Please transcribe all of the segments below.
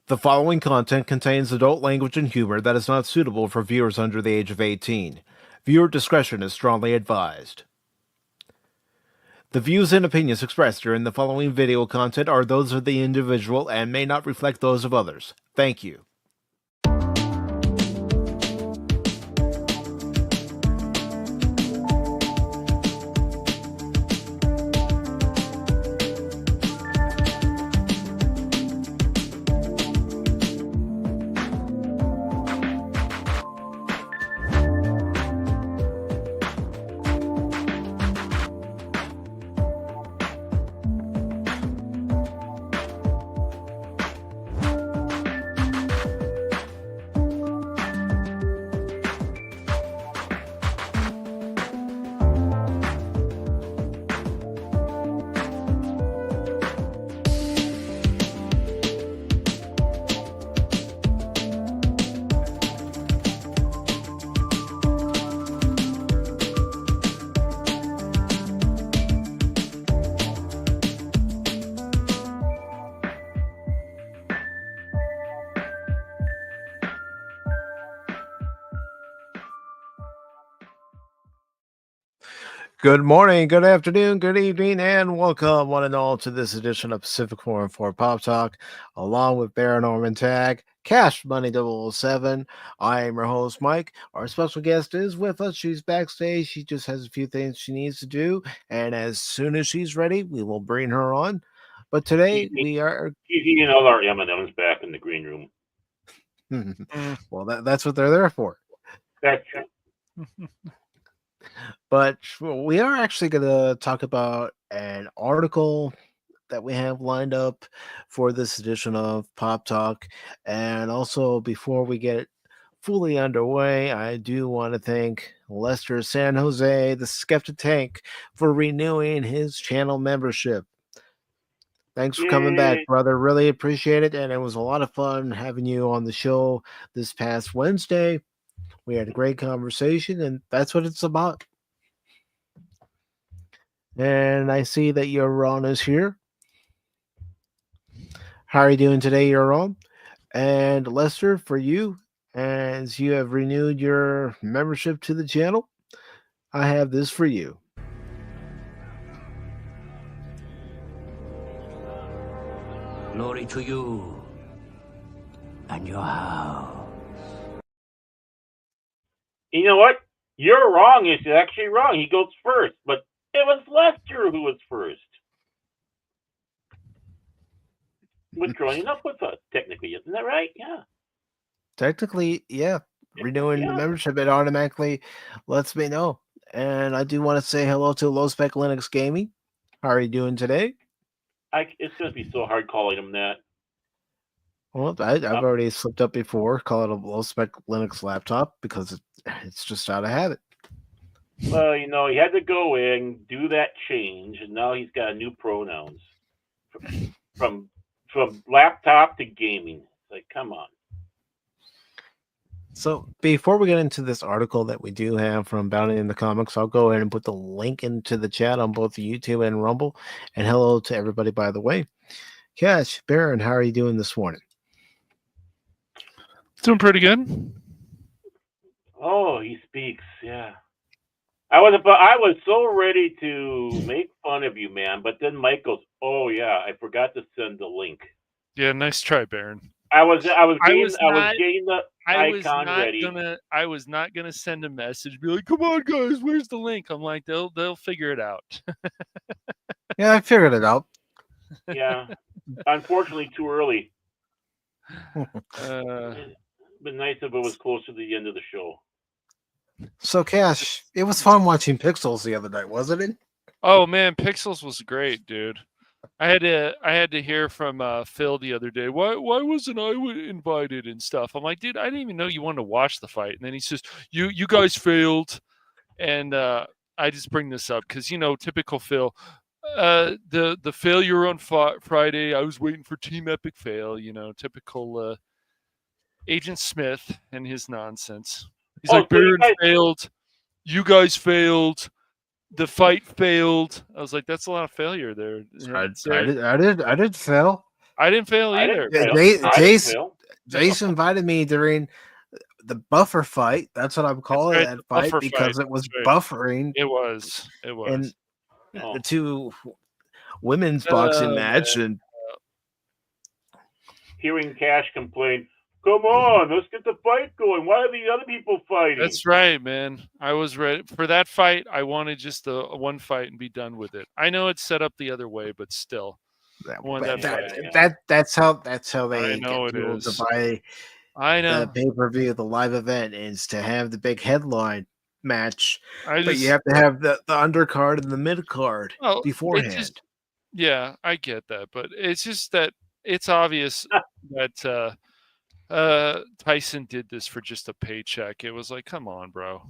The following content contains adult language and humor that is not suitable for viewers under the age of 18. Viewer discretion is strongly advised. The views and opinions expressed during the following video content are those of the individual and may not reflect those of others. Thank you. Good morning, good afternoon, good evening, and welcome one and all to this edition of Pacific414 Pop Talk, along with Baron Orman Tagge, Cash Money 007. I am your host, Mike. Our special guest is with us. She's backstage. She just has a few things she needs to do, and as soon as she's ready, we will bring her on. But today we are... She's eating all our M&Ms back in the green room. Well, that's what they're there for. That's true. But we are actually going to talk about an article that we have lined up for this edition of Pop Talk. And also, before we get fully underway, I do want to thank Lester San Jose, the Skeptic Tank, for renewing his channel membership. Thanks for coming back, brother. Really appreciate it. And it was a lot of fun having you on the show this past Wednesday. We had a great conversation, and that's what it's about. And I see that Yaron is here. How are you doing today, Yaron? And Lester, for you, as you have renewed your membership to the channel, I have this for you. Glory to you and your house. You know what? You're wrong. It's actually wrong. He goes first, but it was Lester who was first. Was joining up with us, technically. Isn't that right? Yeah. Technically, yeah. Renewing the membership, it automatically lets me know. And I do want to say hello to Low Spec Linux Gaming. How are you doing today? It's going to be so hard calling him that. Well, I've already slipped up before, call it a low spec Linux laptop because it's just out of habit. Well, you know, he had to go in, do that change, and now he's got new pronouns from laptop to gaming. It's like, come on. So before we get into this article that we do have from Bounty in the Comics, I'll go ahead and put the link into the chat on both YouTube and Rumble. And hello to everybody, by the way. Cash, Baron, how are you doing this morning? Doing pretty good. Oh, he speaks. Yeah. I was so ready to make fun of you, man, but then Mike goes, "Oh yeah, I forgot to send the link." Yeah, nice try, Baron. I was getting the icon ready. I was not gonna send a message, be like, "Come on, guys, where's the link?" I'm like, they'll figure it out. Yeah, I figured it out. Yeah, unfortunately, too early. Been nice if it was closer to the end of the show. So, Cash, it was fun watching Pixels the other night, wasn't it? Oh man, Pixels was great, dude. I had to hear from Phil the other day. Why wasn't I invited and stuff? I'm like, dude, I didn't even know you wanted to watch the fight. And then he says, you guys failed, and I just bring this up because typical Phil. The failure on Friday. I was waiting for Team Epic fail. Typical Agent Smith and his nonsense. He's like, Baron failed. You guys failed. The fight failed. I was like, that's a lot of failure there. I did fail. I didn't fail I either. didn't Yeah, fail. I didn't fail. Jason invited me during the buffer fight. That's what I'm That's calling right, that the fight buffer because fight. it was That's right. buffering. It was. It And was. Oh. the two women's boxing match, and Hearing Cash complain, come on, let's get the fight going. Why are these other people fighting? That's right, man. I was ready for that fight. I wanted just a one fight and be done with it. I know it's set up the other way, but still, I wanted that fight. that's how I they know get it people to is. buy I the know. pay-per-view, the live event is to have the big headline match, I but you just have to have the undercard and the mid card well, it beforehand. just yeah, I get that, but it's just that it's obvious that Tyson did this for just a paycheck. It was like, come on, bro.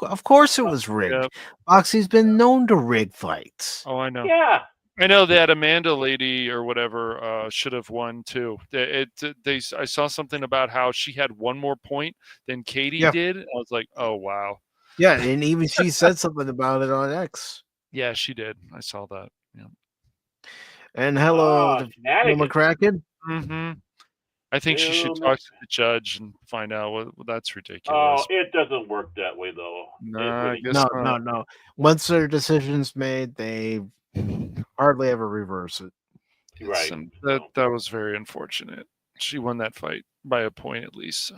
Of course, it was rigged. Yeah. Boxing's been known to rig fights. Oh, I know. Yeah. I know that Amanda lady or whatever should have won too. I saw something about how she had one more point than Katie did. I was like, oh wow. Yeah, and even she said something about it on X. Yeah, she did. I saw that. Yeah. And hello, Bill shenanigans. McCracken. Mm-hmm. I think she should Bill talk to the judge and find out what that's Oh, ridiculous. it doesn't work that way though. It Nah, I really guess doesn't. No. Once their decision's made, they hardly ever reverse it. Right. That was very unfortunate. She won that fight by a point at least.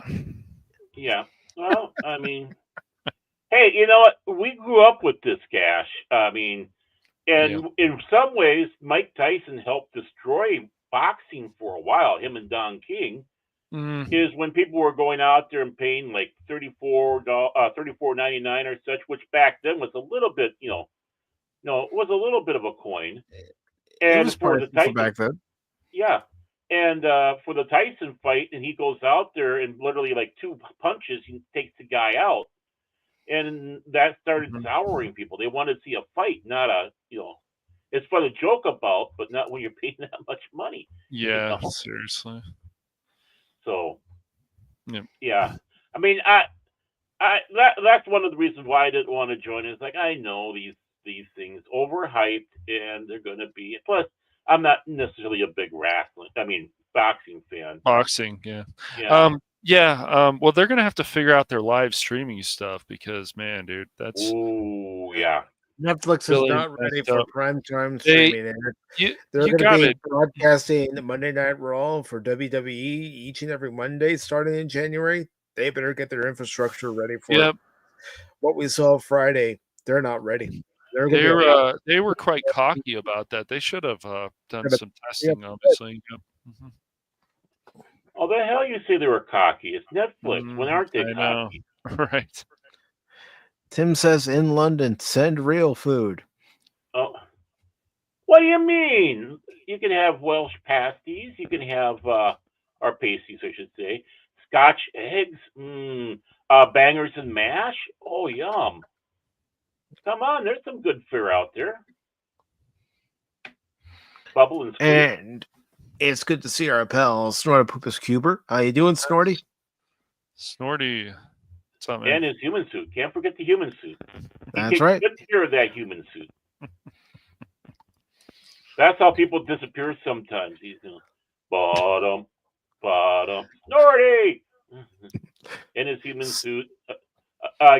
Yeah. Well, I mean, hey, you know what? We grew up with this, Gash. I mean, and in some ways, Mike Tyson helped destroy boxing for a while. Him and Don King is when people were going out there and paying like $34.99 or such, which back then was a little bit, it was a little bit of a coin. And it was for the Tyson back then. Yeah. And for the Tyson fight, and he goes out there and literally like two punches, he takes the guy out. And that started souring people. They wanted to see a fight, not it's fun to joke about, but not when you're paying that much money. Yeah, seriously. So, yeah. I mean, that's one of the reasons why I didn't want to join. Is like I know these things overhyped, and they're going to be. Plus, I'm not necessarily a big boxing fan. Boxing, yeah. Yeah. Well, they're gonna have to figure out their live streaming stuff because, man, dude, that's. Ooh, yeah. Netflix really is not ready for prime time streaming. They're going to be broadcasting Monday Night Raw for WWE each and every Monday starting in January. They better get their infrastructure ready for it. What we saw Friday. They're not ready. They were quite cocky about that. They should have done some testing, obviously. Mm-hmm. Oh, the hell you say they were cocky? It's Netflix. When aren't they cocky? Right. Tim says in London, send real food. Oh, what do you mean? You can have Welsh pasties. You can have or pasties, I should say. Scotch eggs. Bangers and mash. Oh, yum. Come on, there's some good fare out there. Bubble and squeak. And it's good to see our pal Snorty Poopus Cuber. How you doing, Snorty? Snorty. What's up, man? And his human suit. Can't forget the human suit. That's right. Good care of that human suit. That's how people disappear sometimes. He's bottom. Snorty! In his human suit.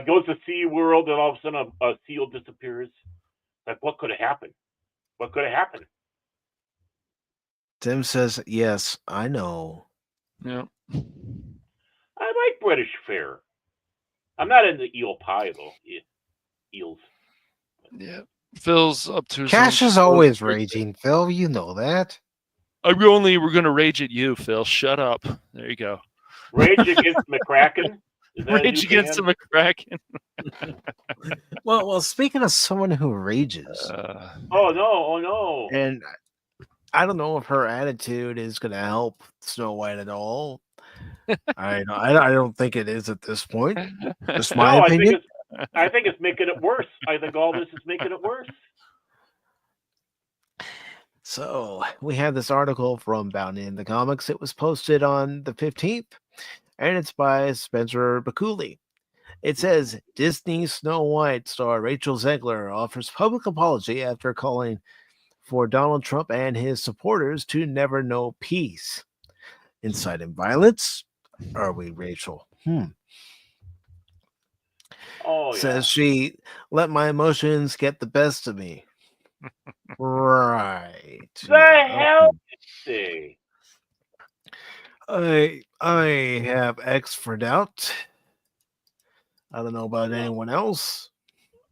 Goes to SeaWorld, and all of a sudden a seal disappears. Like, what could have happened? What could have happened? Tim says, yes, I know. Yeah. I like British fare. I'm not into eel pie, though. Eels. Yeah. Phil's up to his Cash is always raging, Phil. You know that. We're going to rage at you, Phil. Shut up. There you go. Rage Against McCracken? Rage Against the McCracken. Well, speaking of someone who rages. Oh no. And I don't know if her attitude is going to help Snow White at all. I don't think it is at this point. Just my opinion. I think it's making it worse. I think all this is making it worse. So we have this article from Bounty in the Comics. It was posted on the 15th, and it's by Spencer Bakuli. It says, Disney Snow White star Rachel Zegler offers public apology after calling for Donald Trump and his supporters to never know peace. Inciting violence? Are we, Rachel? Oh, Says yeah. she, let my emotions get the best of me. Right. The hell Okay. did I have X for doubt. I don't know about they? anyone else.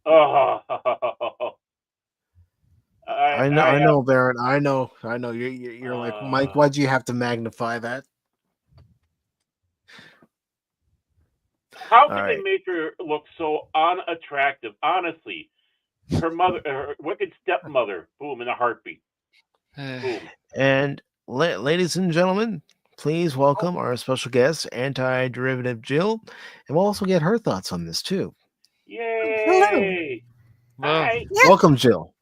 Oh, I know, I I have. know, Baron. I know. You're like Mike. Uh, Why'd you have to magnify that? how All could they right. make her look so unattractive? Honestly, her wicked stepmother. Boom, in a heartbeat. Boom. And ladies and gentlemen, please Oh, welcome our special guest, Antiderivative Jill, and we'll also get her thoughts on this too. Hello. yay! Well, Hi. Yeah. Welcome, Jill.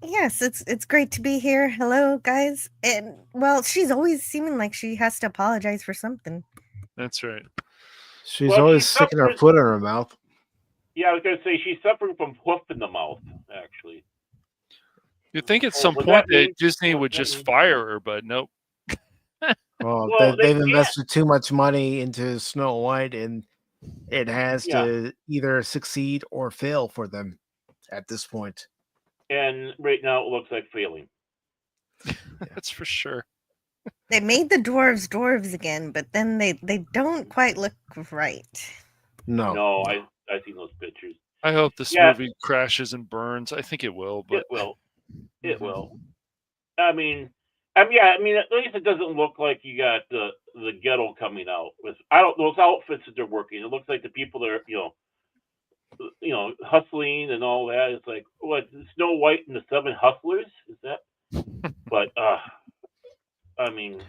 Yes, it's great to be here. Hello, guys. And well, she's always seeming like she has to apologize for something. that's right. She's Well, she always sticking her suffers. foot in her mouth. Yeah, I was gonna say she's suffering from hoof in the mouth. Actually. You'd think at Oh, some what point that that mean? Disney What would that just mean? fire her, but nope. Well, Well, they they've can't. invested too much money into Snow White, and it has Yeah, to either succeed or fail for them at this point. and right now it looks like failing. That's for sure. They made the dwarves again, but then they don't quite look right. No. No, I seen those pictures. I hope this Yeah, movie crashes and burns. I think it will, but it will. It Mhm. will. I mean, yeah. I mean, at least it doesn't look like you got the ghetto coming out with. I don't those outfits that they're working. It looks like the people that are hustling and all that. It's like what Snow White and the Seven Hustlers is that? But I mean,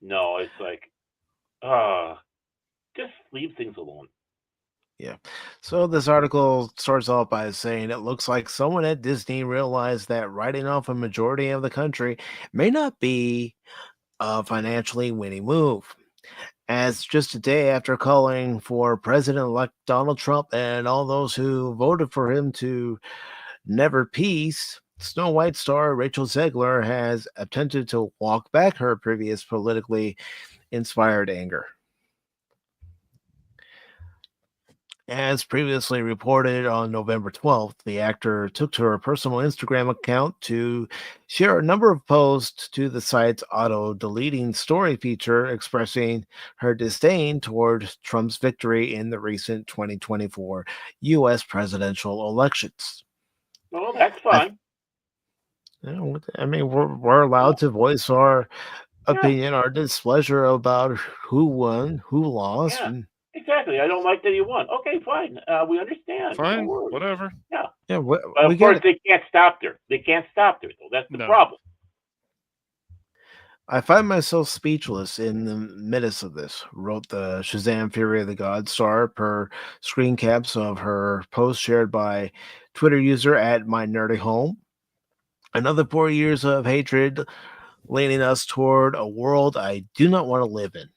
no. It's like just leave things alone. Yeah. So this article starts off by saying it looks like someone at Disney realized that writing off a majority of the country may not be a financially winning move. As just a day after calling for President elect Donald Trump and all those who voted for him to never peace, Snow White star Rachel Zegler has attempted to walk back her previous politically inspired anger. As previously reported on November 12th, the actor took to her personal Instagram account to share a number of posts to the site's auto deleting story feature expressing her disdain toward Trump's victory in the recent 2024 U.S. presidential elections. Well, that's I, fine. I mean, we're Yeah, allowed to voice our yeah, opinion, our displeasure about who won, who lost, yeah. and Exactly. I don't like that he won. Okay, fine. We understand. No Fine, worries. whatever. Yeah. yeah, But we of get course, it. they can't stop there. They can't stop there, though. That's the No. problem. I find myself speechless in the midst of this, wrote the Shazam Fury of the God star per screen caps of her post shared by Twitter user at My Nerdy Home. Another 4 years of hatred leading us toward a world I do not want to live in.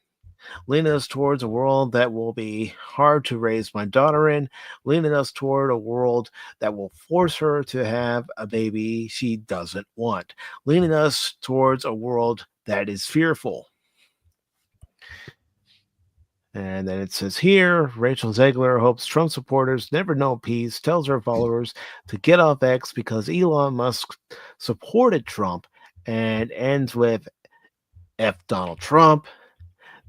Leading us towards a world that will be hard to raise my daughter in, leading us toward a world that will force her to have a baby she doesn't want, leading us towards a world that is fearful. And then it says here, Rachel Zegler hopes Trump supporters never know peace, tells her followers to get off X because Elon Musk supported Trump, and ends with F Donald Trump.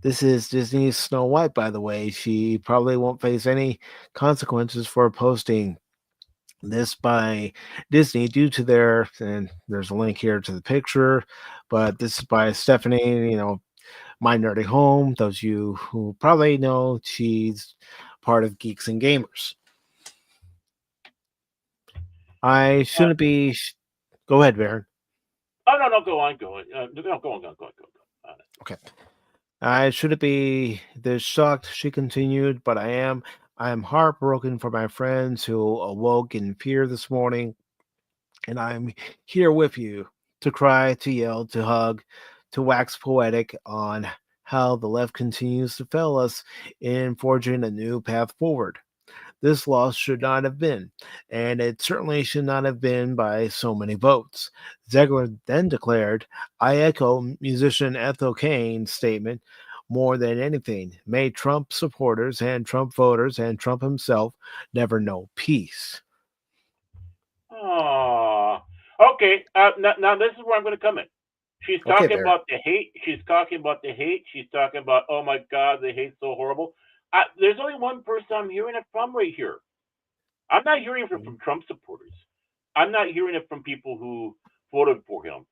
This is Disney's Snow White, by the way. She probably won't face any consequences for posting this by Disney due to their, and there's a link here to the picture, but this is by Stephanie, My Nerdy Home. Those of you who probably know, she's part of Geeks and Gamers. I Uh, shouldn't be. Go ahead, Baron. oh, no, go on. Go on. No, go on. Okay. I shouldn't be this shocked, she continued, but I am heartbroken for my friends who awoke in fear this morning, and I'm here with you to cry, to yell, to hug, to wax poetic on how the left continues to fail us in forging a new path forward. this loss should not have been, and it certainly should not have been by so many votes. Ziegler then declared, I echo musician Ethel Cain's statement more than anything. May Trump supporters and Trump voters and Trump himself never know peace. Oh, okay. Now this is where I'm going to come in. She's talking about the hate. She's talking about the hate. She's talking about, oh my God, the hate's so horrible. There's only one person I'm hearing it from right here. I'm not hearing it from Trump supporters. I'm not hearing it from people who voted for him.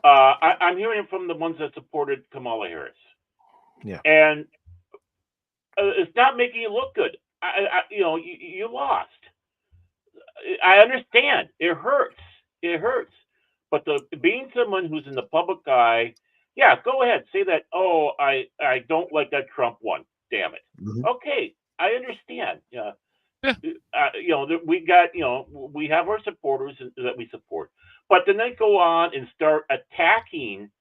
I'm hearing it from the ones that supported Kamala Harris. Yeah. And it's not making you look good. You lost. I understand. It hurts. It hurts. But being someone who's in the public eye, yeah, go ahead. Say that, oh, I don't like that Trump won. Damn it. Mhm. Okay, I understand. We have our supporters that we support. But then they go on and start attacking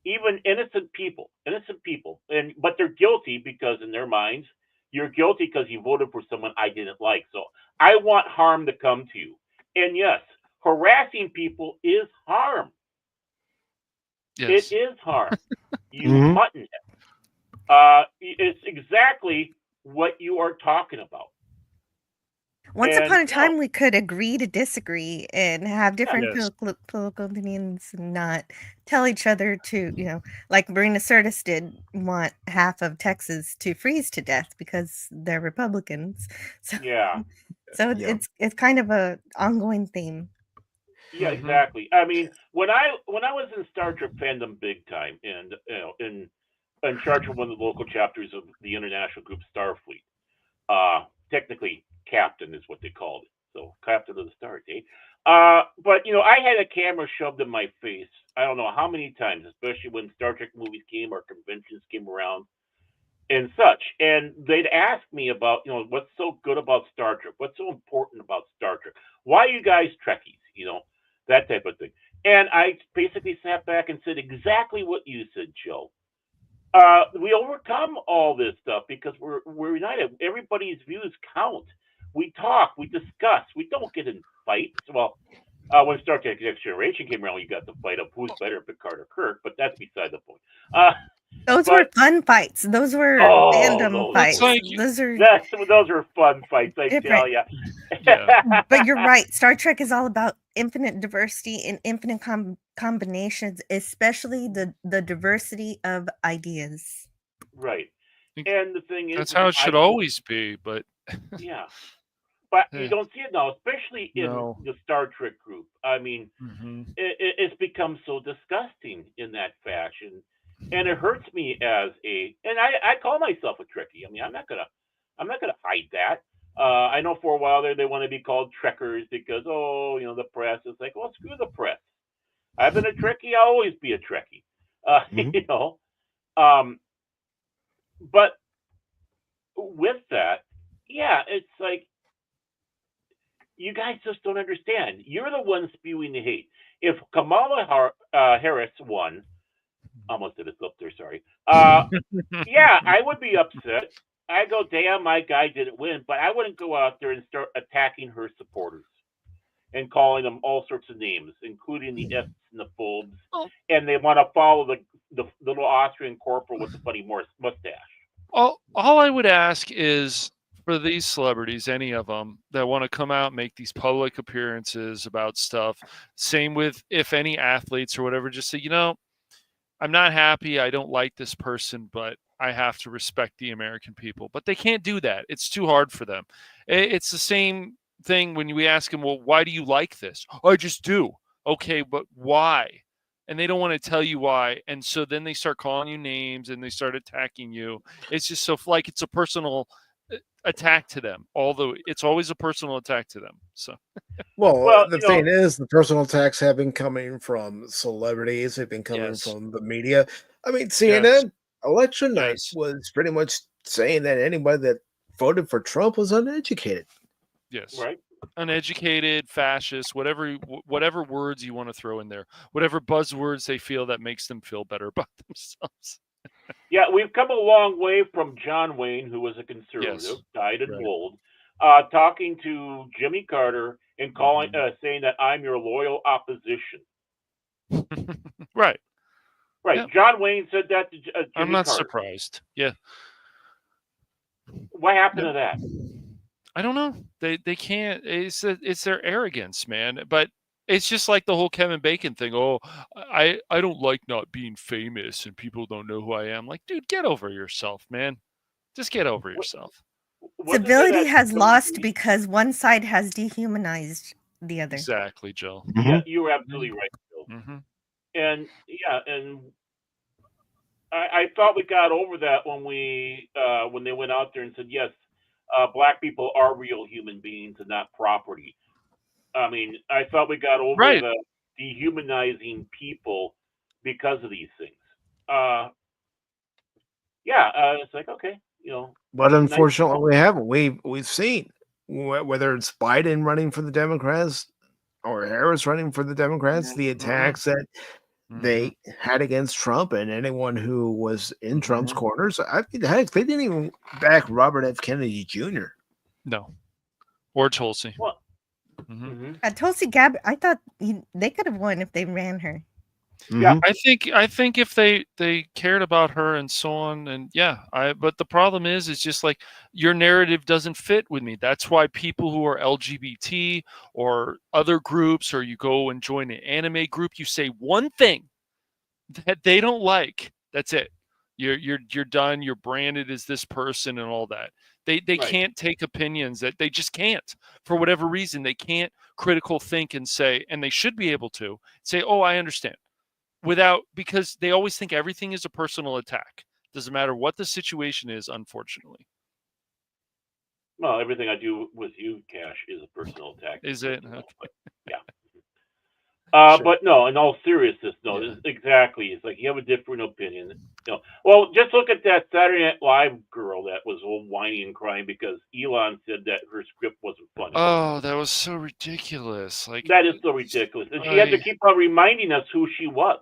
even innocent people. But they're guilty because in their minds, you're guilty because you voted for someone I didn't like. So I want harm to come to you. And yes, harassing people is harm. Yes. It is harm. You button it. It's exactly what you are talking about. Once upon a time, we could agree to disagree and have different political opinions and not tell each other to, like Marina Sirtis did want half of Texas to freeze to death because they're Republicans. So, it's kind of a ongoing theme. Yeah, exactly. I mean, when I was in Star Trek fandom big time, and in charge of one of the local chapters of the international group Starfleet, technically captain is what they called it. So captain of the Stars, eh? But I had a camera shoved in my face. I don't know how many times, especially when Star Trek movies came or conventions came around and such. And they'd ask me about, what's so good about Star Trek? What's so important about Star Trek? Why are you guys Trekkies? That type of thing. And I basically sat back and said exactly what you said, Joe. We overcome all this stuff because we're united. Everybody's views count. We talk, we discuss. We don't get in fights. Well, when Star Trek Next Generation came around, you got the fight of who's better, Picard or Kirk. But that's beside the point. Those were fun fights. Those were fandom fights. Those are fun fights, I tell you. But you're right. Star Trek is all about infinite diversity and infinite combinations, especially the diversity of ideas. Right. And the thing is, that's how it should always be. But yeah, but you don't see it now, especially in the Star Trek group. I mean, it's become so disgusting in that fashion. And it hurts me and I call myself a Trekkie. I mean, I'm not gonna hide that. I know for a while there they want to be called Trekkers because the press is like, well, screw the press. I've been a Trekkie. I'll always be a Trekkie. But with that, yeah, it's like you guys just don't understand. You're the ones spewing the hate. If Kamala Harris won. Almost did a slip there, sorry. Yeah, I would be upset. I go, damn, my guy didn't win, but I wouldn't go out there and start attacking her supporters and calling them all sorts of names, including the F's and the phobes, and they want to follow the little Austrian corporal with the funny mustache. All I would ask is for these celebrities, any of them that want to come out and make these public appearances about stuff, same with if any athletes or whatever, just say, I'm not happy. I don't like this person, but I have to respect the American people. But they can't do that. It's too hard for them. It's the same thing when we ask them, well, why do you like this? Oh, I just do. Okay, but why? And they don't want to tell you why. And so then they start calling you names and they start attacking you. It's just so like it's a personal attack to them, although it's always a personal attack to them. So well the thing is, the personal attacks have been coming from celebrities, they've been coming from the media. I mean, CNN election night was pretty much saying that anybody that voted for Trump was uneducated. Yes. Right. Uneducated, fascist, whatever words you want to throw in there, whatever buzzwords they feel that makes them feel better about themselves. Yeah, we've come a long way from John Wayne, who was a conservative, dyed and old. talking to Jimmy Carter and calling, saying that I'm your loyal opposition. Right. Right. Yep. John Wayne said that to Jimmy I'm not Carter. surprised. Yeah. What happened to that? I don't know. They can't. It's their arrogance, man. But it's just like the whole Kevin Bacon thing. Oh, I don't like not being famous and people don't know who I am. Like, dude, get over yourself, man. Just get over yourself. Civility has lost because one side has dehumanized the other. Exactly, Jill. Yeah, you were absolutely right, Jill. Mm-hmm. And I thought we got over that when they went out there and said, yes, black people are real human beings and not property. I mean, I thought we got over the dehumanizing people because of these things. It's like, okay, But unfortunately, we haven't. We've seen whether it's Biden running for the Democrats or Harris running for the Democrats, the attacks that they had against Trump and anyone who was in Trump's corners. Heck, they didn't even back Robert F. Kennedy Jr. No, or Tulsi. Well, Tulsi Gabbard, I thought they could have won if they ran her. Yeah, I think if they cared about her and so on, and but the problem is just like your narrative doesn't fit with me. That's why people who are LGBT or other groups, or you go and join an anime group, you say one thing that they don't like. That's it. You're done. You're branded as this person and all that. They can't take opinions that they just can't for whatever reason. They can't critical think and say, and they should be able to say, "Oh, I understand." Because they always think everything is a personal attack. Doesn't matter what the situation is, unfortunately. Well, everything I do with you, Cash, is a personal attack. Is it? Okay. Yeah. Sure. But no, in all seriousness, exactly. It's like you have a different opinion. Well, just look at that Saturday Night Live girl that was all whiny and crying because Elon said that her script wasn't funny. Oh, that was so ridiculous. Like that is so ridiculous. And she had to keep on reminding us who she was.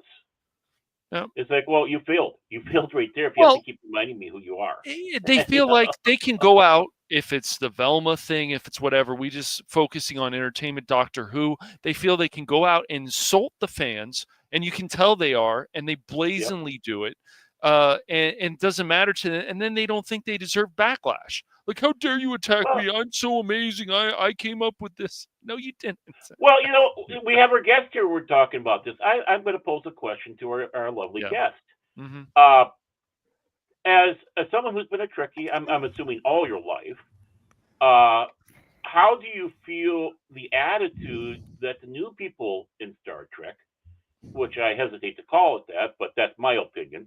Yep. It's like, well, you failed. You failed right there if you have to keep reminding me who you are. They feel like they can go out, if it's the Velma thing, if it's whatever, we just focusing on entertainment, Doctor Who, they feel they can go out and insult the fans, and you can tell they are, and they blazingly do it. And it doesn't matter to them, and then they don't think they deserve backlash. Like, how dare you attack me? I'm so amazing. I came up with this. No, you didn't. Well, we have our guest here. We're talking about this. I'm going to pose a question to our lovely guest. Mm-hmm. As someone who's been a Trekkie, I'm assuming all your life, how do you feel the attitude that the new people in Star Trek, which I hesitate to call it that, but that's my opinion,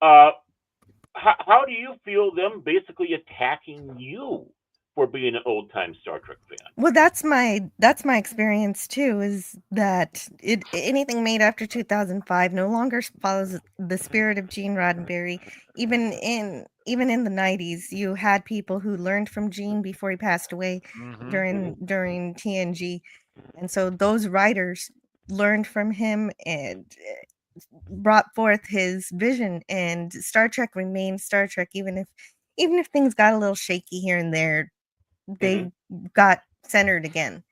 how do you feel them basically attacking you for being an old-time Star Trek fan? Well, that's my experience too, is that anything made after 2005 no longer follows the spirit of Gene Roddenberry. Even in the 90s, you had people who learned from Gene before he passed away during TNG. And so those writers learned from him and brought forth his vision, and Star Trek remained Star Trek even if things got a little shaky here and there. They got centered again.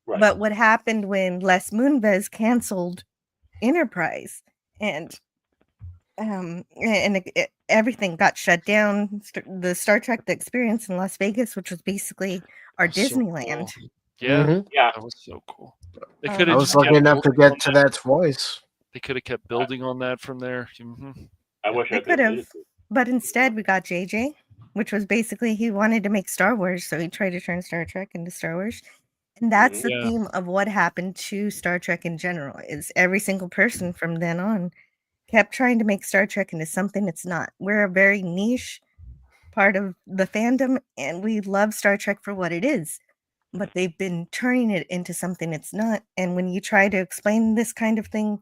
Right. But what happened when Les Moonves canceled Enterprise and everything got shut down, the Star Trek The Experience in Las Vegas, which was basically our Disneyland. So cool. Yeah, that was so cool. They could I was lucky enough to get to that twice. They could have kept building on that from there. I wish I could have, but instead we got JJ, which was basically he wanted to make Star Wars, so he tried to turn Star Trek into Star Wars. And that's the theme of what happened to Star Trek in general, is every single person from then on kept trying to make Star Trek into something it's not. We're a very niche part of the fandom, and we love Star Trek for what it is. But they've been turning it into something it's not. And when you try to explain this kind of thing,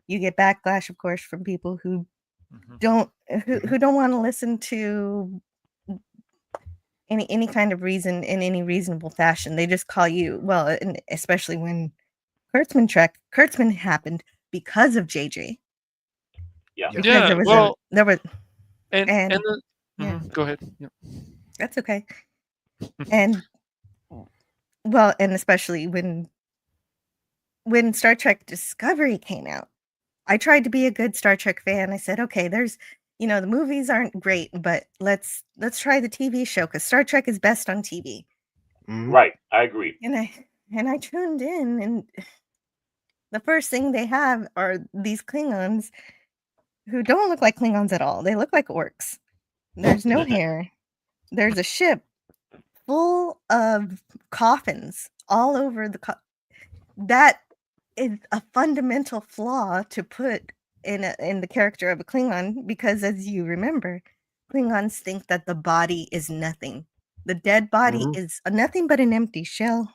you get backlash, of course, from people who don't want to listen to any kind of reason in any reasonable fashion. They just call you, well, and especially when Kurtzman happened because of JJ. Yeah. Because go ahead. Yeah. That's okay. And well, and especially when Star Trek Discovery came out, I tried to be a good Star Trek fan. I said, okay, there's, the movies aren't great, but let's try the TV show because Star Trek is best on TV. Right, I agree. And I tuned in, and the first thing they have are these Klingons who don't look like Klingons at all. They look like orcs. There's no hair. There's a ship full of coffins all over that is a fundamental flaw to put in the character of a Klingon, because as you remember, Klingons think that the body is nothing. The dead body is nothing but an empty shell.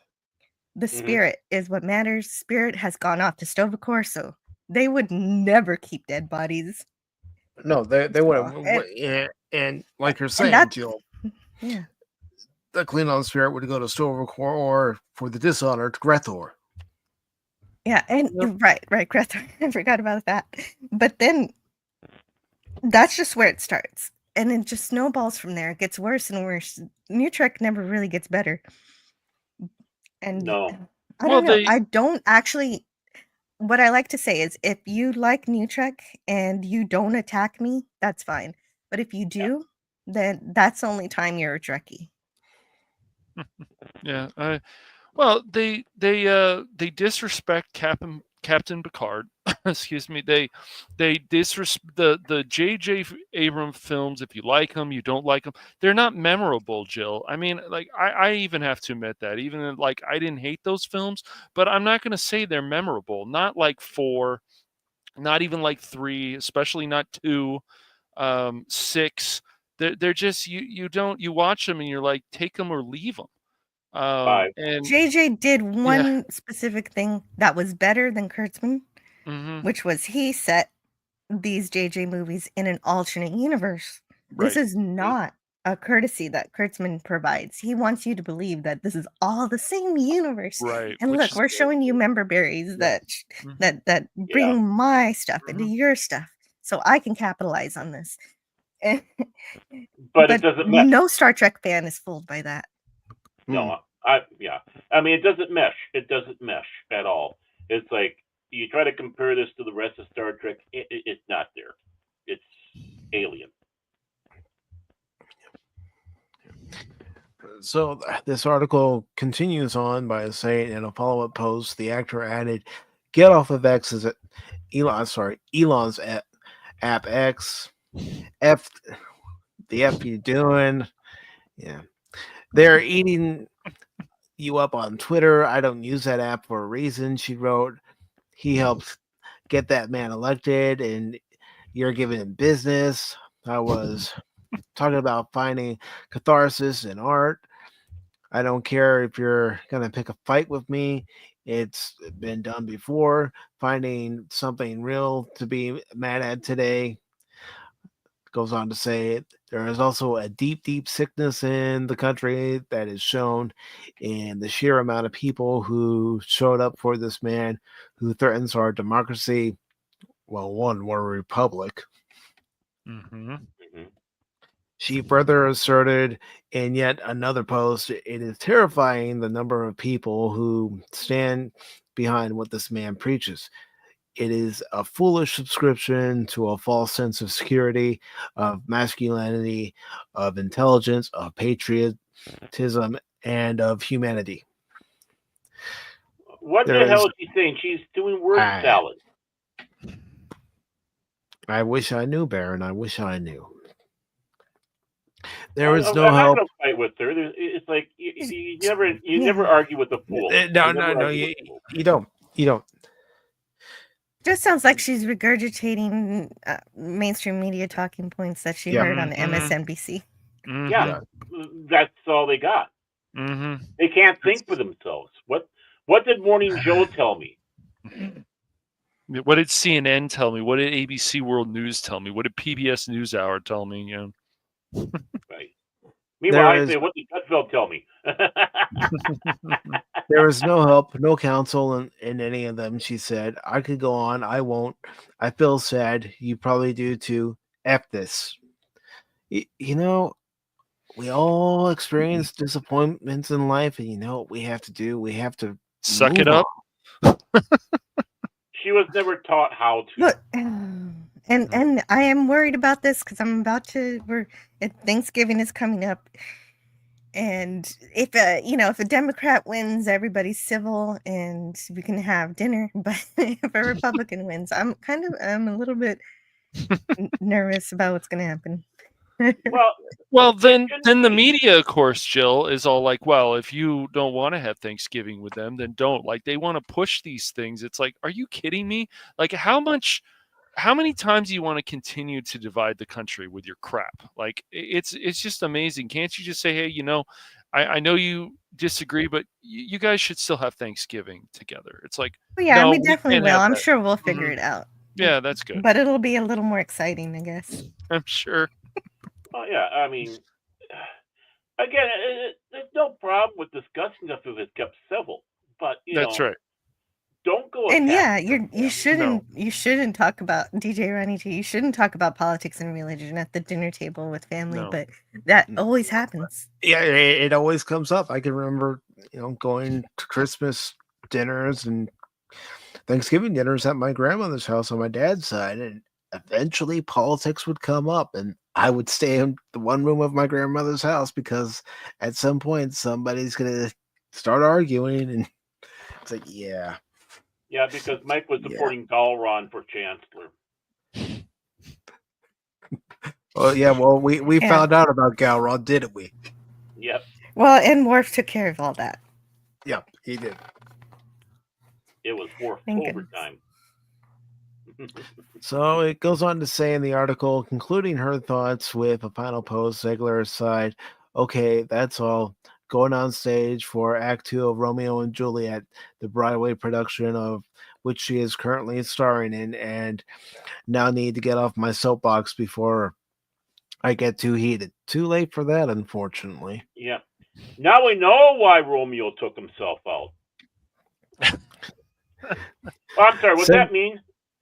The spirit is what matters. Spirit has gone off to Stovacor, so they would never keep dead bodies. No, they wouldn't. And like you're saying, Jill, yeah, the Klingon spirit would go to Stovacor or, for the dishonored, Grethor. Yeah, and right, Grethor. I forgot about that. But then that's just where it starts. And it just snowballs from there. It gets worse and worse. New Trek never really gets better. And no. I don't know. I don't actually. What I like to say is, if you like New Trek and you don't attack me, that's fine. But if you do, then that's the only time you're a Trekkie. Yeah. Well, they disrespect Captain Picard. Excuse me. They disrespect the J.J. Abrams films. If you like them, you don't like them. They're not memorable, Jill. I mean, like I even have to admit that. Even like I didn't hate those films, but I'm not going to say they're memorable. Not like 4, not even like 3, especially not 2, 6. They're just you watch them and you're like, take them or leave them. And JJ did one specific thing that was better than Kurtzman, which was he set these JJ movies in an alternate universe. Right. This is not a courtesy that Kurtzman provides. He wants you to believe that this is all the same universe. Right. And look, we're showing you member berries that bring my stuff into your stuff, so I can capitalize on this. But it doesn't mesh. No Star Trek fan is fooled by that. No, I mean, it doesn't mesh. It doesn't mesh at all. It's like you try to compare this to the rest of Star Trek. It's not there. It's alien. So this article continues on by saying, in a follow-up post, the actor added, "Get off of X's Elon's app X. F the F you doing? Yeah. They're eating you up on Twitter. I don't use that app for a reason," she wrote. "He helped get that man elected, and you're giving him business. I was talking about finding catharsis in art. I don't care if you're going to pick a fight with me. It's been done before. Finding something real to be mad at today." Goes on to say, "There is also a deep, deep sickness in the country that is shown in the sheer amount of people who showed up for this man who threatens our democracy. Well, one, we're a republic." She further asserted in yet another post, "It is terrifying the number of people who stand behind what this man preaches. It is a foolish subscription to a false sense of security, of masculinity, of intelligence, of patriotism, and of humanity." What the hell is she saying? She's doing word salad. I wish I knew, Baron. I wish I knew. There is no help. I'm not going to fight with her. It's like you never argue with a fool. No, you don't. Just sounds like she's regurgitating mainstream media talking points that she heard on MSNBC. Yeah, that's all they got. They can't think for themselves. What did Morning Joe tell me? What did CNN tell me? What did ABC World News tell me? What did PBS NewsHour tell me? You know? Right. Meanwhile, I say, what did Gutfeld tell me? There is no help, no counsel in any of them, she said. "I could go on. I won't. I feel sad. You probably do too. F this." You know, we all experience disappointments in life, and you know what we have to do? We have to Suck it move up. on. She was never taught how to. Look, and I am worried about this because I'm about to. Thanksgiving is coming up, and if if a Democrat wins, everybody's civil and we can have dinner. But if a Republican wins, I'm a little bit nervous about what's going to happen. Well, then the media, of course, Jill, is all like, well, if you don't want to have Thanksgiving with them, then don't. Like, they want to push these things. It's like, are you kidding me? Like, how many times do you want to continue to divide the country with your crap? Like, it's just amazing. Can't you just say, hey, I know you disagree, but you guys should still have Thanksgiving together. It's like, well, yeah, no, we definitely will. I'm sure we'll Mm-hmm. figure it out. Yeah, that's good. But it'll be a little more exciting, I guess. I'm sure. Well, yeah, I mean, again, there's no problem with discussing stuff if it's kept civil, but That's right. Don't go. And yeah, you shouldn't talk about DJ Ronnie T. You shouldn't talk about politics and religion at the dinner table with family, but that always happens. Yeah, it always comes up. I can remember, going to Christmas dinners and Thanksgiving dinners at my grandmother's house on my dad's side, and eventually politics would come up, and I would stay in the one room of my grandmother's house because at some point somebody's gonna start arguing, and it's like, yeah. Yeah, because Mike was supporting Galron for chancellor. Well, yeah, we found out about Galron, didn't we? Yep. Well, and Worf took care of all that. Yep, he did. It was Worf overtime. So it goes on to say in the article, concluding her thoughts with a final post, Ziegler aside, okay, that's all. Going on stage for Act 2 of Romeo and Juliet, the Broadway production of which she is currently starring in, and now need to get off my soapbox before I get too heated. Too late for that, unfortunately. Yeah. Now we know why Romeo took himself out. I'm sorry, what's that mean?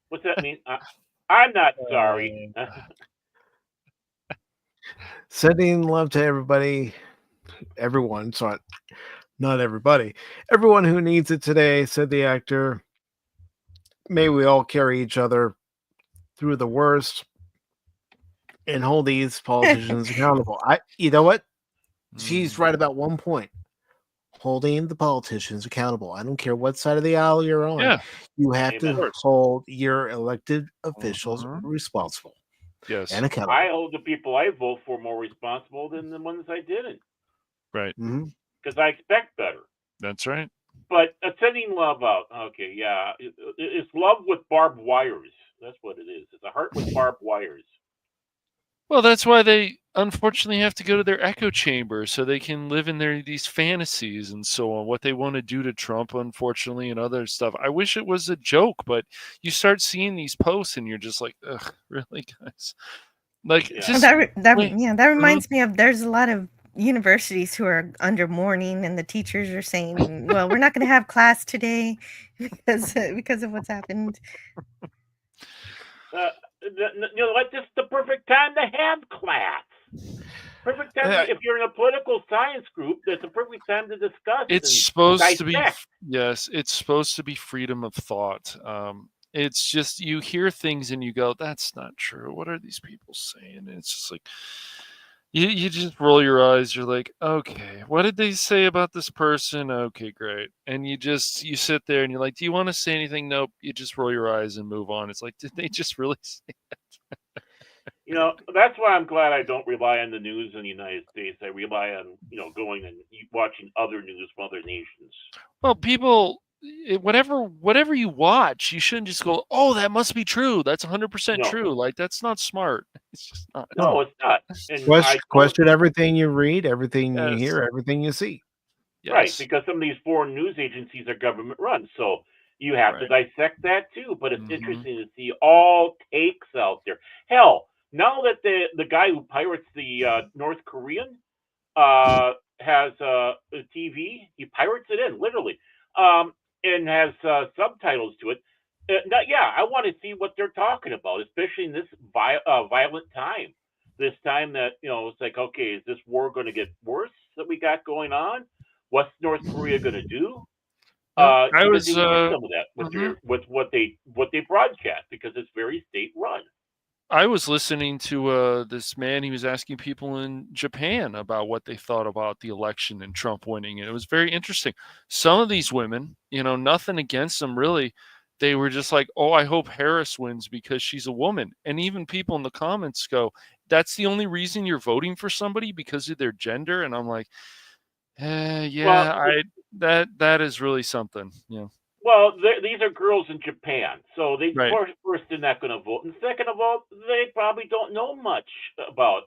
What's that mean? I'm not sorry. Sending love to everyone, so not everybody. Everyone who needs it today, said the actor. May we all carry each other through the worst and hold these politicians accountable. You know what? She's right about one point. Holding the politicians accountable. I don't care what side of the aisle you're on. Yeah. You have to hold your elected officials responsible. Yes. And accountable. I hold the people I vote for more responsible than the ones I didn't. Right. Because I expect better. That's right. But sending love out. Okay, yeah. It's love with barbed wires. That's what it is. It's a heart with barbed wires. Well, that's why they unfortunately have to go to their echo chamber so they can live in these fantasies and so on, what they want to do to Trump, unfortunately, and other stuff. I wish it was a joke, but you start seeing these posts and you're just like, ugh, really, guys? Like, that reminds me of, there's a lot of universities who are under mourning, and the teachers are saying, well, we're not going to have class today because of what's happened. You know what? This is the perfect time to have class. Perfect time. If you're in a political science group, that's a perfect time to discuss. It's supposed to be, yes, it's supposed to be freedom of thought. It's just, you hear things and you go, that's not true. What are these people saying? And it's just like, you just roll your eyes. You're like, okay, what did they say about this person? Okay, great. And you sit there and you're like, do you want to say anything? Nope. You just roll your eyes and move on. It's like, did they just really say that? That's why I'm glad I don't rely on the news in the United States. I rely on, going and watching other news from other nations. Well, people, whatever you watch, you shouldn't just go, oh, that must be true. That's 100% true. Like, that's not smart. It's just not. No, it's not. And question everything you read, everything you hear, everything you see. Yes. Right, because some of these foreign news agencies are government run, so you have to dissect that too. But it's interesting to see all takes out there. Hell, now that the guy who pirates the North Korean has a TV, he pirates it in, literally, and has subtitles to it. I want to see what they're talking about, especially in this violent time. this time that it's like, okay, is this war going to get worse that we got going on? What's North Korea going to do? I Because was you hear some of that with mhm. with what they broadcast, because it's very state run. I was listening to this man. He was asking people in Japan about what they thought about the election and Trump winning, and it was very interesting. Some of these women, nothing against them really, they were just like, "Oh, I hope Harris wins because she's a woman." And even people in the comments go, "That's the only reason you're voting for somebody, because of their gender?" And I'm like, Well, yeah, that is really something. Yeah, well, these are girls in Japan, so they right. first they're not going to vote, and second of all, they probably don't know much about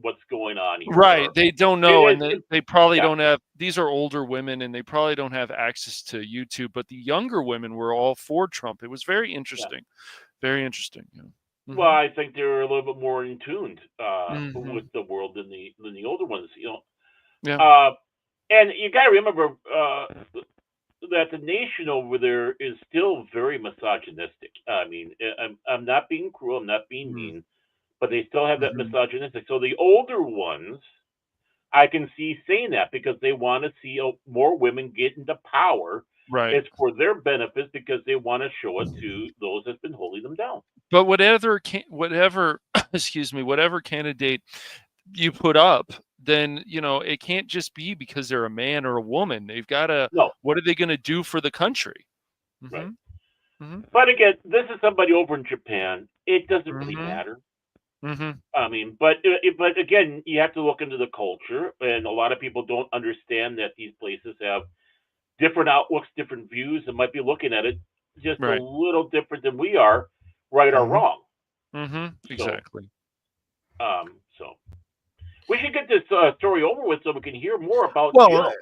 what's going on here. Right, Or they don't know, and it they probably yeah, don't have. These are older women, and they probably don't have access to YouTube. But the younger women were all for Trump. It was very yeah. interesting, very interesting. Yeah. Well, I think they're a little bit more in tuned with Hmm. the world than the older ones. Yeah. Uh, and you got to remember that the nation over there is still very misogynistic. I mean, I'm not being cruel, I'm not being mean, but they still have that Mm-hmm. misogynistic. So the older ones, I can see saying that because they want to see more women get into power. Right. It's for their benefits because they want to show it to those that's been holding them down. But whatever, excuse me, whatever candidate you put up, then it can't just be because they're a man or a woman. They've got to. No, What are they going to do for the country? right. Mm-hmm. Mm-hmm. But again, this is somebody over in Japan. It doesn't really Mm-hmm. matter. Mm-hmm. I mean, but again, you have to look into the culture, and a lot of people don't understand that these places have different outlooks, different views, and might be looking at it just a Right. little different than we are, right or Mm-hmm. wrong. Mm-hmm. So, Exactly. so we should get this story over with so we can hear more about Well, Jill.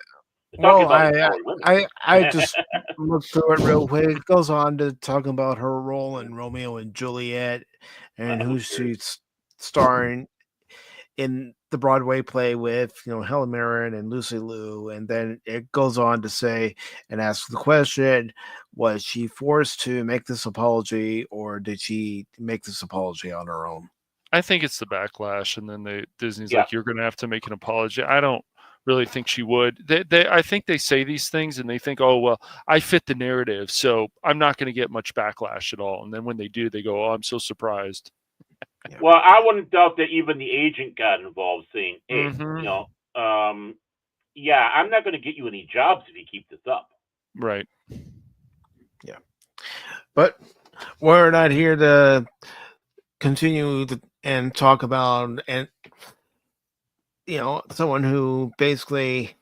Talking about I empowering women. I just looked through it real quick. It goes on to talk about her role in Romeo and Juliet and who she's starring in the Broadway play with, Helen Mirren and Lucy Liu. And then it goes on to say and ask the question, was she forced to make this apology, or did she make this apology on her own? I think it's the backlash, and then Disney's Yeah. like, "You're going to have to make an apology." I don't really think she would. I think they say these things, and they think, "Oh well, I fit the narrative, so I'm not going to get much backlash at all." And then when they do, they go, "Oh, I'm so surprised." Well, I wouldn't doubt that even the agent got involved, saying, "Hey, Mm-hmm. yeah, I'm not going to get you any jobs if you keep this up." Right. Yeah. But we're not here to continue and talk about, and someone who basically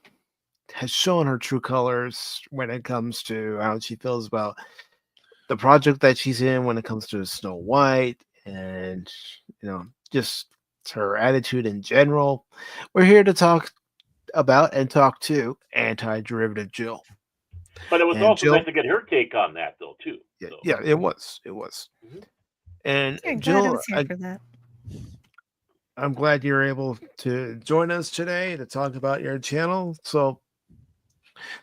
has shown her true colors when it comes to how she feels about the project that she's in, when it comes to Snow White, and just her attitude in general. We're here to talk about and talk to Antiderivative Jill. But it was And also Jill, nice to get her take on that, though, too. yeah, So. yeah, it was. Mhm. And I'm glad I Jill, was here for that. I'm glad you're able to join us today to talk about your channel. So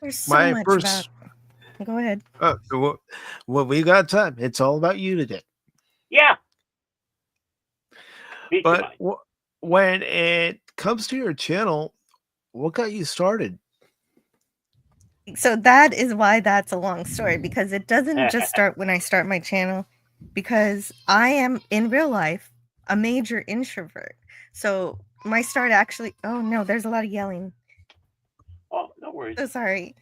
There's so my much first, about. Go ahead. well, we got time. It's all about you today. Yeah. Speak your But mind. when it comes to your channel, what got you started? So that is why that's a long story, because it doesn't just start when I start my channel, because I am in real life a major introvert. So my start actually, oh no, there's a lot of yelling. Oh, no worries. So sorry.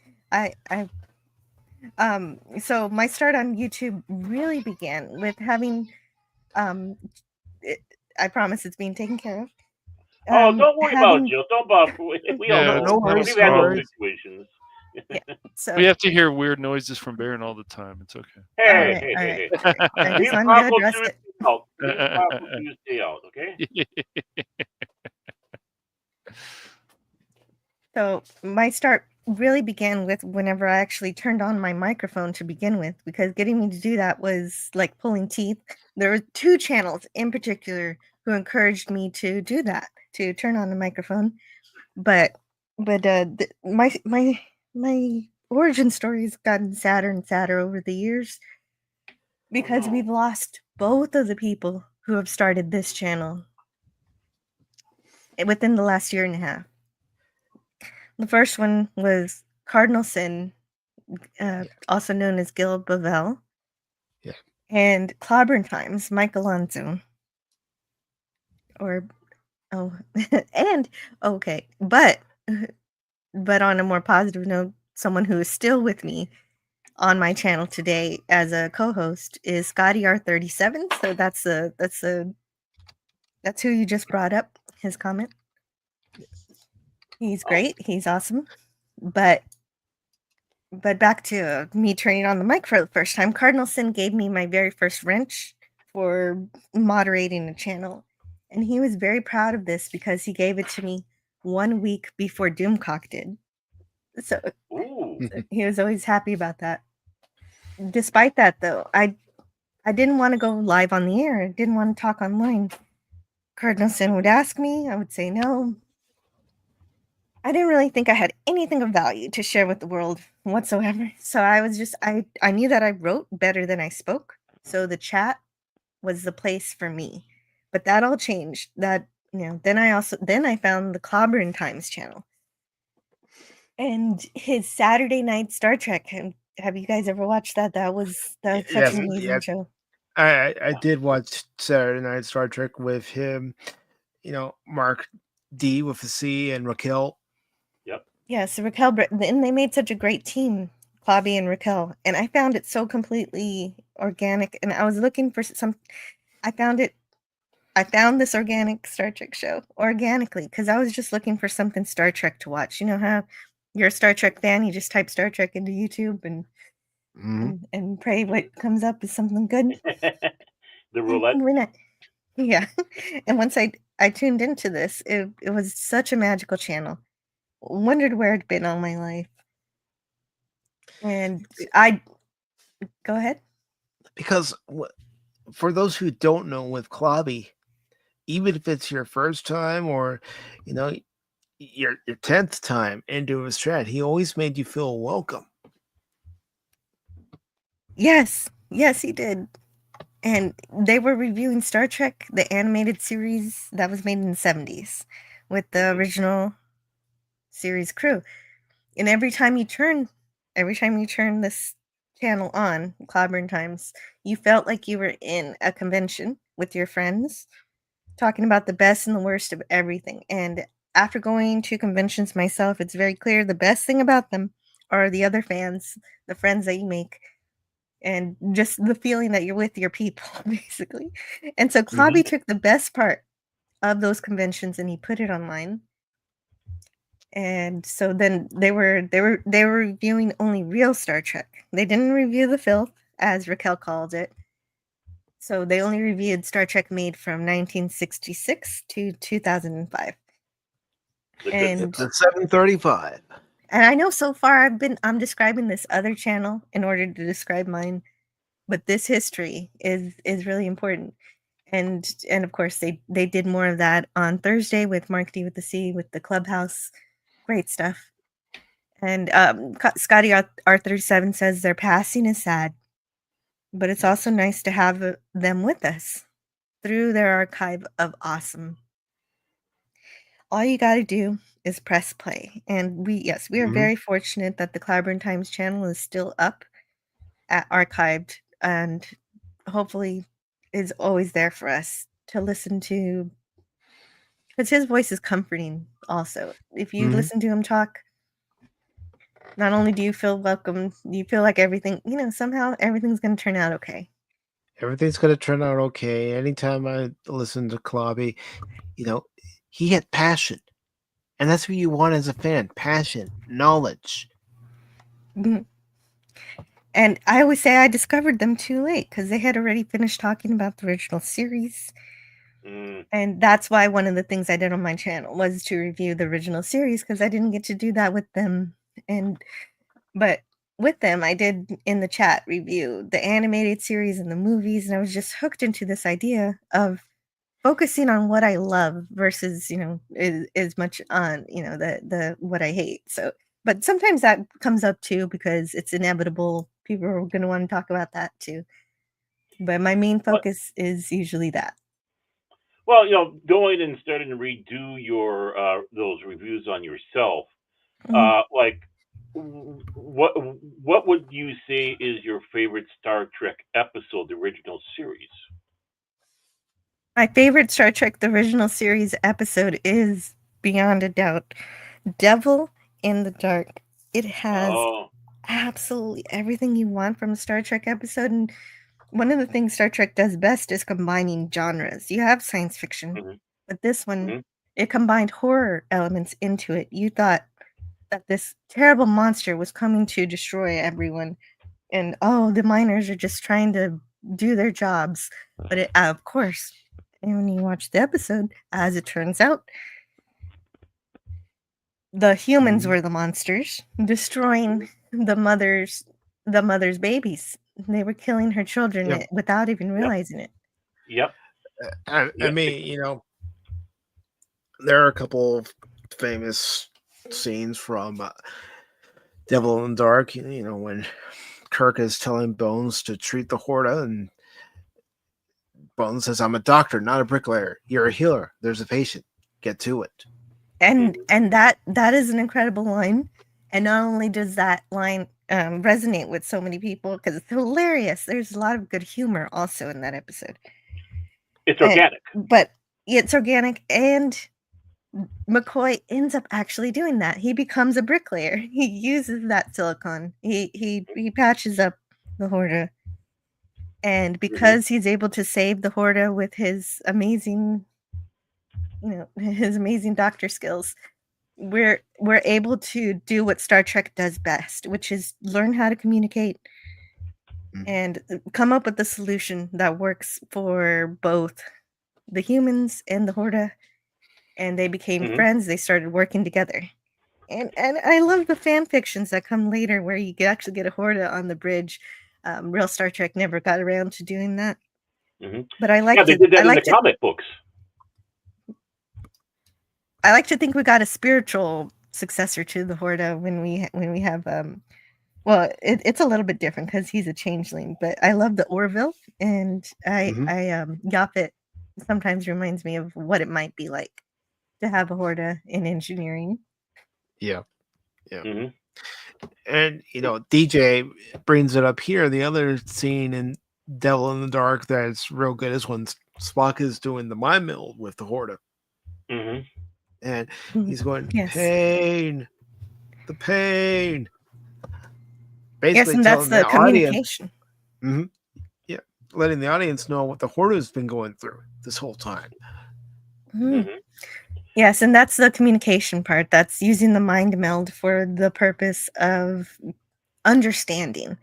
So my start on YouTube really began with having I promise it's being taken care of. Oh, don't worry about it, Jill. Don't bother. We all Yeah, know. No worries, We've no had those worries. situations. Yeah. So we have to hear weird noises from Baron all the time. It's okay. Hey. I Me just and wanted to Paco address do it. stay out. Me and Paco do stay out, okay? So my start really began with whenever I actually turned on my microphone to begin with, because getting me to do that was like pulling teeth. There were 2 channels in particular who encouraged me to do that, to turn on the microphone. But my origin story has gotten sadder and sadder over the years, because we've lost both of the people who have started this channel. within the last year and a half. The first one was Cardinal Sin, also known as Gil Bavell. Yeah. And Clobbering Times, Mike Alonso. Or, and, okay, but on a more positive note, someone who is still with me on my channel today as a co-host is Scotty R37. So that's who you just brought up, his comment. He's great. He's awesome. But back to me turning on the mic for the first time. Cardinal Sin gave me my very first wrench for moderating a channel. And he was very proud of this because he gave it to me 1 week before Doomcock did. So he was always happy about that. Despite that, though, I didn't want to go live on the air. I didn't want to talk online. Cardinal Sin would ask me. I would say no. I didn't really think I had anything of value to share with the world whatsoever. So I was just, I knew that I wrote better than I spoke. So the chat was the place for me. But that all changed. That, then I found the Clobbering Times channel. And his Saturday night Star Trek. Have you guys ever watched that? That was such an amazing show. I did watch Saturday Night Star Trek with him, Mark D with a C and Raquel. Yep. Yeah, so Raquel, and they made such a great team, Clobby and Raquel, and I found it so completely organic, and I was looking for I found this organic Star Trek show organically because I was just looking for something Star Trek to watch. You know how you're a Star Trek fan, you just type Star Trek into YouTube and and pray what comes up is something good. The roulette. Yeah. And once I tuned into this, it was such a magical channel. Wondered where it'd been all my life. And go ahead. Because for those who don't know, with Clobby, even if it's your first time or, your 10th time into his chat, he always made you feel welcome. Yes, he did. And they were reviewing Star Trek, the animated series that was made in the 70s with the original series crew. And every time you turn this channel on, Clobbering Times, you felt like you were in a convention with your friends, talking about the best and the worst of everything. And after going to conventions myself, it's very clear the best thing about them are the other fans, the friends that you make, and just the feeling that you're with your people, basically. And so Clobby took the best part of those conventions and he put it online. And so then they were reviewing only real Star Trek. They didn't review the filth, as Raquel called it. So they only reviewed Star Trek made from 1966 to 2005. And the 735. And I know so far I'm describing this other channel in order to describe mine, but this history is really important. And of course they did more of that on Thursday with Mark D with the C with the Clubhouse. Great stuff. And Scotty R37 says their passing is sad, but it's also nice to have them with us through their archive of awesome. All you got to do is press play. And we are very fortunate that the Clobbering Times channel is still up, archived, and hopefully is always there for us to listen to, because his voice is comforting also. If you listen to him talk, not only do you feel welcome, you feel like everything, somehow everything's going to turn out okay. Everything's going to turn out okay. Anytime I listen to Clobby, he had passion. And that's what you want as a fan. Passion, knowledge. And I always say I discovered them too late because they had already finished talking about the original series. And that's why one of the things I did on my channel was to review the original series, because I didn't get to do that with them. But with them, I did in the chat review the animated series and the movies, and I was just hooked into this idea of focusing on what I love versus, as much on, the what I hate. So, but sometimes that comes up too because it's inevitable. People are going to want to talk about that too. But my main focus is usually that. Well, going and starting to redo your those reviews on yourself, like what would you say is your favorite Star Trek episode, the original series? My favorite Star Trek the original series episode is beyond a doubt Devil in the Dark. It has Oh, absolutely everything you want from a Star Trek episode, and one of the things Star Trek does best is combining genres. You have science fiction, hmm but this one, hmm it combined horror elements into it. You thought that this terrible monster was coming to destroy everyone, and the miners are just trying to do their jobs. But of course, and when you watch the episode, as it turns out, the humans were the monsters, destroying the mother's babies. They were killing her children Yep. without even Yep. realizing it. Yep. I Yep. mean, there are a couple of famous scenes from Devil in the Dark. When Kirk is telling Bones to treat the Horta, and Bones says, "I'm a doctor, not a bricklayer. You're a healer. There's a patient. Get to it." And that is an incredible line. And not only does that line resonate with so many people because it's hilarious. There's a lot of good humor also in that episode. It's organic. But it's organic, and McCoy ends up actually doing that. He becomes a bricklayer. He uses that silicon. He patches up the Horta. And because he's able to save the Horta with his amazing doctor skills, we're able to do what Star Trek does best, which is learn how to communicate and come up with a solution that works for both the humans and the Horta. And they became friends. They started working together. And I love the fan fictions that come later where you can actually get a Horta on the bridge. Real Star Trek never got around to doing that. But I like they did that in the comic books. I like to think we got a spiritual successor to the Horta when we have well, it's a little bit different because he's a changeling, but I love the Orville, and Yaphet sometimes reminds me of what it might be like to have a Horta in engineering. Yeah. And DJ brings it up here. The other scene in Devil in the Dark that's real good is when Spock is doing the mind meld with the Horta. And he's going, pain, the pain. Basically, and that's the communication. Yeah, letting the audience know what the Horta's been going through this whole time. Yes, and that's the communication part. That's using the mind meld for the purpose of understanding,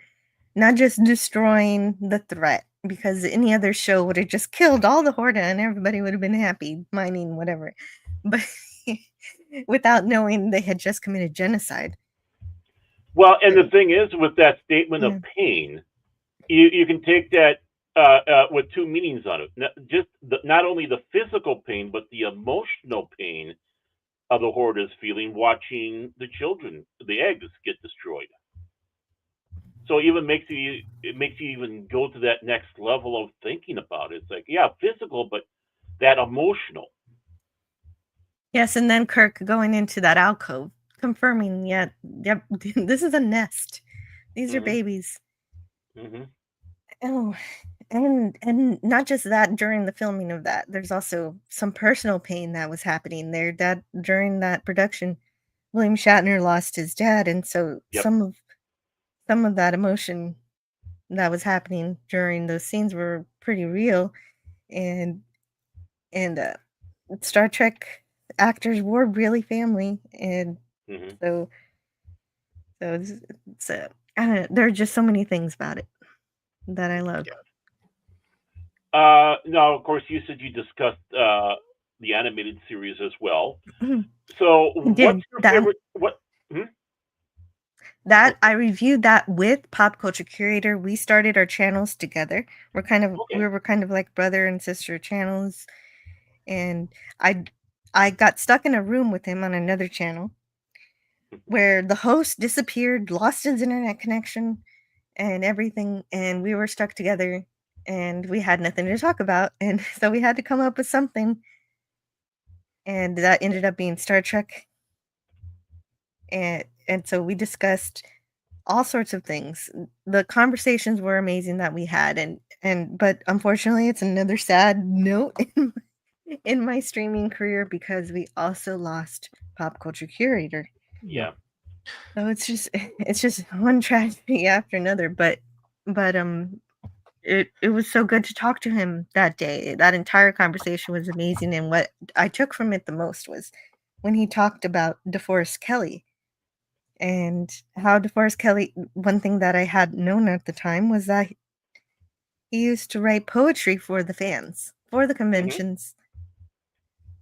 not just destroying the threat. Because any other show would have just killed all the Horta and everybody would have been happy, mining, whatever. But without knowing they had just committed genocide. Well, and the thing is, with that statement of pain, you can take that with two meanings on it. Not only the physical pain, but the emotional pain of the Horta is feeling watching the children, the eggs, get destroyed. So it makes you even go to that next level of thinking about it. It's like, yeah, physical, but that emotional. Yes, and then Kirk going into that alcove, confirming, yep, this is a nest. These are babies. Oh, and not just that. During the filming of that, there's also some personal pain that was happening there. That during that production, William Shatner lost his dad, and so some of that emotion that was happening during those scenes were pretty real, and Star Trek actors were really family, and so it's I don't know, there are just so many things about it that I love. Now, of course, you said you discussed the animated series as well. So, what's your favorite? That I reviewed that with Pop Culture Curator. We started our channels together. We were kind of like brother and sister channels, and I got stuck in a room with him on another channel where the host disappeared, lost his internet connection and everything, and we were stuck together. and we had nothing to talk about, and so we had to come up with something, and that ended up being Star Trek. And so we discussed all sorts of things. The conversations were amazing that we had, but unfortunately, it's another sad note in my streaming career because we also lost Pop Culture Curator. Yeah. So it's just one tragedy after another. But it was so good to talk to him that day. That entire conversation was amazing, and what I took from it the most was when he talked about DeForest Kelley. And how DeForest Kelley, one thing that I had known at the time was that he used to write poetry for the fans, for the conventions.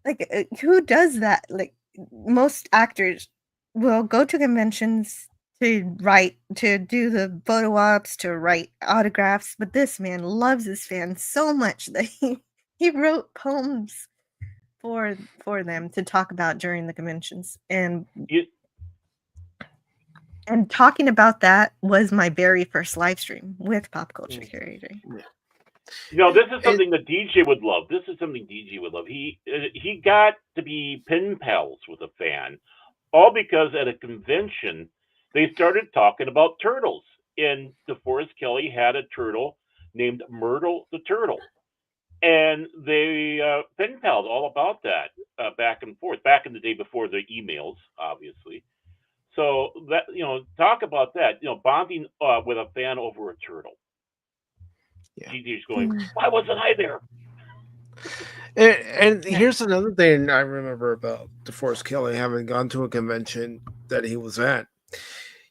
Like, who does that? Like, most actors will go to conventions to do the photo ops, to write autographs, but this man loves his fans so much that he wrote poems for them to talk about during the conventions. And talking about that was my very first live stream with Pop Culture Curator. This is something that DJ would love. He got to be pen pals with a fan, all because at a convention they started talking about turtles, and DeForest Kelley had a turtle named Myrtle the Turtle, and they pen pals all about that back and forth. Back in the day before the emails, obviously. So that talk about that. Bonding with a fan over a turtle. Yeah. DJ's going, why wasn't I there? And here's another thing I remember about DeForest Kelley having gone to a convention that he was at.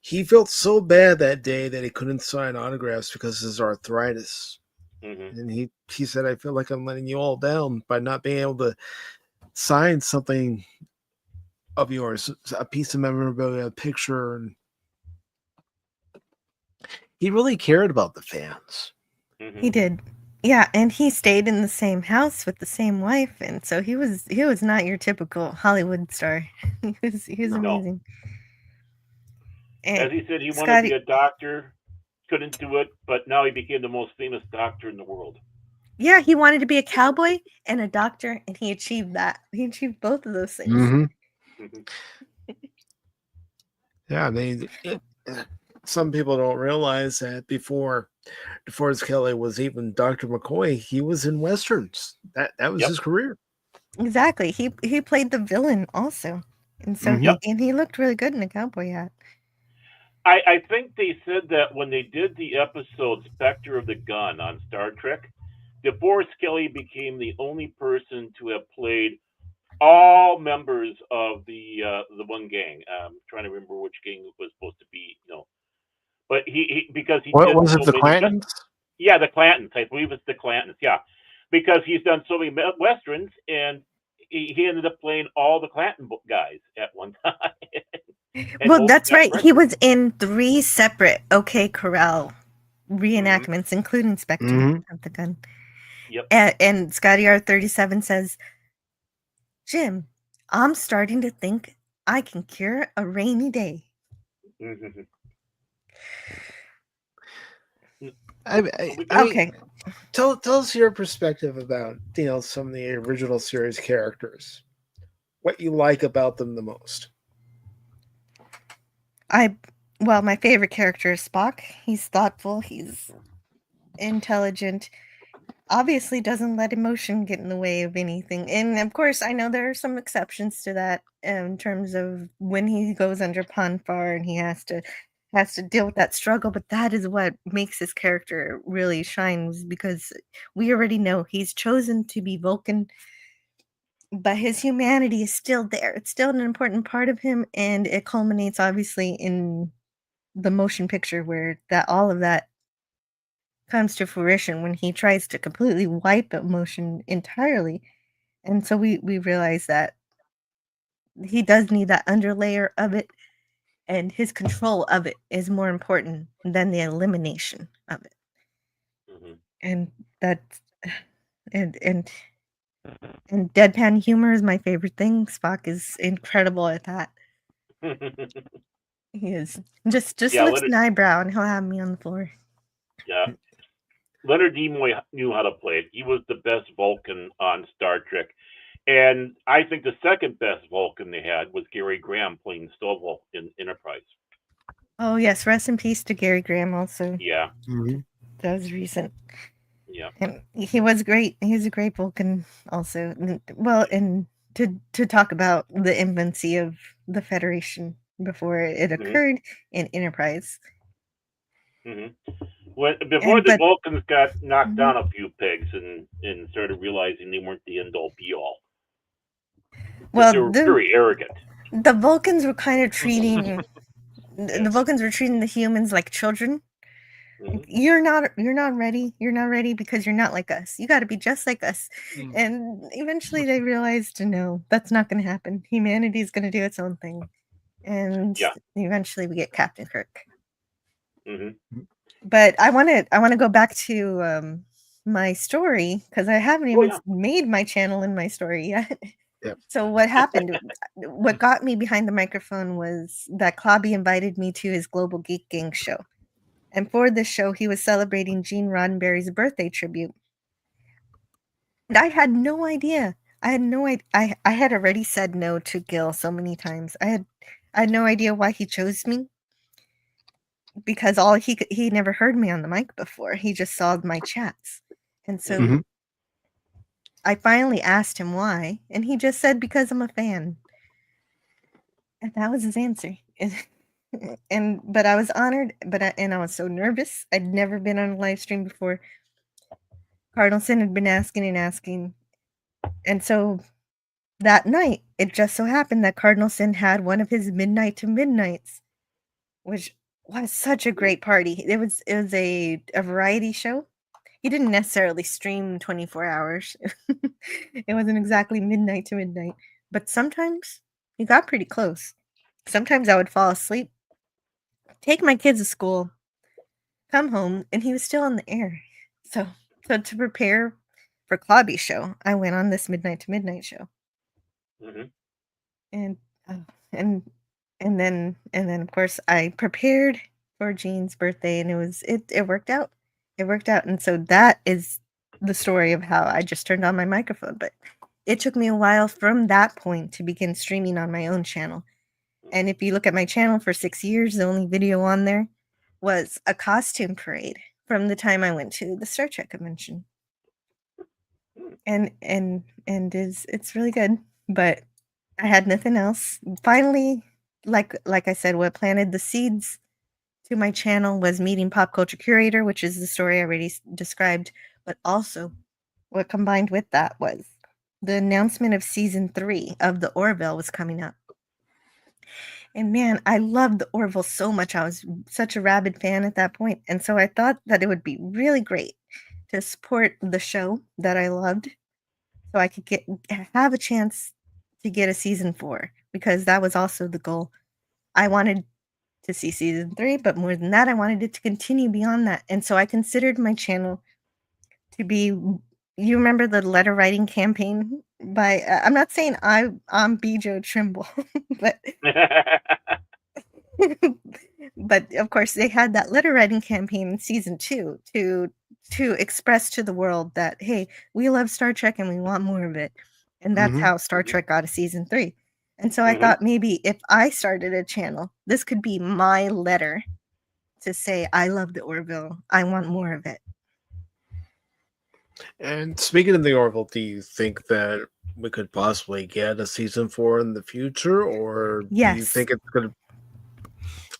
He felt so bad that day that he couldn't sign autographs because of his arthritis. Mm-hmm. And he said, I feel like I'm letting you all down by not being able to sign something of yours, a piece of memorabilia, a picture. And he really cared about the fans. Mm-hmm. He did. Yeah, and he stayed in the same house with the same wife, and so he was not your typical Hollywood star. he was amazing. And as he said, he wanted to be a doctor, couldn't do it, but now he became the most famous doctor in the world. Yeah, he wanted to be a cowboy and a doctor, and he achieved that. He achieved both of those things. Mm-hmm. Yeah, some people don't realize that before DeForest Kelley was even Dr. McCoy, he was in westerns. That was his career. Exactly. He played the villain also, and so he looked really good in a cowboy hat. I think they said that when they did the episode Spectre of the Gun on Star Trek, DeForest Kelley became the only person to have played all members of the one gang. I'm trying to remember which gang it was supposed to be, but he because he what was it, the Clantons? Yeah, the Clantons. I believe it's the Clantons. Yeah, because he's done so many westerns, and he ended up playing all the Clanton guys at one time. Well, that's right. He was in 3 separate OK Corral reenactments, including Spectre of the Gun. Yep. And Scotty R37 says, Jim, I'm starting to think I can cure a rainy day. Okay. Tell us your perspective about some of the original series characters. What you like about them the most? My favorite character is Spock. He's thoughtful. He's intelligent. Obviously doesn't let emotion get in the way of anything. And of course, I know there are some exceptions to that in terms of when he goes under Ponfar and he has to deal with that struggle. But that is what makes his character really shine, because we already know he's chosen to be Vulcan, but his humanity is still there. It's still an important part of him, and it culminates obviously in the motion picture where all of that comes to fruition when he tries to completely wipe emotion entirely. And so we realize that he does need that underlayer of it, and his control of it is more important than the elimination of it. And that's and deadpan humor is my favorite thing. Spock is incredible at that. He is. Just lifts an eyebrow and he'll have me on the floor. Yeah. Leonard Nimoy knew how to play it. He was the best Vulcan on Star Trek. And I think the second best Vulcan they had was Gary Graham playing Stovall in Enterprise. Oh, yes. Rest in peace to Gary Graham also. Yeah. Mm-hmm. That was recent. Yeah. And he was great. He was a great Vulcan also. Well, and to talk about the infancy of the Federation before it occurred in Enterprise. Before the Vulcans got knocked down a few pegs and started realizing they weren't the end-all be-all. Well, they were very arrogant. The Vulcans were kind of treating the Vulcans were treating the humans like children. You're not ready. You're not ready because you're not like us. You got to be just like us. And eventually they realized, no, that's not going to happen. Humanity is going to do its own thing. And eventually we get Captain Kirk. But I want to go back to my story because I haven't even made my channel in my story yet. Yep. So what happened? What got me behind the microphone was that Klobby invited me to his Global Geek Gang show. And for this show, he was celebrating Gene Roddenberry's birthday tribute. And I had no idea. I had already said no to Gil so many times. I had no idea why he chose me. Because he never heard me on the mic before. He just saw my chats. And so I finally asked him why, and he just said because I'm a fan. And that was his answer. But I was honored, and I was so nervous. I'd never been on a live stream before. Cardinalson had been asking. And so that night, it just so happened that Cardinalson had one of his midnight to midnights, which was such a great party. It was a variety show. He didn't necessarily stream 24 hours. It wasn't exactly midnight to midnight, but sometimes he got pretty close. Sometimes I would fall asleep, take my kids to school, come home, and he was still on the air. So to prepare for Klobby's show, I went on this midnight to midnight show. And then of course I prepared for Gene's birthday, and it worked out. It worked out. And so that is the story of how I just turned on my microphone. But it took me a while from that point to begin streaming on my own channel. And if you look at my channel for 6 years, the only video on there was a costume parade from the time I went to the Star Trek convention. And it's really good. But I had nothing else. Finally, like I said, what planted the seeds to my channel was meeting Pop Culture Curator, which is the story I already described. But also, what combined with that was the announcement of season 3 of the Orville was coming up. And man, I loved the Orville so much. I was such a rabid fan at that point. And so I thought that it would be really great to support the show that I loved so I could have a chance to get a season 4, because that was also the goal. I wanted to see season 3, but more than that, I wanted it to continue beyond that. And so I considered my channel to be, you remember the letter writing campaign by, I'm not saying I'm Bijo Trimble, but but of course they had that letter writing campaign in season 2 to express to the world that, hey, we love Star Trek and we want more of it. And that's how Star Trek got a season 3. And so I thought maybe if I started a channel, this could be my letter to say, I love the Orville. I want more of it. And speaking of the Orville, do you think that we could possibly get a season 4 in the future? Or do you think it's going to...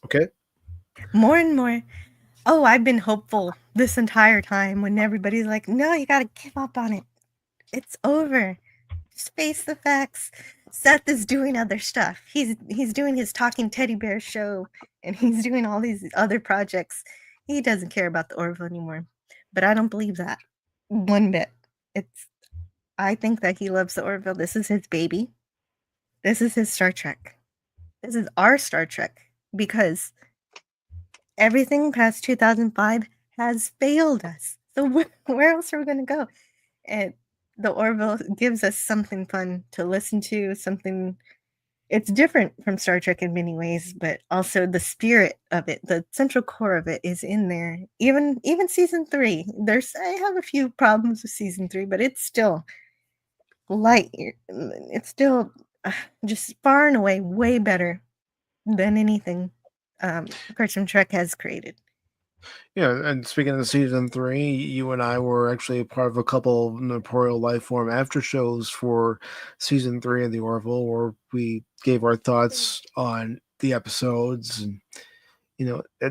Okay. More and more. Oh, I've been hopeful this entire time when everybody's like, no, you got to give up on it. It's over. Just face the facts. Seth is doing other stuff. He's doing his Talking Teddy Bear show, and he's doing all these other projects. He doesn't care about the Orville anymore. But I don't believe that one bit. I think that he loves the Orville. This is his baby. This is his Star Trek. This is our Star Trek, because everything past 2005 has failed us. So where else are we going to go? And the Orville gives us something fun to listen to, something it's different from Star Trek in many ways, but also the spirit of it, the central core of it, is in there. Even season 3, I have a few problems with season 3, but it's still light. It's still just far and away way better than anything Cartoon Trek has created. Yeah, and speaking of season 3, you and I were actually a part of a couple of Noporial Lifeform after shows for season 3 of the Orville, where we gave our thoughts on the episodes, and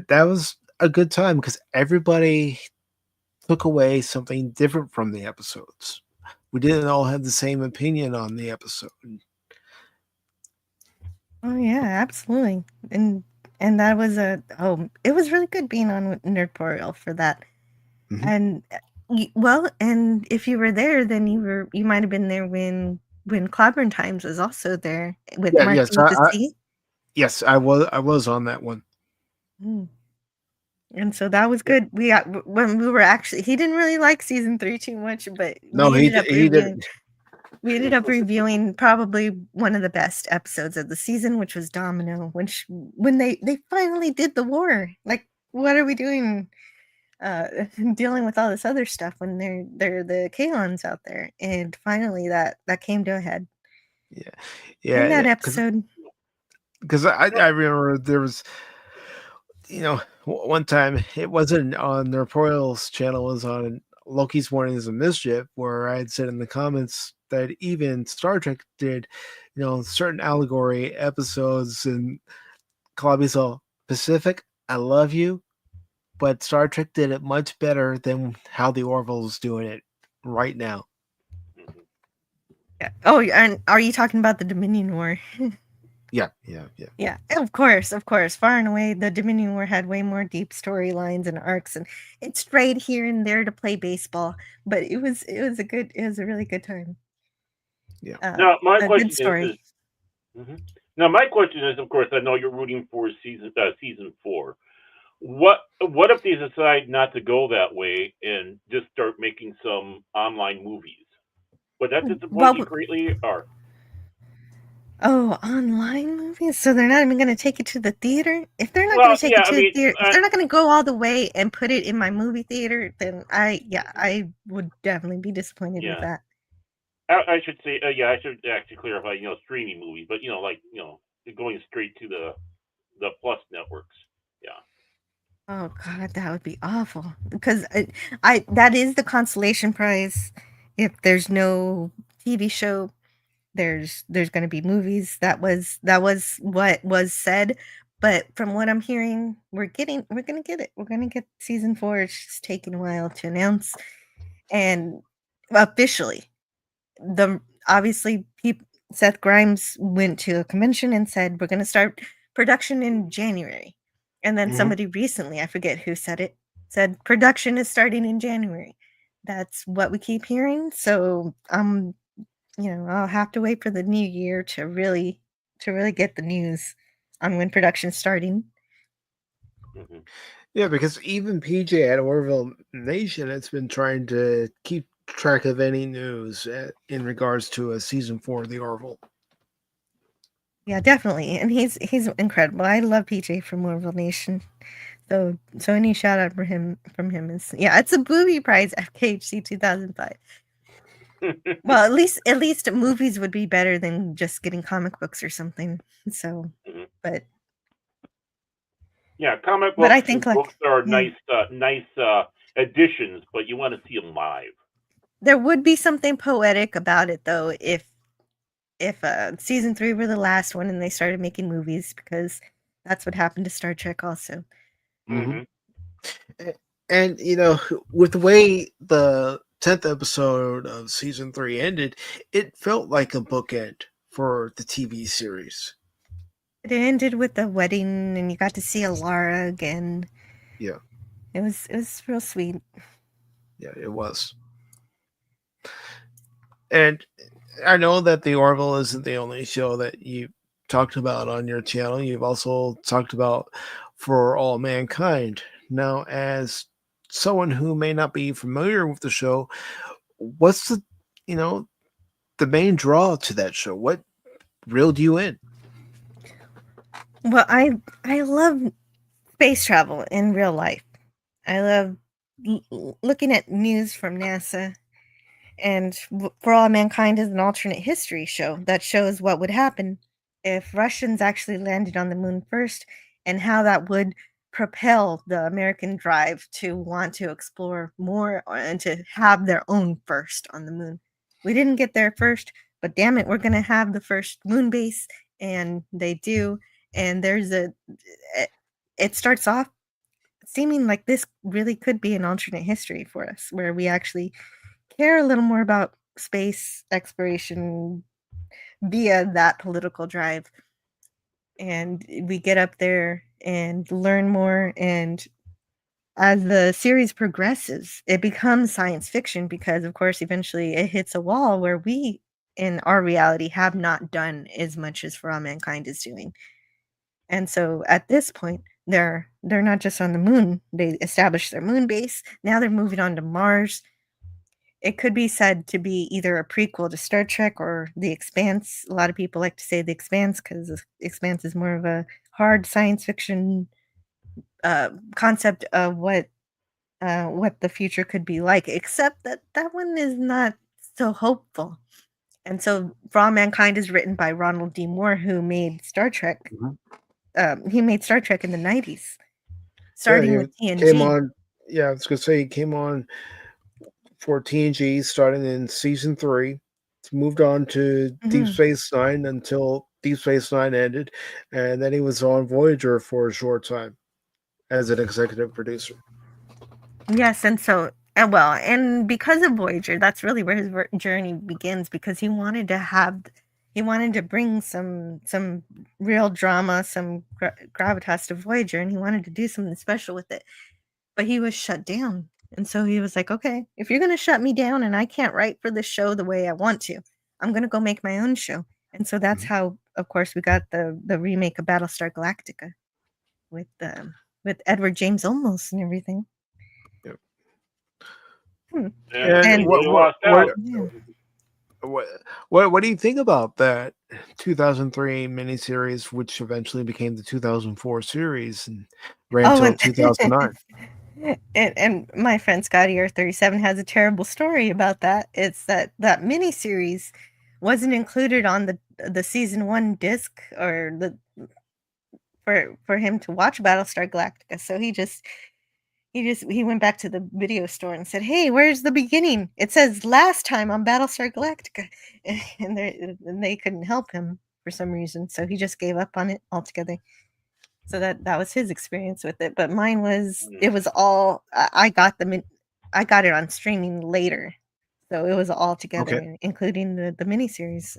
that was a good time because everybody took away something different from the episodes. We didn't all have the same opinion on the episode. Oh yeah, absolutely. And that was it was really good being on with Nerdporial for that. Mhm. And and if you were there, then you might have been there when Clobbering Times was also there with Yeah, Mark yes, with the C. yes, I was on that one. Mm. And so that was good. We got when we were actually he didn't really like season 3 too much, but No, we ended up he reviewing didn't. we ended up reviewing probably one of the best episodes of the season, which was Domino, when they finally did the war. Like, what are we doing dealing with all this other stuff when they're the Kalons out there? And finally that came to a head Yeah, in that yeah, episode. because I remember there was, one time it wasn't on Nerdporial's channel, it was on Loki's Warnings of Mischief, where I had said in the comments that even Star Trek did, certain allegory episodes, and Columbia saw Pacific, I love you, but Star Trek did it much better than how the Orville's doing it right now. Yeah. Oh, and are you talking about the Dominion War? Yeah. Yeah, of course. Far and away, the Dominion War had way more deep storylines and arcs, and it strayed here and there to play baseball, but it was a really good time. Yeah. Now, my A question good story. Now, my question is, of course, I know you're rooting for season 4. What if they decide not to go that way and just start making some online movies? Would that disappoint you greatly, or? Oh, online movies? So they're not even gonna take it to the theater? If they're not Well, gonna take yeah, it I to the mean, theater, if they're not gonna go all the way and put it in my movie theater, then I would definitely be disappointed with yeah. that. I should say, I should actually clarify, streaming movies, but going straight to the Plus networks. Yeah. Oh god, that would be awful. Because I that is the consolation prize. If there's no TV show, there's gonna be movies. That was what was said. But from what I'm hearing, we're gonna get it. We're gonna get season 4. It's just taking a while to announce. And officially, obviously Seth Grimes went to a convention and said we're gonna start production in January. And then somebody recently, I forget who said it, said production is starting in January. That's what we keep hearing. So I'll have to wait for the new year to really get the news on when production's starting. Yeah, because even PJ at Orville Nation has been trying to keep track of any news in regards to a season 4 of the Orville. Yeah, definitely. And he's incredible. I love PJ from Orville Nation. So any shout out from him is it's a booby prize FKHC 2005. Well, at least movies would be better than just getting comic books or something. So, but yeah, comic but I books think books are nice additions, but you want to see them live. There would be something poetic about it, though, if season 3 were the last one and they started making movies, because that's what happened to Star Trek also. Mm-hmm. And with the way the 10th episode of season 3 ended, it felt like a bookend for the TV series. It ended with the wedding, and you got to see Alara again. Yeah, it was real sweet. Yeah, it was. And I know that the Orville isn't the only show that you talked about on your channel. You've also talked about For All Mankind. Now, as someone who may not be familiar with the show, what's the main draw to that show? What reeled you in? Well, I love space travel in real life. I love looking at news from NASA, and For All Mankind is an alternate history show that shows what would happen if Russians actually landed on the moon first, and how that would propel the American drive to want to explore more and to have their own first on the moon. We didn't get there first, but damn it, we're going to have the first moon base, and they do. And it starts off seeming like this really could be an alternate history for us, where we actually care a little more about space exploration via that political drive. And we get up there and learn more. And as the series progresses, it becomes science fiction because, of course, eventually it hits a wall where we, in our reality, have not done as much as For All Mankind is doing. And so at this point, they're not just on the moon. They established their moon base. Now they're moving on to Mars. It could be said to be either a prequel to Star Trek or The Expanse. A lot of people like to say The Expanse because The Expanse is more of a hard science fiction concept of what the future could be like, except that that one is not so hopeful. And so For All Mankind is written by Ronald D. Moore, who made Star Trek. He made Star Trek in the 90s, starting with TNG. Came on, I was going to say he came on for TNG starting in season 3. Moved on to Deep Space Nine until Deep Space Nine ended, and then he was on Voyager for a short time as an executive producer. Yes, and so and because of Voyager, that's really where his journey begins, because he wanted to bring some real drama, some gravitas to Voyager, and he wanted to do something special with it. But he was shut down. And so he was like, okay, if you're going to shut me down and I can't write for the show the way I want to, I'm going to go make my own show. And so that's how, of course, we got the remake of Battlestar Galactica with Edward James Olmos and everything. Yep. And what do you think about that 2003 miniseries, which eventually became the 2004 series and ran until 2009? And my friend Scotty Earth 37 has a terrible story about that. It's that miniseries wasn't included on the season 1 disc or for him to watch Battlestar Galactica. So he went back to the video store and said, "Hey, where's the beginning? It says last time on Battlestar Galactica," and they couldn't help him for some reason. So he just gave up on it altogether. So that was his experience with it. But mine was, it was all, I got it on streaming later. So it was all together, including the miniseries.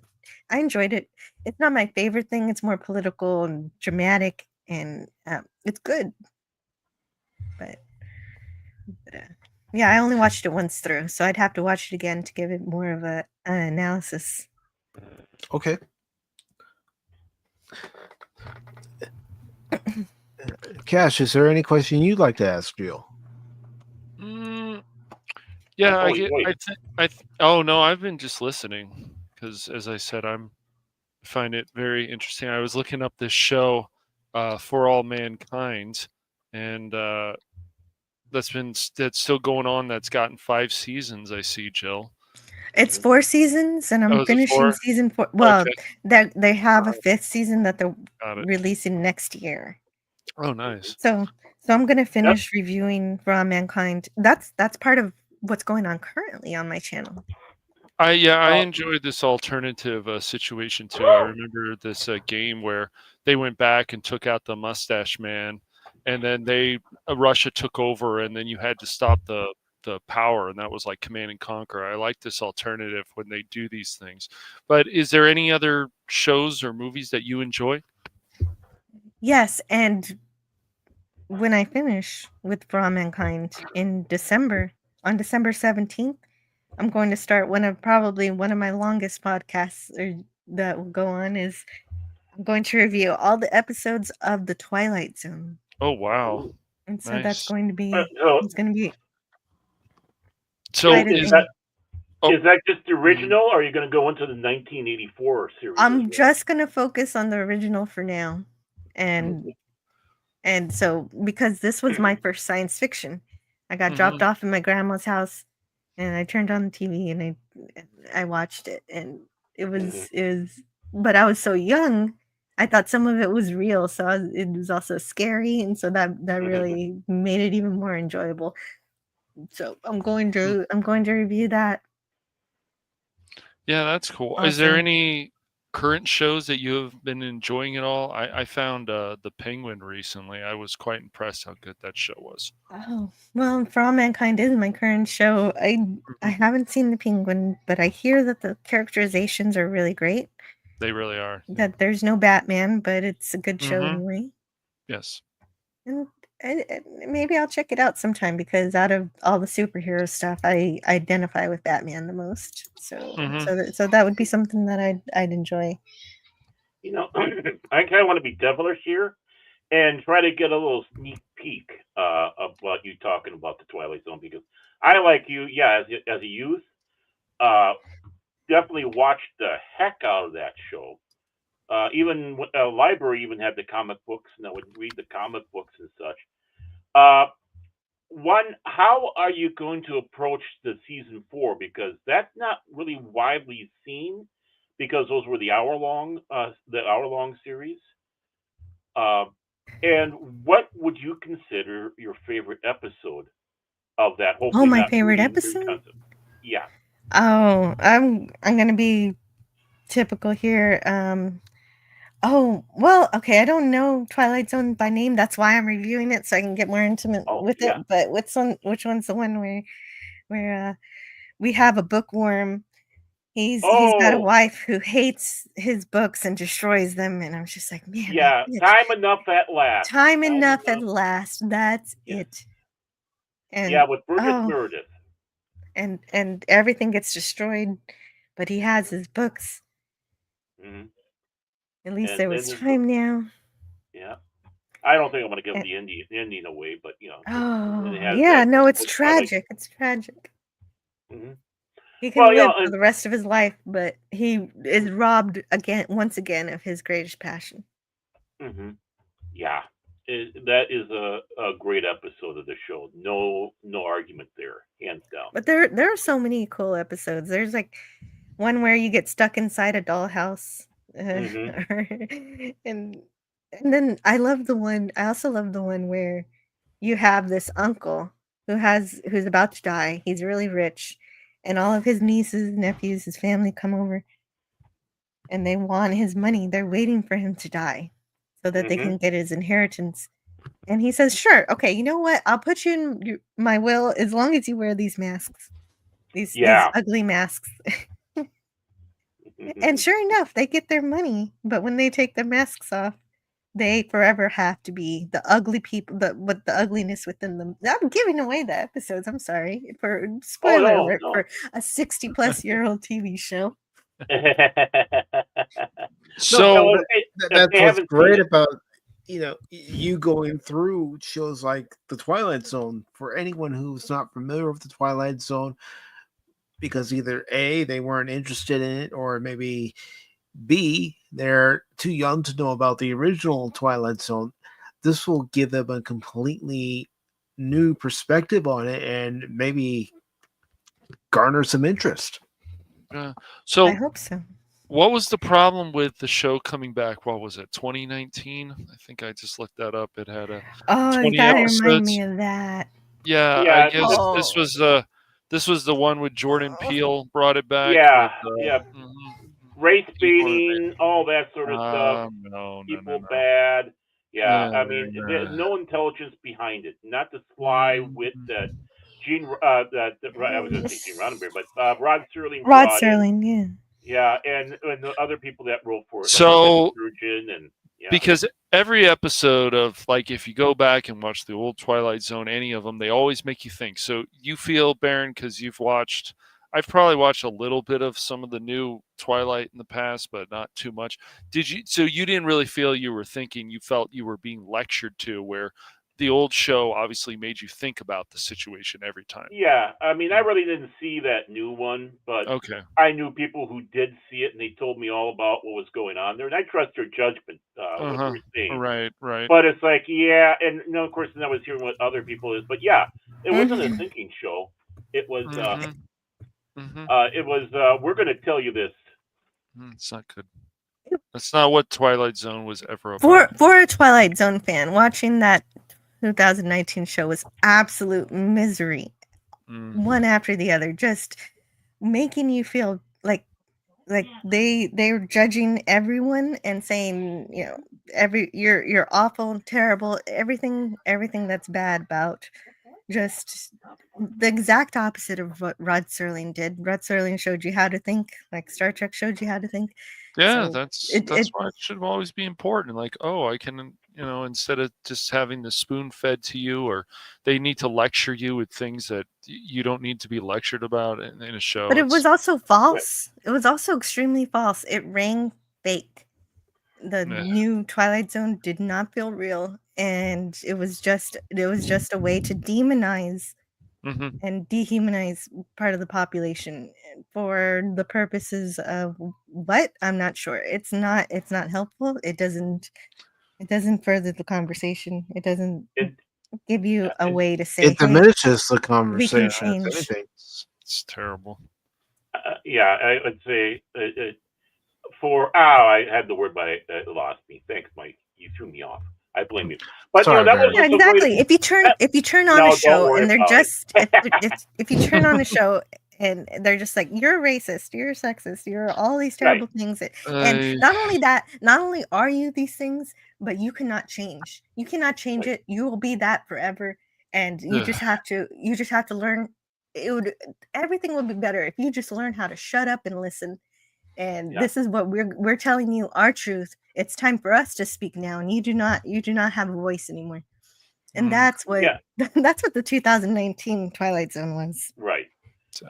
I enjoyed it. It's not my favorite thing. It's more political and dramatic, and it's good. But yeah, I only watched it once through, so I'd have to watch it again to give it more of an analysis. Okay. Cash, is there any question you'd like to ask Jill? Yeah, oh no, I've been just listening because, as I said, I find it very interesting. I was looking up this show, For All Mankind, and that's still going on. That's gotten 5 seasons. I see, Jill. It's 4 seasons, and I'm finishing season 4. Well, they have a 5th season that they're releasing next year. Oh, nice. So I'm gonna finish reviewing For All Mankind. That's part of what's going on currently on my channel. I enjoyed this alternative situation too. I remember this game where they went back and took out the Mustache Man, and then Russia took over, and then you had to stop the power, and that was like Command and Conquer. I like this alternative when they do these things. But is there any other shows or movies that you enjoy? Yes, and when I finish with For All Mankind in December, on December 17th, I'm going to start one of my longest podcasts that will go on. Is I'm going to review all the episodes of The Twilight Zone. Oh, wow. And so that's going to be, it's going to be. So is that just the original, or are you going to go into the 1984 series? I'm just going to focus on the original for now. and so because this was my first science fiction, I got dropped off in my grandma's house, and I turned on the TV and I watched it, and it was but I was so young, I thought some of it was real, so it was also scary, and so that really made it even more enjoyable. So I'm going to review that. Yeah, that's cool. Also. Is there any current shows that you have been enjoying at all? I found The Penguin recently. I was quite impressed how good that show was. Oh, well, For All Mankind is my current show. I haven't seen The Penguin, but I hear that the characterizations are really great. They really are. That there's no Batman, but it's a good show anyway. Yes. And maybe I'll check it out sometime, because out of all the superhero stuff, I identify with Batman the most. So so that would be something that I'd enjoy. You know, I kind of want to be devilish here and try to get a little sneak peek of what you talking about the Twilight Zone, because I, like you, as a youth, definitely watched the heck out of that show. Even library even had the comic books, and I would read the comic books and such. How are you going to approach the season 4? Because that's not really widely seen, because those were the hour-long series. And what would you consider your favorite episode of that? Hopefully, my not favorite reading episode? concept. Yeah. Oh, I'm gonna be typical here. Oh, well, okay, I don't know Twilight Zone by name. That's why I'm reviewing it, so I can get more intimate with it. But which one's the one where we have a bookworm? He's got a wife who hates his books and destroys them, and I'm just like, man. Yeah, time enough at last. Time enough at last. That's it. And with Burgess Meredith. And everything gets destroyed, but he has his books. At least there was time now. Yeah. I don't think I'm going to give the ending away, but Oh, yeah, no, it's tragic. It's tragic. He can live for the rest of his life, but he is robbed once again of his greatest passion. Yeah, that is a great episode of the show. No argument there, hands down. But there are so many cool episodes. There's like one where you get stuck inside a dollhouse, and then I also love the one where you have this uncle who's about to die. He's really rich, and all of his nieces, nephews, his family come over, and they want his money. They're waiting for him to die so that they can get his inheritance. And he says, "Sure, okay, you know what? I'll put you in my will as long as you wear these masks, these ugly masks." And sure enough, they get their money, but when they take their masks off, they forever have to be the ugly people, with the ugliness within them. I'm giving away the episodes. I'm sorry for spoiler alert for a 60-plus-year-old TV show. So that's what's great about you going through shows like the Twilight Zone. For anyone who's not familiar with the Twilight Zone, because either A, they weren't interested in it, or maybe B, they're too young to know about the original Twilight Zone, this will give them a completely new perspective on it and maybe garner some interest. So I hope so. What was the problem with the show coming back? What was it, 2019? I think I just looked that up. It had 20 you gotta episodes. remind me of that. Yeah, I guess this was the one with Jordan Peele brought it back. Race baiting, all that sort of stuff. People bad. Yeah, I mean, there's no intelligence behind it. Not the sly wit that I was going to say Gene Roddenberry, but Rod Serling. Rod Serling, yeah. Yeah, and the other people that wrote for it. So, and because every episode of, like, if you go back and watch the old Twilight Zone, any of them, they always make you think. So you feel, Baron, because I've probably watched a little bit of some of the new Twilight in the past, but not too much. So you didn't really feel you were thinking, you felt you were being lectured to, where the old show obviously made you think about the situation every time. Yeah, I mean, I really didn't see that new one, but Okay. I knew people who did see it, and they told me all about what was going on there, and I trust their judgment, what they were saying. Right. But it's like, yeah, and of course, then I was hearing what other people is, but yeah, it wasn't a Mhm. thinking show. It was, we're going to tell you this. It's not good. That's not what Twilight Zone was ever about. For a Twilight Zone fan, watching that 2019 show was absolute misery. One after the other, just making you feel like they were judging everyone and saying, you know, you're awful and terrible, everything that's bad about, just the exact opposite of what Rod Serling did. Rod Serling showed you how to think, like Star Trek showed you how to think. Yeah, So that's why it should always be important. Like, oh, I can, you know, instead of just having the spoon fed to you, or they need to lecture you with things that you don't need to be lectured about in a show. But it was also false. It was also extremely false. It rang fake. The new Twilight Zone did not feel real, and it was just a way to demonize and dehumanize part of the population for the purposes of what? I'm not sure. It's not helpful. It doesn't further the conversation. It doesn't give you a way to say, it diminishes the conversation. we can change. It's terrible. Yeah, I would say I had the word, but it lost me. Thanks, Mike. You threw me off. I blame you. But Sorry, that was exactly. If you turn on a show and they're just if you turn on a show and they're just like, you're racist, you're sexist, you're all these terrible things, and not only that, not only are you these things, but you cannot change. You cannot change it. You will be that forever, and you just have to learn. Everything would be better if you just learn how to shut up and listen. And this is what we're telling you, our truth. It's time for us to speak now, and you do not have a voice anymore. And that's what that's what the 2019 Twilight Zone was. Right.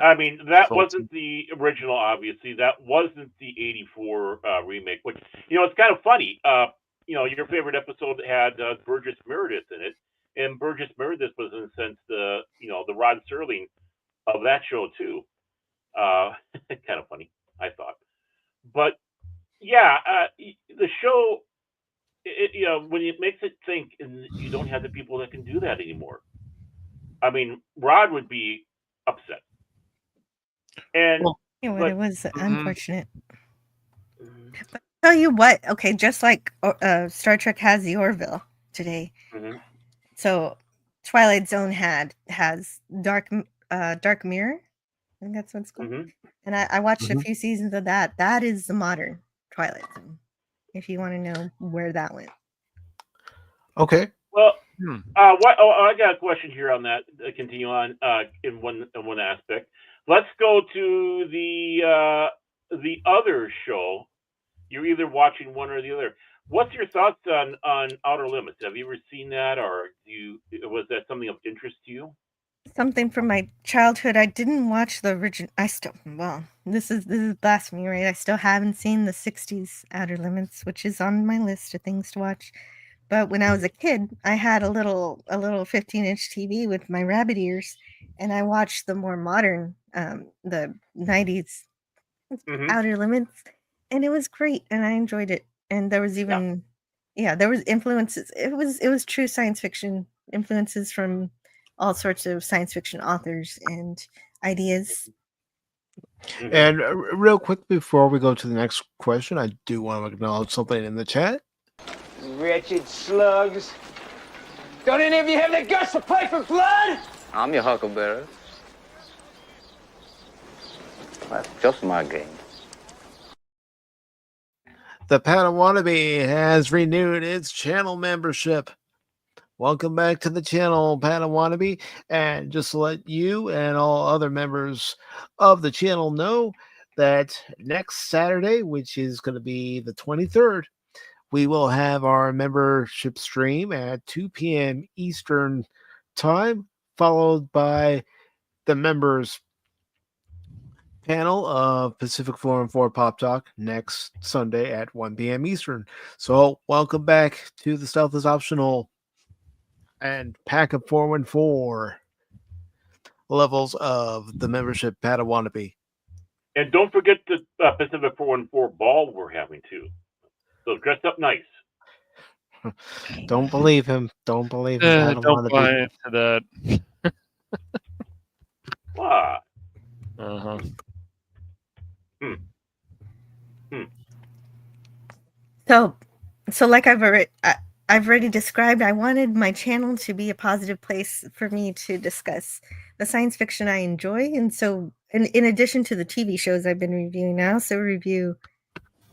I mean, that wasn't the original, obviously. That wasn't the 84 remake, which, you know, it's kind of funny. You know, your favorite episode had Burgess Meredith in it, and Burgess Meredith was, in a sense, the Rod Serling of that show, too. Kind of funny, I thought. But yeah, the show, you know, when it makes it think, and you don't have the people that can do that anymore. I mean, Rod would be upset. And it was unfortunate. But I'll tell you what, okay, just like Star Trek has the Orville today, so Twilight Zone has Dark Mirror. I think that's what it's called. And I watched a few seasons of that. That is the modern Twilight Zone, if you want to know where that went. Okay. Well, I got a question here on that. Continue on in one aspect. Let's go to the other show. You're either watching one or the other. What's your thoughts on Outer Limits? Have you ever seen that, or was that something of interest to you? Something from my childhood. I didn't watch the original. This is blasphemy, right? I still haven't seen the 60s Outer Limits, which is on my list of things to watch. But when I was a kid, I had a little 15-inch TV with my rabbit ears, and I watched the more modern, the 90s Outer Limits, and it was great, and I enjoyed it. And there was even, there was influences. It was true science fiction influences from all sorts of science fiction authors and ideas. And real quick before we go to the next question, I do want to acknowledge something in the chat. Wretched slugs. Don't any of you have the guts to play for blood? I'm your huckleberry. That's just my game. The Padawannabe has renewed its channel membership. Welcome back to the channel, Padawannabe. And just to let you and all other members of the channel know that next Saturday, which is going to be the 23rd, we will have our membership stream at 2 p.m. Eastern time, followed by the members panel of Pacific414 Pop Talk next Sunday at 1 p.m. Eastern. So welcome back to the Stealth is Optional and Pack of 414 levels of the membership Padawannabe. And don't forget the Pacific414 ball we're having too. So dress up nice. Don't believe him. Don't believe him. Don't buy into that. What? Uh-huh. So like I've already described, I wanted my channel to be a positive place for me to discuss the science fiction I enjoy. And so in addition to the TV shows I've been reviewing, I also review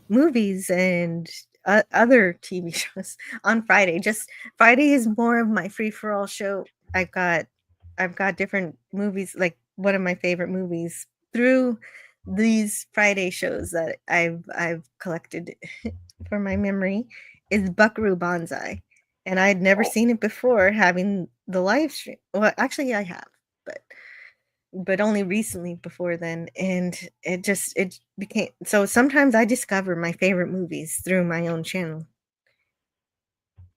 movies and other TV shows on Friday. Just Friday is more of my free-for-all show. I've got different movies, like one of my favorite movies through these Friday shows that I've collected for my memory is Buckaroo Banzai. And I had never seen it before having the live stream. Well, actually I have, but only recently before then. And it became, so sometimes I discover my favorite movies through my own channel.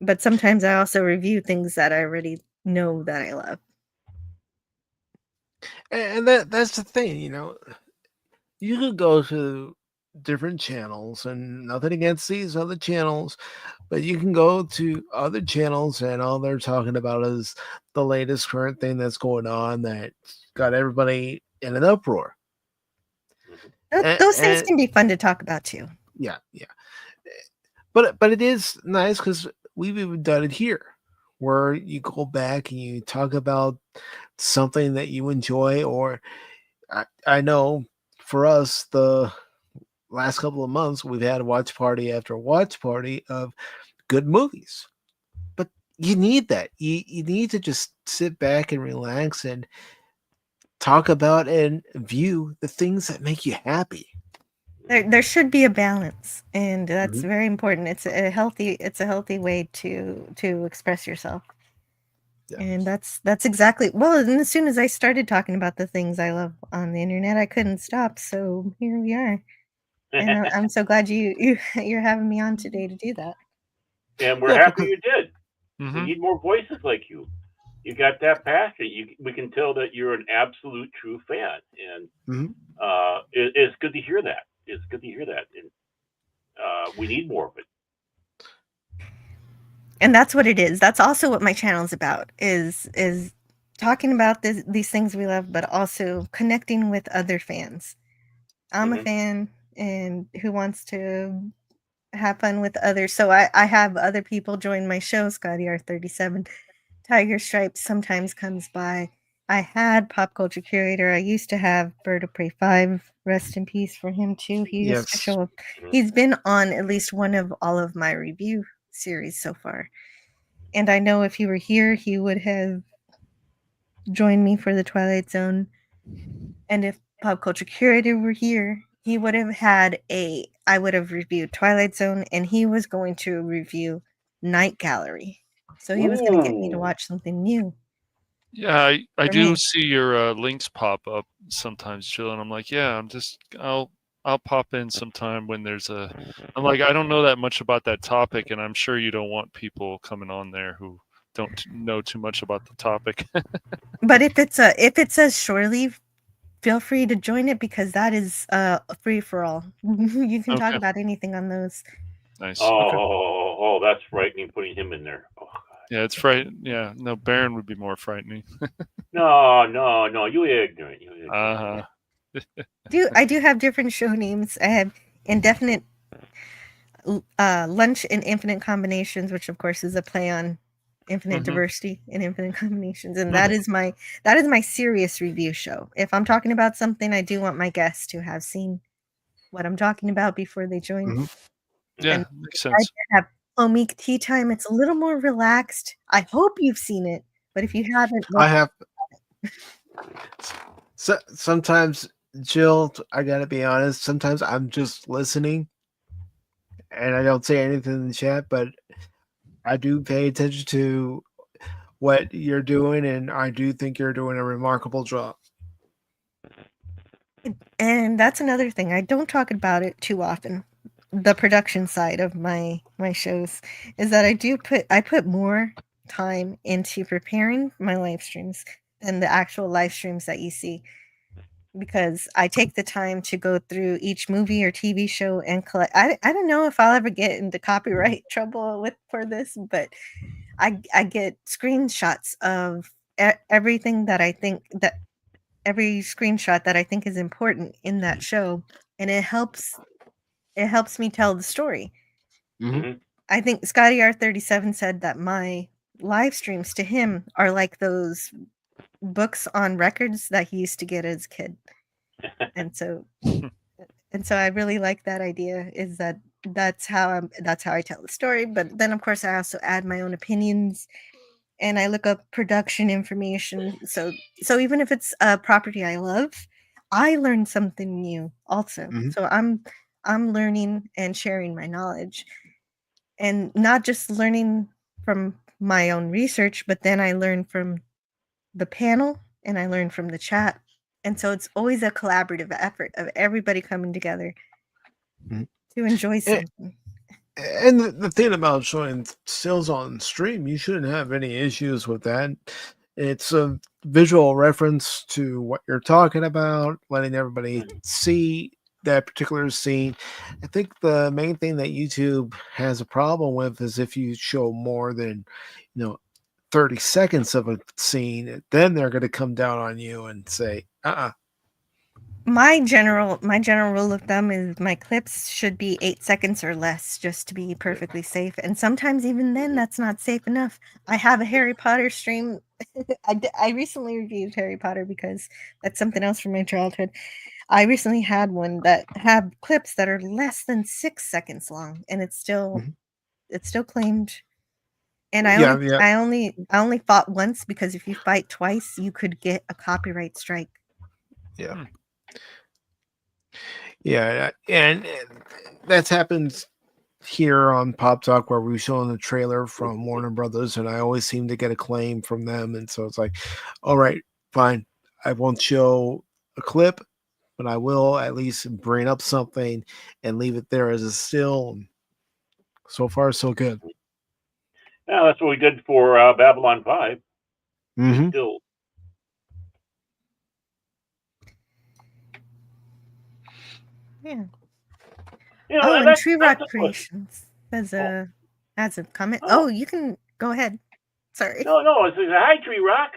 But sometimes I also review things that I already know that I love. And that's the thing, you could go to different channels, and nothing against these other channels, but you can go to other channels and all they're talking about is the latest current thing that's going on that got everybody in an uproar. Those things can be fun to talk about too. Yeah. But it is nice because we've even done it here, where you go back and you talk about something that you enjoy. Or I know for us, the last couple of months, we've had watch party after watch party of good movies. But you need that. You need to just sit back and relax and talk about and view the things that make you happy. There should be a balance, and that's very important. It's a healthy way to express yourself. Yeah. And that's exactly, well, and as soon as I started talking about the things I love on the internet, I couldn't stop. So here we are. And I'm so glad you're having me on today to do that. And we're happy you did. We need more voices like you. You got that passion. We can tell that you're an absolute true fan, and it's good to hear that. It's good to hear that, and we need more of it. And that's what it is. That's also what my channel is about, is talking about these things we love, but also connecting with other fans. I'm a fan and who wants to have fun with others. So I have other people join my show. Scotty R37, Tiger Stripes sometimes comes by. I had Pop Culture Curator. I used to have Bird of Prey 5. Rest in peace for him too. He used to show up. He's been on at least one of all of my review series so far. And I know if he were here, he would have joined me for the Twilight Zone. And if Pop Culture Curator were here, he would have had I would have reviewed Twilight Zone, and he was going to review Night Gallery. So he was going to get me to watch something new. Yeah, I do see your links pop up sometimes, Jill, and I'm like, yeah, I'll pop in sometime when there's I'm like, I don't know that much about that topic, and I'm sure you don't want people coming on there who don't know too much about the topic. But if it's a shore leave, feel free to join it, because that is free for all. You can talk about anything on those. Nice. Oh, that's frightening putting him in there. Oh, God. Yeah, it's frightening. Yeah, no, Baron would be more frightening. No, you ignorant. I do have different show names. I have Indefinite Lunch and Infinite Combinations, which of course is a play on infinite diversity and infinite combinations, and that is my serious review show. If I'm talking about something, I do want my guests to have seen what I'm talking about before they join. Yeah, makes sense. I have Homeek Tea Time. It's a little more relaxed. I hope you've seen it, but if you haven't, I have. So sometimes, Jill, I gotta be honest, sometimes I'm just listening and I don't say anything in the chat, but I do pay attention to what you're doing, and I do think you're doing a remarkable job. And that's another thing. I don't talk about it too often. The production side of my shows is that I put more time into preparing my live streams than the actual live streams that you see, because I take the time to go through each movie or TV show and collect. I don't know if I'll ever get into copyright trouble for this, but I get screenshots of everything that I think that every screenshot that I think is important in that show, and it helps me tell the story. Mhm. I think Scotty R37 said that my live streams to him are like those books on records that he used to get as a kid. And so I really like that idea, is that that's how I tell the story. But then of course I also add my own opinions, and I look up production information. So even if it's a property I love, I learn something new also. So I'm learning and sharing my knowledge, and not just learning from my own research, but then I learn from the panel and I learn from the chat. And so it's always a collaborative effort of everybody coming together to enjoy something. And the thing about showing stills on stream, you shouldn't have any issues with that. It's a visual reference to what you're talking about, letting everybody see that particular scene. I think the main thing that YouTube has a problem with is if you show more than, 30 seconds of a scene, then they're going to come down on you and say, My general rule of thumb is my clips should be 8 seconds or less, just to be perfectly safe. And sometimes even then, that's not safe enough. I have a Harry Potter stream. I recently reviewed Harry Potter because that's something else from my childhood. I recently had one that had clips that are less than 6 seconds long, and it's still claimed. And I only fought once, because if you fight twice, you could get a copyright strike. Yeah. Yeah, and that's happened here on Pop Talk, where we've shown the trailer from Warner Brothers, and I always seem to get a claim from them. And so it's like, all right, fine, I won't show a clip, but I will at least bring up something and leave it there as a still. So far, so good. Yeah, that's what we did for Babylon 5. Mm-hmm. Still. Yeah. You know, Oh, and that's Tree a Rock question. Creations has a comment. Oh, you can go ahead. Sorry. No, it's hi, Tree Rock.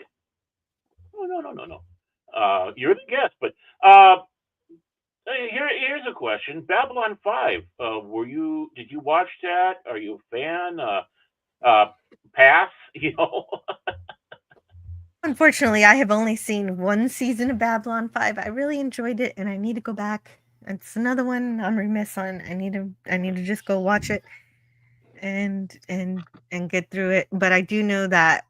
No. You're the guest, but here's a question. Babylon 5. Did you watch that? Are you a fan? Pass. Unfortunately, I have only seen one season of Babylon 5. I really enjoyed it, and I need to go back. It's another one I'm remiss on. I need to just go watch it and get through it. But I do know that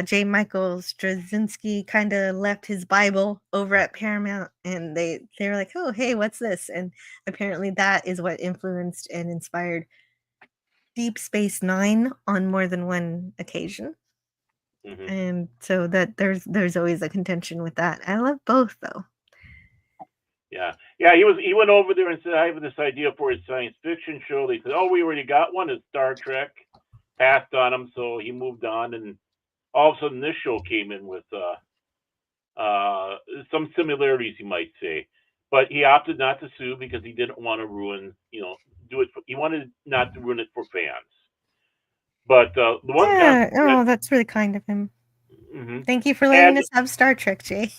J. Michael Straczynski kind of left his Bible over at Paramount, and they were like, "Oh, hey, what's this?" And apparently that is what influenced and inspired Deep Space Nine on more than one occasion. Mm-hmm. And so that there's always a contention with that. I love both, though. Yeah. He went over there and said, "I have this idea for a science fiction show." They said, "Oh, we already got one. It's Star Trek." Passed on him, so he moved on, and all of a sudden this show came in with some similarities, you might say. But he opted not to sue because he didn't want to ruin, he wanted not to ruin it for fans. But the one that's really kind of him. Mm-hmm. Thank you for letting us have Star Trek, Jay.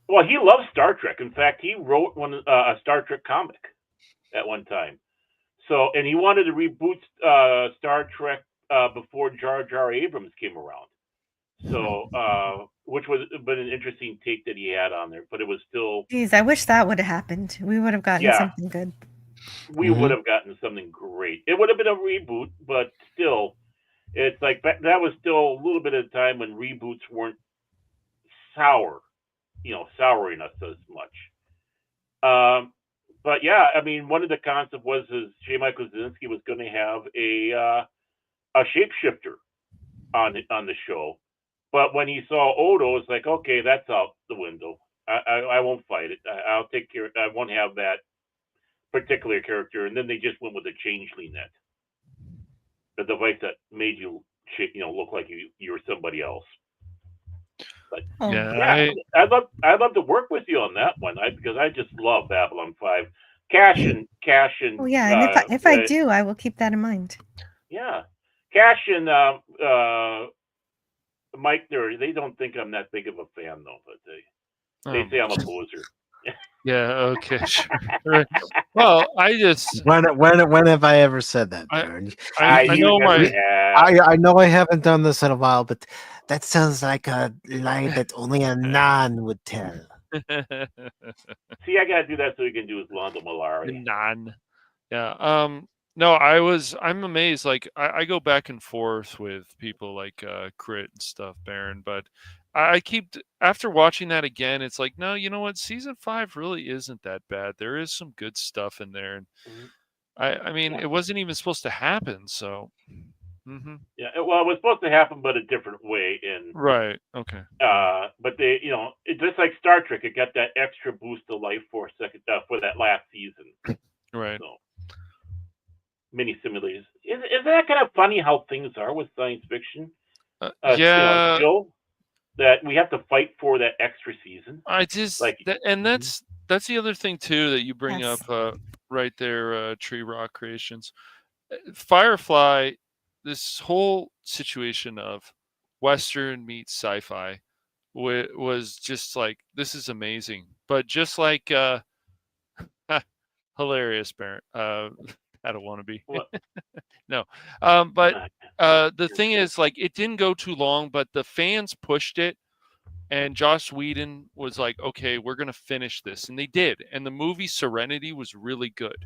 Well, he loves Star Trek. In fact, he wrote a Star Trek comic at one time. So, and he wanted to reboot Star Trek before Jar Jar Abrams came around. So, which was been an interesting take that he had on there, but it was still. Geez, I wish that would have happened. We would have gotten something good. We would have gotten something great. It would have been a reboot, but still, it's like that was still a little bit of time when reboots weren't souring us as much. But yeah, I mean, one of the concepts was J. Michael Straczynski was going to have a shapeshifter on the show, but when he saw Odo, it's like, okay, that's out the window. I won't fight it. I'll take care. I won't have that particular character. And then they just went with a changeling net, the device that made you look like you were somebody else. But Oh. Yeah, I'd love to work with you on that one. Because I just love Babylon 5. Cash and Oh yeah, and if I do, I will keep that in mind. yeah, Cash and Mike, they don't think I'm that big of a fan though, but they say I'm a poser. Yeah. Okay. Sure. Right. Well, I just When have I ever said that, Baron? I know I know I haven't done this in a while, but that sounds like a lie that only a non would tell. See, I gotta do that so he can do his Londo Malari. Non. Yeah. No, I'm amazed. Like I go back and forth with people like Crit and stuff, Baron, but I keep after watching that again, it's like, no, you know what? Season 5 really isn't that bad. There is some good stuff in there, and I mean, it wasn't even supposed to happen. So, yeah. Well, it was supposed to happen, but a different way. Right. Okay. But they, it just like Star Trek, it got that extra boost of life for that last season. Right. So, mini simulators. Isn't that kind of funny how things are with science fiction? Yeah. Jill, that we have to fight for that extra season. I just that's the other thing too that you bring up right there, Tree Rock Creations. Firefly, this whole situation of Western meets sci-fi was just like, this is amazing. But just like hilarious, Barrett. I don't want to be. No. But the thing is, like, it didn't go too long, but the fans pushed it. And Joss Whedon was like, okay, we're going to finish this. And they did. And the movie Serenity was really good.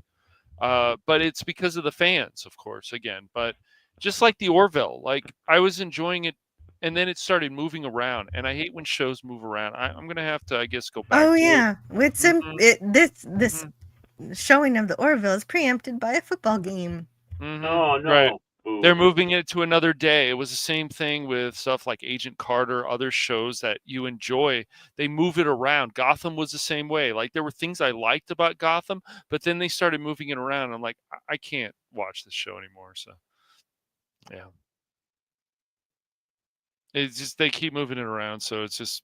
But it's because of the fans, of course, again. But just like the Orville, like, I was enjoying it. And then it started moving around. And I hate when shows move around. I'm going to have to, I guess, go back to it. This showing of the Orville is preempted by a football game. Oh, no. Right. They're moving it to another day. It was the same thing with stuff like Agent Carter, other shows that you enjoy. They move it around. Gotham was the same way. Like, there were things I liked about Gotham, but then they started moving it around. I'm like, I can't watch this show anymore. So, yeah. It's just, they keep moving it around. So it's just,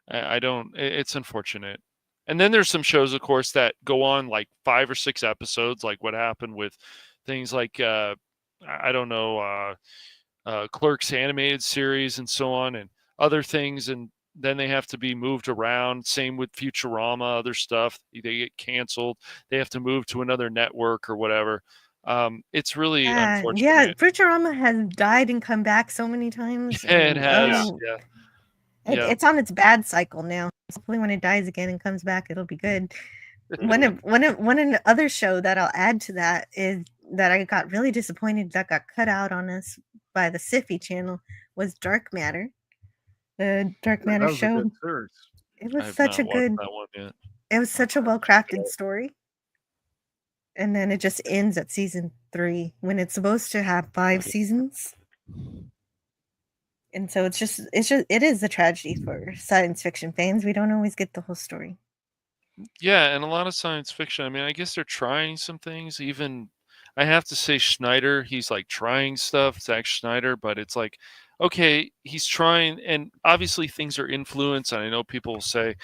it's unfortunate. And then there's some shows, of course, that go on like 5 or 6 episodes, like what happened with things like, I don't know, Clerks animated series and so on, and other things, and then they have to be moved around. Same with Futurama, other stuff. They get canceled. They have to move to another network or whatever. It's really unfortunate. Yeah, Futurama has died and come back so many times. It has. It's on its bad cycle now. Hopefully, when it dies again and comes back, it'll be good. One other show that I'll add to that is that I got really disappointed that got cut out on us by the Siffy channel was Dark Matter. The Dark Matter show. It was such a good. It was such a well-crafted story. And then it just ends at season 3 when it's supposed to have 5 seasons. And so it is a tragedy for science fiction fans. We don't always get the whole story. Yeah, and a lot of science fiction. I mean, I guess they're trying some things. Even I have to say, Schneider, he's like trying stuff, Zack Schneider, but it's like, okay, he's trying, and obviously things are influenced. And I know people will say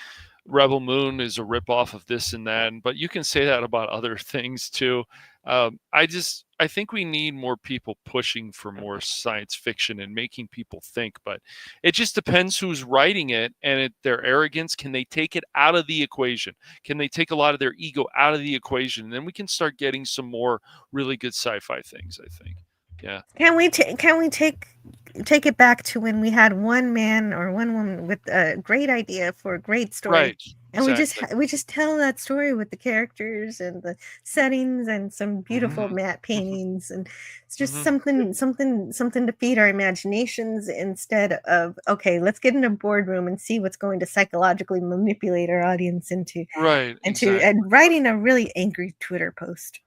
Rebel Moon is a ripoff of this and that, but you can say that about other things too. I think we need more people pushing for more science fiction and making people think, but it just depends who's writing it and their arrogance. Can they take it out of the equation? Can they take a lot of their ego out of the equation? And then we can start getting some more really good sci-fi things, I think. Yeah. Can we take it back to when we had one man or one woman with a great idea for a great story, right? And we just tell that story with the characters and the settings and some beautiful matte paintings, and it's just something to feed our imaginations instead of, okay, let's get in a boardroom and see what's going to psychologically manipulate our audience into and writing a really angry Twitter post.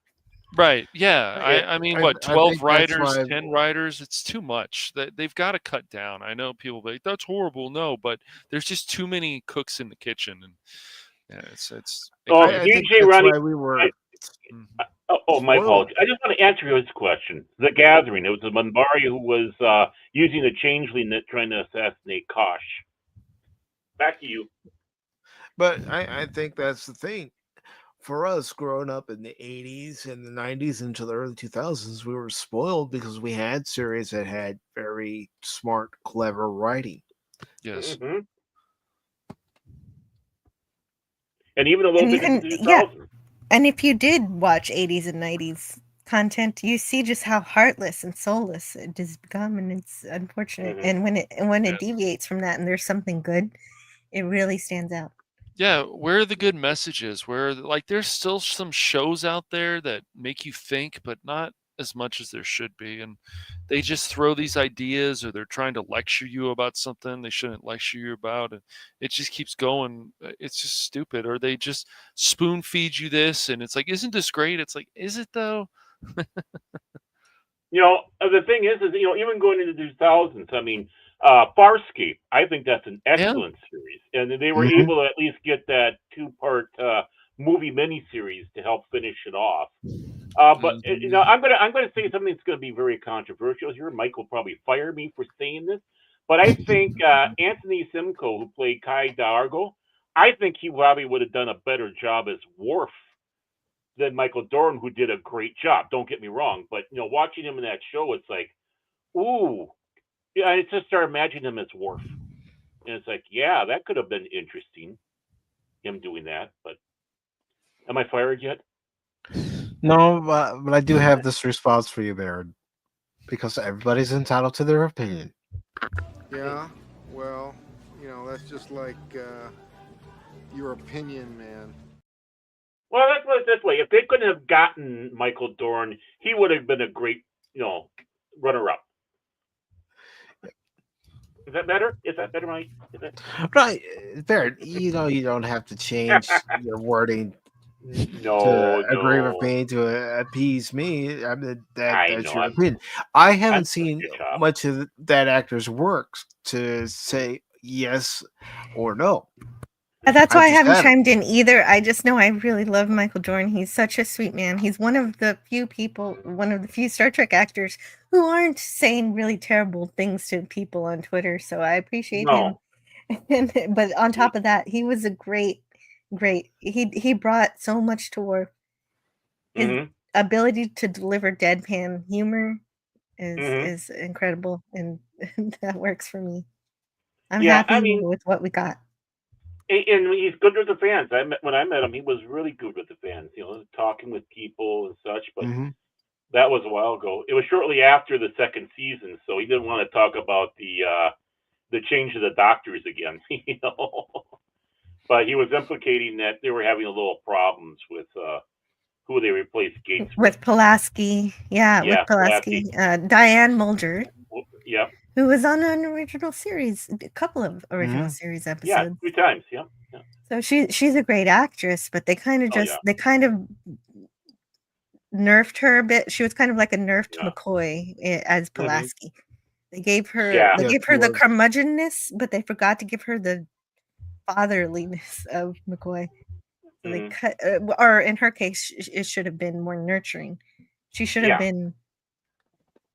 Right. Yeah. I mean, what, 12 writers, 10 writers? It's too much. They've got to cut down. I know people like, that's horrible. No, but there's just too many cooks in the kitchen, and yeah, it's. DJ Ronnie, Oh, my Spoiler. apologies. I just want to answer his question. The Gathering. It was the Minbari who was using the changeling trying to assassinate Kosh. Back to you. But I think that's the thing. For us, growing up in the 80s and the 90s into the early 2000s, we were spoiled because we had series that had very smart, clever writing. Yes. Mm-hmm. And even a little And you bit into can, the 2000s. yeah. And if you did watch 80s and 90s content, you see just how heartless and soulless it has become, and it's unfortunate. Mhm. And when it Yes. deviates from that, and there's something good, it really stands out. Yeah, where are the good messages? Like there's still some shows out there that make you think, but not as much as there should be. And they just throw these ideas, or they're trying to lecture you about something they shouldn't lecture you about, and it just keeps going. It's just stupid. Or they just spoon feed you this, and it's like, isn't this great? It's like, is it though? You know, the thing is, even going into the 2000s, I mean, Farscape, I think that's an Yeah. excellent series. And they were Mhm. able to at least get that two-part movie miniseries to help finish it off. But I'm gonna say something that's gonna be very controversial here. Mike will probably fire me for saying this, but I think Anthony Simcoe, who played Kai Dargo, I think he probably would have done a better job as Worf than Michael Dorn, who did a great job. Don't get me wrong, but watching him in that show, it's like, ooh, yeah. I just start imagining him as Worf, and it's like, yeah, that could have been interesting, him doing that. But am I fired yet? No, but I do have this response for you, Baron, because everybody's entitled to their opinion. Yeah, well, that's just like your opinion, man. Well, let's put it this way: if they couldn't have gotten Michael Dorn, he would have been a great, runner-up. Is that better? Is that better, Mike? Is that... Right, Baron, you don't have to change your wording to agree with No. me to appease me. I mean, I that's know. your opinion. I I'm haven't doing seen your job. much of that actor's work to say yes or no. That's I why I just haven't haven't. chimed in either. I just know I really love Michael Dorn. He's such a sweet man. He's one of the few Star Trek actors who aren't saying really terrible things to people on Twitter. So I appreciate him. No. But on top of that, he was a great. He brought so much to work. His hmm ability to deliver deadpan humor hmm is incredible, and that works for me. I'm Yeah, happy I mean, with what we got. and he's good with the fans. When I met him, he was really good with the fans. Talking with people and such. But Hmm. that was a while ago. It was shortly after the second season, so he didn't want to talk about the change of the doctors again. But he was implicating that they were having a little problems with who they replaced Gates with. With Pulaski, with Pulaski. Pulaski, Diane Mulder, Yeah, who was on an original series, a couple of original Hmm. series yeah, episodes. 3 times. Yeah. So she's a great actress, but they kind of Oh yeah, nerfed her a bit. She was kind of like a nerfed yeah. McCoy as hmm Pulaski. They gave her Yeah. they Yes, gave he her the was. curmudgeonness, but they forgot to give her the fatherliness of McCoy. So they hmm cut, or in her case, it should have been more nurturing. She should have Yeah. been.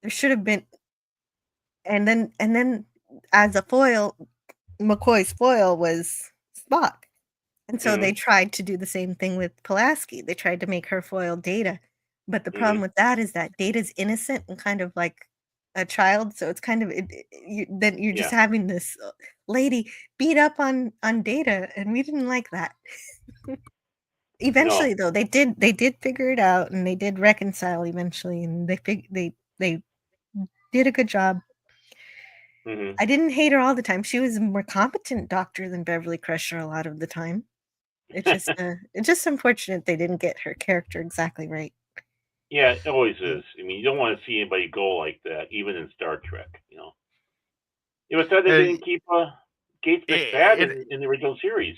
There should have been, and then as a foil, McCoy's foil was Spock, and so hmm they tried to do the same thing with Pulaski. They tried to make her foil Data, but the hmm problem with that is that Data's innocent and kind of like a child, so it's kind of then you're just Yeah. having this lady beat up on Data, and we didn't like that. No. Eventually, though, they did figure it out, and they did reconcile eventually, and they did a good job. hmm I didn't hate her all the time. She was a more competent doctor than Beverly Crusher a lot of the time. It's just unfortunate they didn't get her character exactly right. Yeah, it always is. I mean, you don't want to see anybody go like that, even in Star Trek. It was sad they And didn't keep Gates McFadden it, in the original series.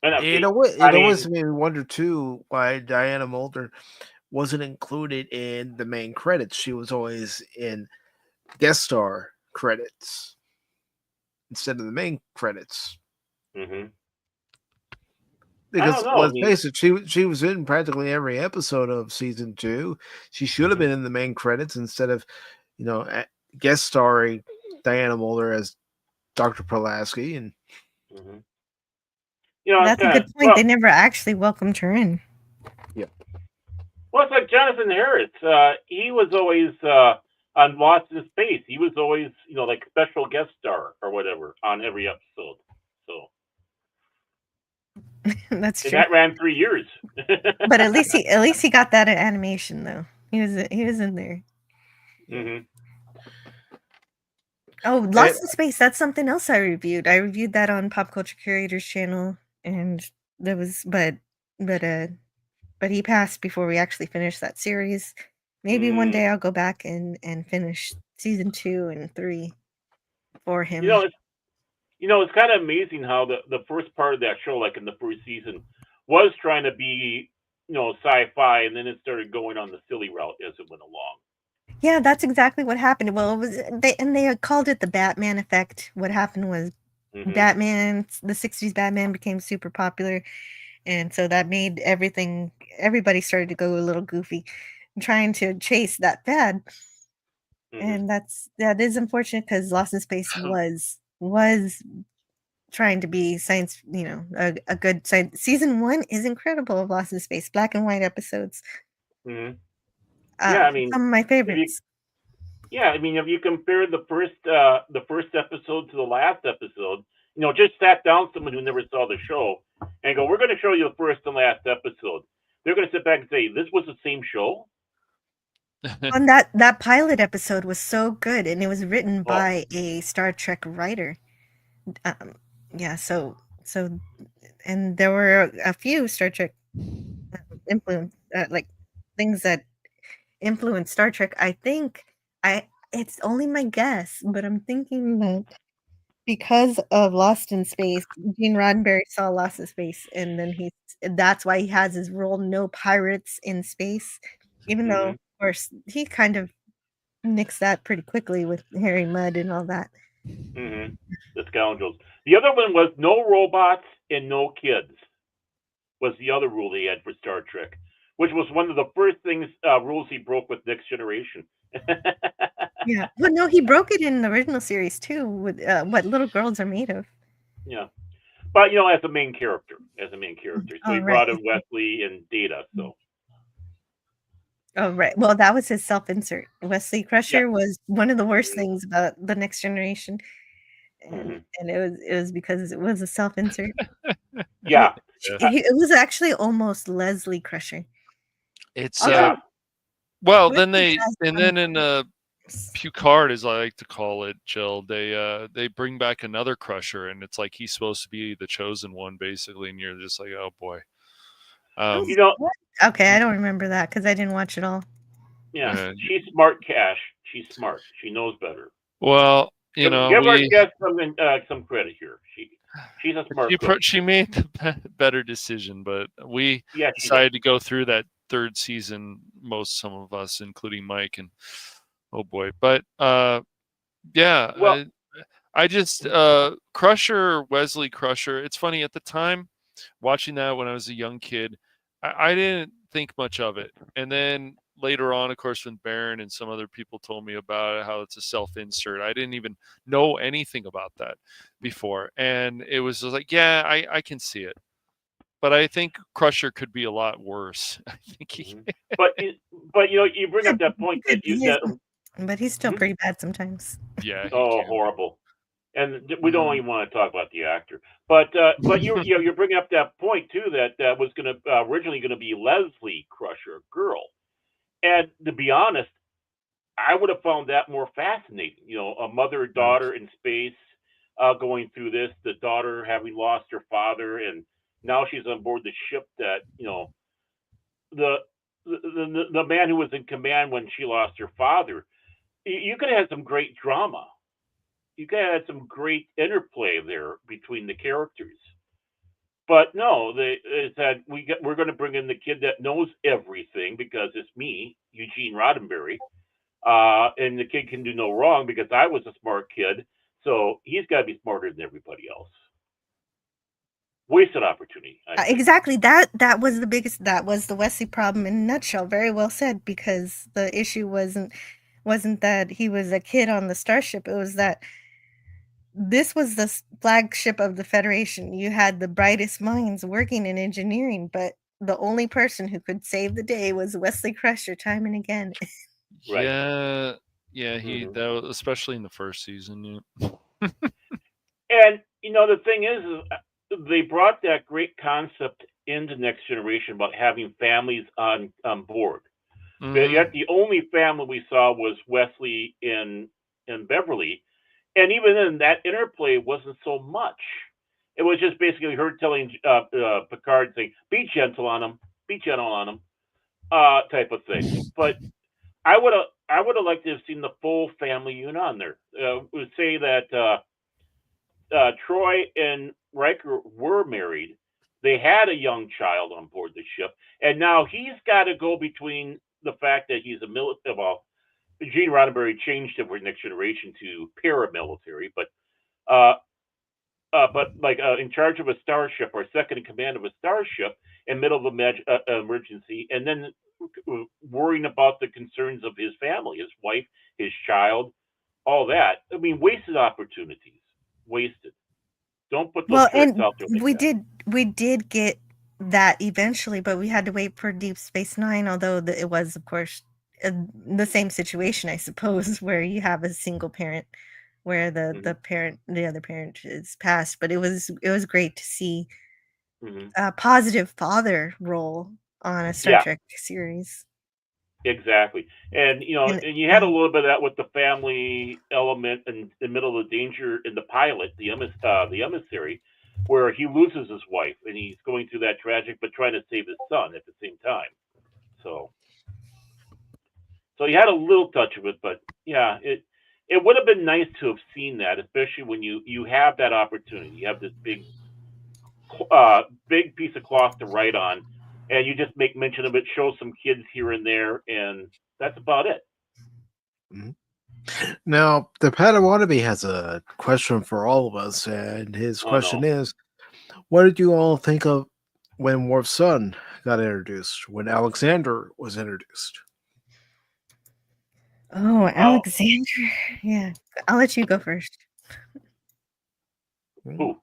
And Gates. it I always mean, made me wonder too why Diana Mulder wasn't included in the main credits. She was always in guest star credits instead of the main credits. hmm Because don't know. let's face it, she was in practically every episode of season 2. She should have been in the main credits instead of, guest starring Diana Mulder as Dr. Pulaski. And that's a good point. They never actually welcomed her in. Yep. Well, it's like Jonathan Harris. He was always on Lost in Space. He was always, like special guest star or whatever on every episode. So that's true. And that ran 3 years. But at least he got that in animation though. He was in there. Mm-hmm. Oh, Lost in Space. That's something else I reviewed. I reviewed that on Pop Culture Curator's channel, and there was, but he passed before we actually finished that series. Maybe one day I'll go back and finish season 2 and 3 for him. It's kind of amazing how the first part of that show, like in the first season, was trying to be, sci-fi, and then it started going on the silly route as it went along. Yeah, that's exactly what happened. Well, it was they had called it the Batman effect. What happened was Batman, the 60s Batman became super popular, and so that made everybody started to go a little goofy, trying to chase that fad. And that is unfortunate because Lost in Space was trying to be science, a good science. Season 1 is incredible of Lost in Space, black and white episodes. Yeah, I mean, some of my favorites. If you compare the first episode to the last episode, just sat down someone who never saw the show and go, "We're going to show you the first and last episode." They're going to sit back and say, "This was the same show." And that pilot episode was so good, and it was written by a Star Trek writer. So and there were a few Star Trek influence, like things that influenced Star Trek. I think it's only my guess, but I'm thinking that because of Lost in Space, Gene Roddenberry saw Lost in Space, and then that's why he has his rule, no pirates in space, even though, of course, he kind of nixed that pretty quickly with Harry Mudd and all that. The scoundrels. The other one was no robots and no kids was the other rule he had for Star Trek, which was one of the first rules he broke with Next Generation. Yeah. Well, no, he broke it in the original series too, with what little girls are made of. Yeah. But, as a main character. So he brought in Wesley and Data, so. Oh, right. Well, that was his self-insert. Wesley Crusher was one of the worst things about the Next Generation. And it was because it was a self-insert. Yeah. It was actually almost Leslie Crusher. It's well, then in Picard, as I like to call it, Jill, they bring back another Crusher, and it's like he's supposed to be the chosen one, basically, and you're just like, oh boy. Okay, I don't remember that because I didn't watch it all. Yeah, she's smart, Cash. She's smart. She knows better. Well, give our guest some credit here. She's a smart girl. She made the better decision, but we decided to go through that third season. Some of us, including Mike, and oh boy, but yeah. Well, I just Crusher, Wesley Crusher. It's funny at the time watching that when I was a young kid. I didn't think much of it, and then later on, of course, when Barron and some other people told me about it, how it's a self-insert, I didn't even know anything about that before, and it was just like, yeah, I can see it, but I think Crusher could be a lot worse. I think but you bring up that point but he's still pretty bad sometimes. Yeah. Horrible. And we don't even want to talk about the actor, but you're bringing up that point too that was going to originally going to be Leslie Crusher, girl, and to be honest, I would have found that more fascinating. A mother-daughter in space going through this, the daughter having lost her father, and now she's on board the ship that the man who was in command when she lost her father. You could have had some great drama. You could have had some great interplay there between the characters. But no, they said we're going to bring in the kid that knows everything because it's me, Eugene Roddenberry, and the kid can do no wrong because I was a smart kid, so he's got to be smarter than everybody else. wasted opportunity. Exactly. That was the biggest. That was the Wesley problem in a nutshell. Very well said. Because the issue wasn't that he was a kid on the starship. It was that this was the flagship of the Federation. You had the brightest minds working in engineering, but the only person who could save the day was Wesley Crusher, time and again. Right. Yeah. That was, especially in the first season. Yeah. And the thing is they brought that great concept into Next Generation about having families on board. Mhm. Yet the only family we saw was Wesley and Beverly, and even then, that interplay wasn't so much. It was just basically her telling Picard, saying, "Be gentle on him, type of thing." But I would have liked to have seen the full family unit on there. Would say that Troy and Riker were married. They had a young child on board the ship, and now he's got to go between the fact that he's a military. Well, Gene Roddenberry changed it for Next Generation to paramilitary, but like in charge of a starship or second in command of a starship in middle of an emergency, and then worrying about the concerns of his family, his wife, his child, all that. I mean, wasted opportunities. Wasted. Don't put those characters out there. We did get that eventually, but we had to wait for Deep Space Nine. Although it was, of course, the same situation, I suppose, where you have a single parent, where the other parent is passed. But it was great to see a positive father role on a Star Trek series. Exactly. And and you had a little bit of that with the family element in the middle of the danger in the pilot, the emissary, where he loses his wife and he's going through that tragic but trying to save his son at the same time. So you had a little touch of it, but yeah, it would have been nice to have seen that, especially when you have that opportunity. You have this big piece of cloth to write on, and you just make mention of it, show some kids here and there, and that's about it. Now, the Padawannabe has a question for all of us, and his question is, what did you all think of when Worf's son got introduced, when Alexander was introduced? Oh, Alexander. Yeah. I'll let you go first. Who?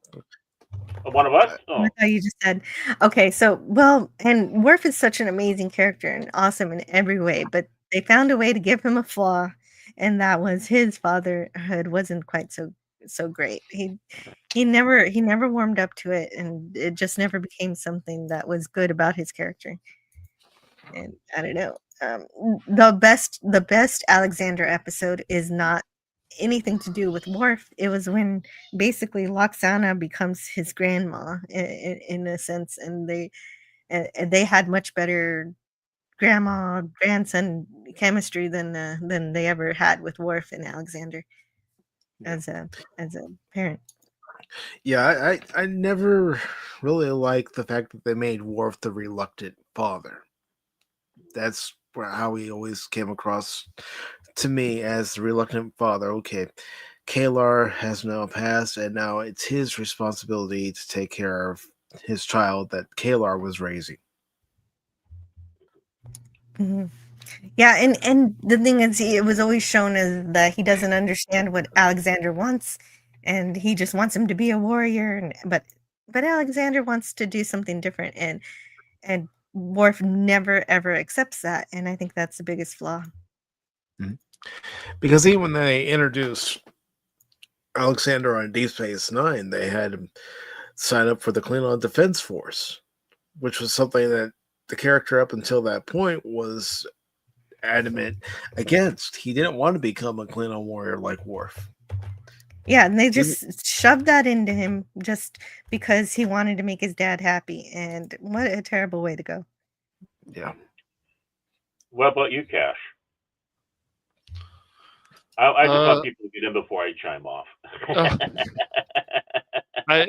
One of us? Oh. I thought you just said. Okay, so, well, and Worf is such an amazing character and awesome in every way, but they found a way to give him a flaw, and that was his fatherhood wasn't quite so great. He never warmed up to it, and it just never became something that was good about his character. And I don't know. The best Alexander episode is not anything to do with Worf. It was when basically Loxana becomes his grandma in a sense, and they had much better grandma grandson chemistry than they ever had with Worf and Alexander as a parent. Yeah, I never really liked the fact that they made Worf the reluctant father. That's how he always came across to me, as the reluctant father. Okay, Kalar has now passed, and now it's his responsibility to take care of his child that Kalar was raising. Mm-hmm. Yeah, and the thing is, it was always shown as that he doesn't understand what Alexander wants, and he just wants him to be a warrior. But Alexander wants to do something different, and Worf never ever accepts that, and I think that's the biggest flaw. Mm-hmm. Because even when they introduced Alexander on Deep Space Nine, they had him sign up for the Klingon Defense Force, which was something that the character up until that point was adamant against. He didn't want to become a Klingon warrior like Worf. Yeah, and they just shoved that into him just because he wanted to make his dad happy, and what a terrible way to go. Yeah. What about you, Cash? I just want people to get in before I chime off. I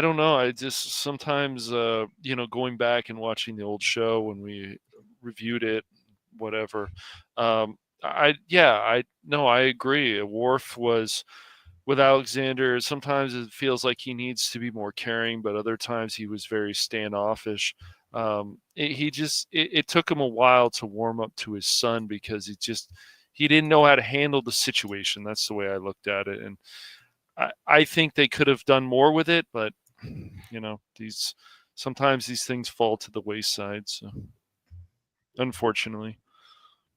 don't know. I just sometimes going back and watching the old show when we reviewed it, whatever. I agree. Worf was with Alexander, sometimes it feels like he needs to be more caring, but other times he was very standoffish. It took him a while to warm up to his son because he didn't know how to handle the situation. That's the way I looked at it. And I think they could have done more with it, but sometimes these things fall to the wayside. So unfortunately.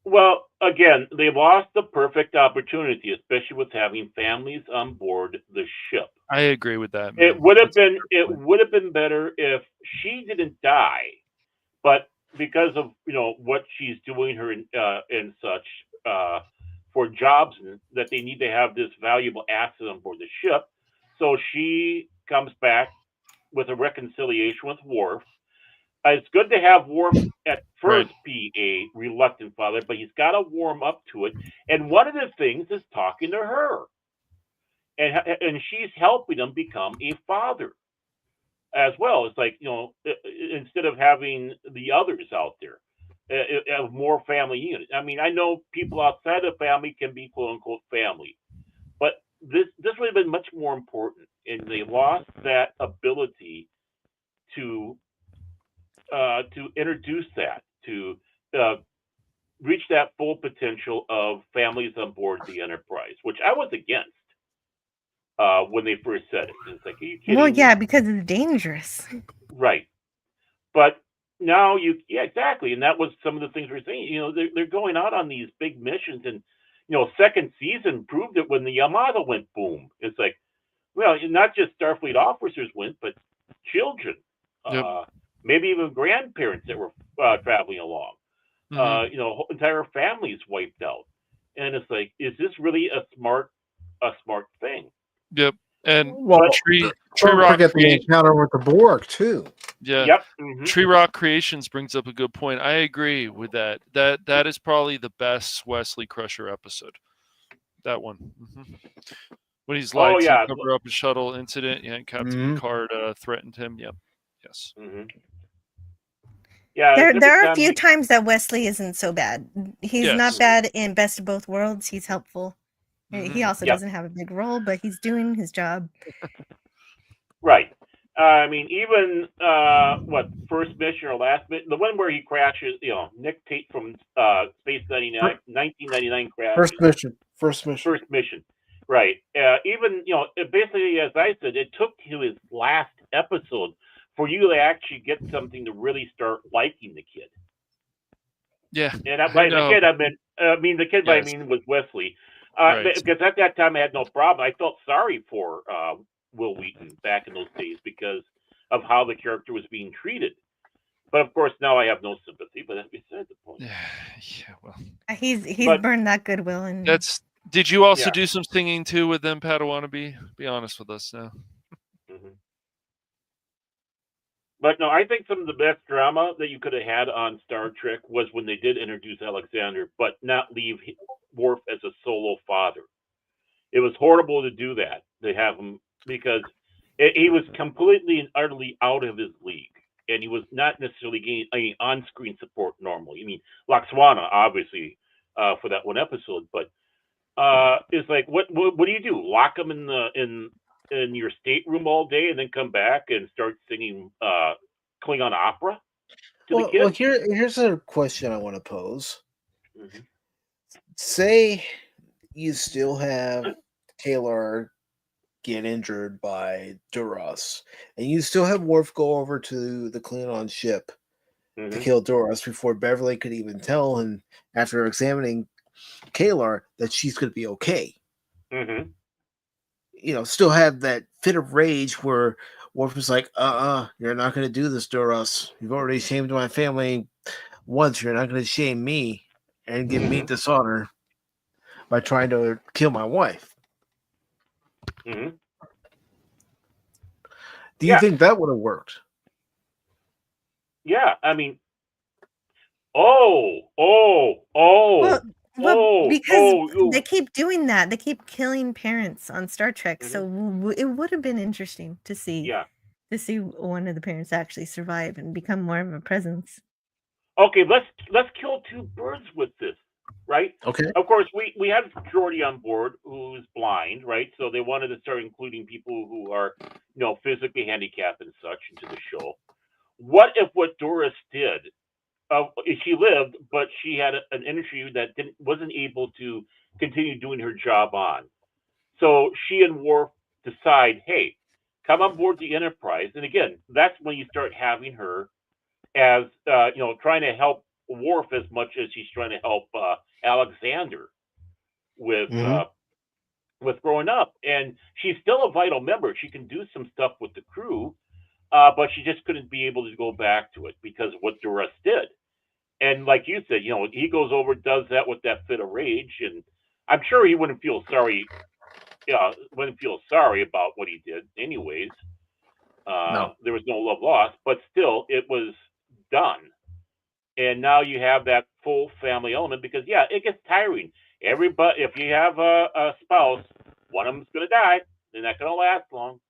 Well, again, they lost the perfect opportunity, especially with having families on board the ship. I agree with that, man. It would have been better if she didn't die, but because of what she's doing her and such for jobs, and that they need to have this valuable asset on board the ship, so she comes back with a reconciliation with Worf. It's good to have Worf at first be a reluctant father, but he's got to warm up to it. And one of the things is talking to her, and she's helping him become a father as well. It's like, instead of having the others out there, of more family unit. I mean, I know people outside of family can be quote unquote family, but this would have been much more important, and they lost that ability to introduce that, to reach that full potential of families on board the Enterprise, which I was against when they first said it. It's like, are you kidding me? Yeah, because it's dangerous. Right. But now exactly. And that was some of the things we're saying. They're going out on these big missions, and second season proved it when the Yamato went boom. It's like, well, not just Starfleet officers went, but children. Yep. Maybe even grandparents that were traveling along. Entire families wiped out, and it's like, is this really a smart thing? Yep. And Tree Rock forget the encounter with the Borg too. Yeah. Yep. Tree Rock Creations brings up a good point. I agree with that. That is probably the best Wesley Crusher episode. That one. When he's lied to cover up a shuttle incident, and Captain Picard threatened him. Yep. Yes. Yeah. There are a few times that Wesley isn't so bad. He's not bad in Best of Both Worlds. He's helpful. He also doesn't have a big role, but he's doing his job. Right. I mean, even first mission or last mission, the one where he crashes, Nick Tate from Space 1999 crash. First mission. Right. Even, basically, as I said, it took to his last episode for you to actually get something to really start liking the kid. Yeah. And by the kid, I mean the kid. Yes. I mean was Wesley. Because at that time I had no problem. I felt sorry for Will Wheaton back in those days because of how the character was being treated. But of course now I have no sympathy. But that's beside the point. Yeah. Well, he's burned that goodwill. And did you also do some singing too with them, Padawan? Be honest with us now. But no, I think some of the best drama that you could have had on Star Trek was when they did introduce Alexander, but not leave Worf as a solo father. It was horrible to do that, to have him, because he was completely and utterly out of his league, and he was not necessarily getting any on-screen support normally. I mean, Laxwana, obviously, for that one episode, but it's like, what do you do? Lock him in your stateroom all day and then come back and start singing Klingon opera to the kids? Well, here's a question I want to pose. Say you still have Taylor get injured by Duras, and you still have Worf go over to the Klingon ship to kill Duras before Beverly could even tell him, after examining Kalar, that she's going to be okay. Still have that fit of rage where Worf was like, you're not going to do this, Duras. You've already shamed my family once. You're not going to shame me and give me dishonor by trying to kill my wife. Do you think that would have worked? Yeah, I mean, because they keep doing that. They keep killing parents on Star Trek, so it would have been interesting to see. Yeah. To see one of the parents actually survive and become more of a presence. Okay, let's kill two birds with this. right? Okay. Of course, we have Jordy on board who's blind, right? So they wanted to start including people who are, physically handicapped and such into the show. What if what Doris did? She lived, but she had an interview that wasn't able to continue doing her job on. So she and Worf decide, hey, come on board the Enterprise. And again, that's when you start having her as trying to help Worf as much as she's trying to help Alexander with with growing up. And she's still a vital member. She can do some stuff with the crew, but she just couldn't be able to go back to it because of what Doris did. And like you said, he goes over, does that with that fit of rage, and I'm sure he wouldn't feel sorry. Wouldn't feel sorry about what he did, anyways. No. There was no love lost, but still, it was done. And now you have that full family element because, yeah, it gets tiring. Everybody, if you have a spouse, one of them's going to die. They're not going to last long.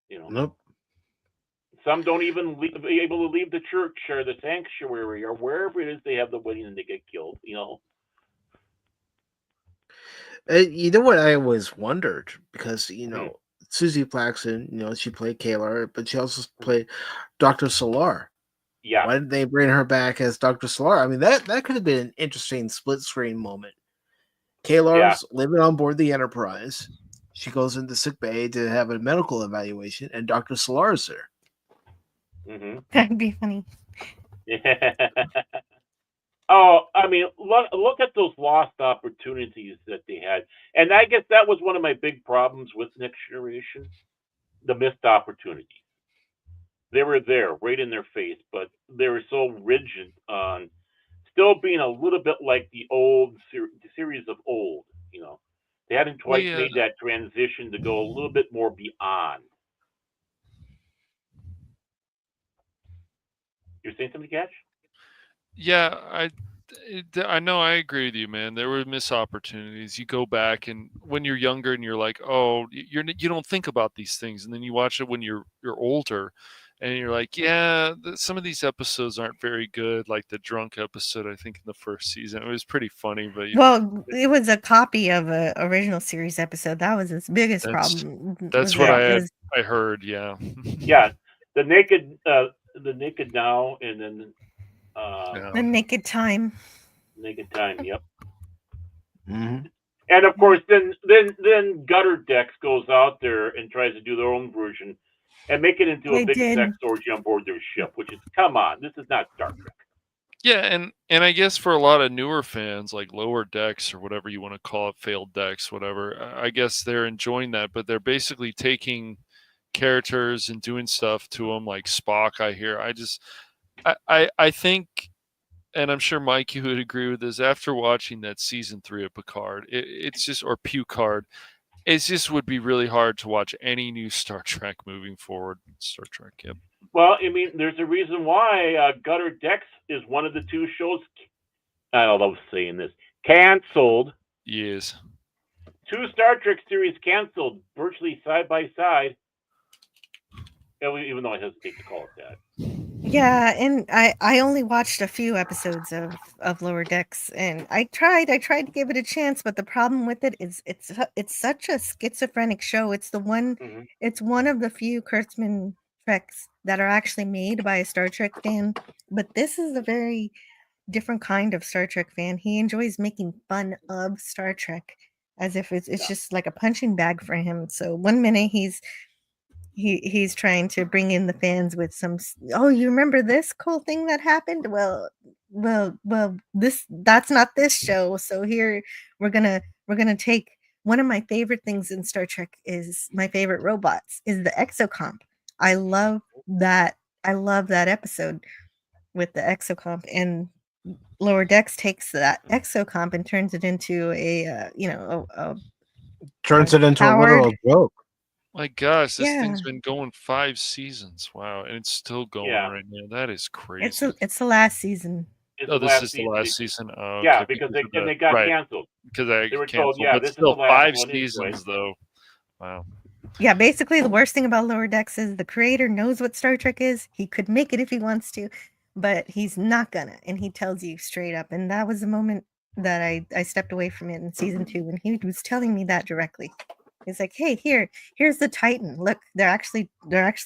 Nope. Some don't even be able to leave the church or the sanctuary or wherever it is they have the wedding and they get killed. You know what I always wondered, because Susie Plaxton, she played Kalar, but she also played Dr. Solar. Yeah. Why didn't they bring her back as Dr. Solar? I mean, that could have been an interesting split screen moment. Kalar's living on board the Enterprise. She goes into sick bay to have a medical evaluation, and Dr. Solar is there. Mm-hmm. That'd be funny. Oh, I mean, look at those lost opportunities that they had. And I guess that was one of my big problems with Next Generation, the missed opportunities. They were there, right in their face, but they were so rigid on still being a little bit like the old series of old. They hadn't quite made that transition to go a little bit more beyond. You're saying something, Cash? Yeah, I know, I agree with you, man. There were missed opportunities. You go back, and when you're younger, and you're like, oh, you don't think about these things, and then you watch it when you're older, and you're like, yeah, some of these episodes aren't very good. Like the drunk episode, I think in the first season, it was pretty funny, but it was a copy of an original series episode. That was its biggest problem. That's what I heard. Yeah. Yeah, the naked now, and then the naked time. Naked time. Yep. Mm-hmm. And of course, then Gutter Decks goes out there and tries to do their own version and make it into a big sex orgy on board their ship, which is, come on, this is not Star Trek. Yeah, and I guess for a lot of newer fans, like Lower Decks or whatever you want to call it, Failed Decks, whatever, I guess they're enjoying that, but they're basically taking characters and doing stuff to them, like Spock, I hear. I think, and I'm sure Mike, you would agree with this, after watching that season 3 of Picard, it's just, or Pucard, it just would be really hard to watch any new Star Trek moving forward. Star Trek, yep. Well, I mean, there's a reason why Gutter Decks is one of the 2 shows, I love saying this, canceled. Yes. 2 Star Trek series canceled, virtually side by side. Even though I hesitate to call it that. Yeah, and I only watched a few episodes of Lower Decks, and I tried to give it a chance, but the problem with it is it's such a schizophrenic show. It's the one It's one of the few Kurtzman treks that are actually made by a Star Trek fan, but this is a very different kind of Star Trek fan. He enjoys making fun of Star Trek as if it's just like a punching bag for him. So one minute he's trying to bring in the fans with some, oh, you remember this cool thing that happened? Well, that's not this show. So here we're gonna take one of my favorite things in Star Trek is my favorite robots is the exocomp. I love that episode with the exocomp, and Lower Decks takes that exocomp and turns it into a turns it into a literal joke. My gosh, this thing's been going 5 seasons. Wow, and it's still going right now. That is crazy. It's the last season. This is the last season. Oh, okay. Yeah, because they got canceled. Because they were canceled. told, yeah, but this still is the last 5 seasons though. Wow. Yeah, basically the worst thing about Lower Decks is the creator knows what Star Trek is. He could make it if he wants to, but he's not gonna, and he tells you straight up. And that was the moment that I stepped away from it in season 2, and he was telling me that directly. He's like, "Hey, here's the Titan. Look, they're actually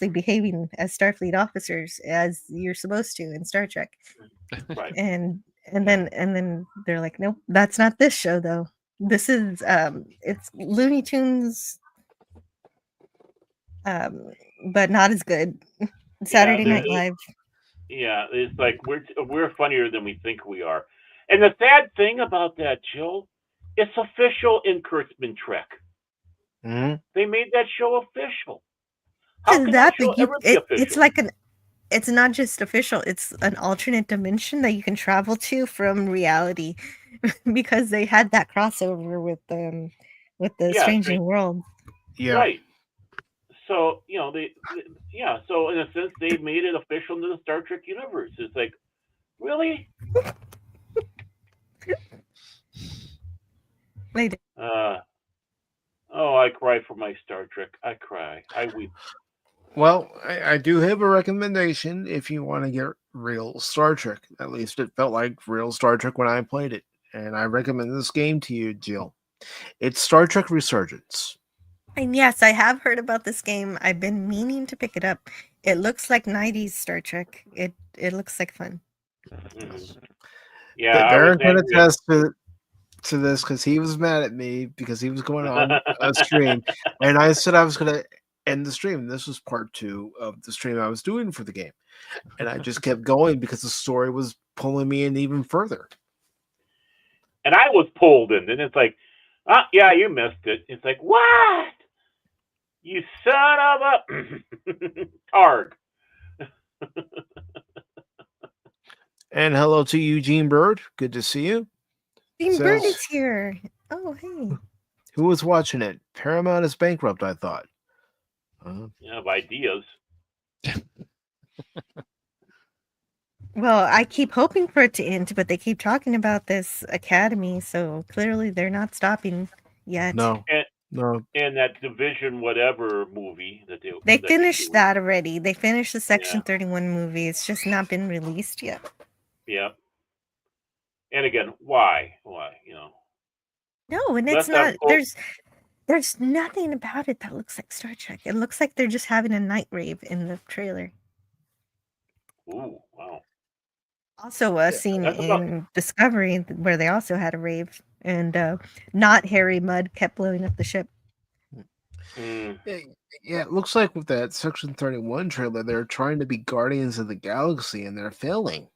behaving as Starfleet officers as you're supposed to in Star Trek." Right. And then they're like, "Nope, that's not this show though. This is it's Looney Tunes, but not as good." Saturday Night Live. Yeah, it's like we're funnier than we think we are. And the sad thing about that, Jill, it's official in Kurtzman Trek. Mm-hmm. They made that show official. How can that that show ever be official? It's like it's not just official, it's an alternate dimension that you can travel to from reality because they had that crossover with the Strange New World. Yeah. Right. So, so in a sense they made it official into the Star Trek universe. It's like, really? They did. I cry for my Star Trek. I cry. I weep. Well, I do have a recommendation if you want to get real Star Trek. At least it felt like real Star Trek when I played it. And I recommend this game to you, Jill. It's Star Trek Resurgence. And yes, I have heard about this game. I've been meaning to pick it up. It looks like 90s Star Trek. It looks like fun. Mm-hmm. Yeah, Darren can attest to this because he was mad at me because he was going on a stream. And I said I was going to end the stream. This was part 2 of the stream I was doing for the game. And I just kept going because the story was pulling me in even further. And I was pulled in. And it's like, yeah, you missed it. It's like, what? You son of a Targ. And hello to Eugene Bird. Good to see you. Eugene Bird is here. Oh, hey. Who was watching it? Paramount is bankrupt, I thought. Yeah, of ideas. Well, I keep hoping for it to end, but they keep talking about this academy, so clearly they're not stopping yet. No. And that Division whatever movie that they finished that already. They finished the Section 31 movie. It's just not been released yet. Yeah. And again, why? No, and it's not. There's nothing about it that looks like Star Trek. It looks like they're just having a night rave in the trailer. Ooh, wow. Also a scene in Discovery where they also had a rave, and not Harry Mudd kept blowing up the ship. Yeah, it looks like with that Section 31 trailer, they're trying to be Guardians of the Galaxy, and they're failing.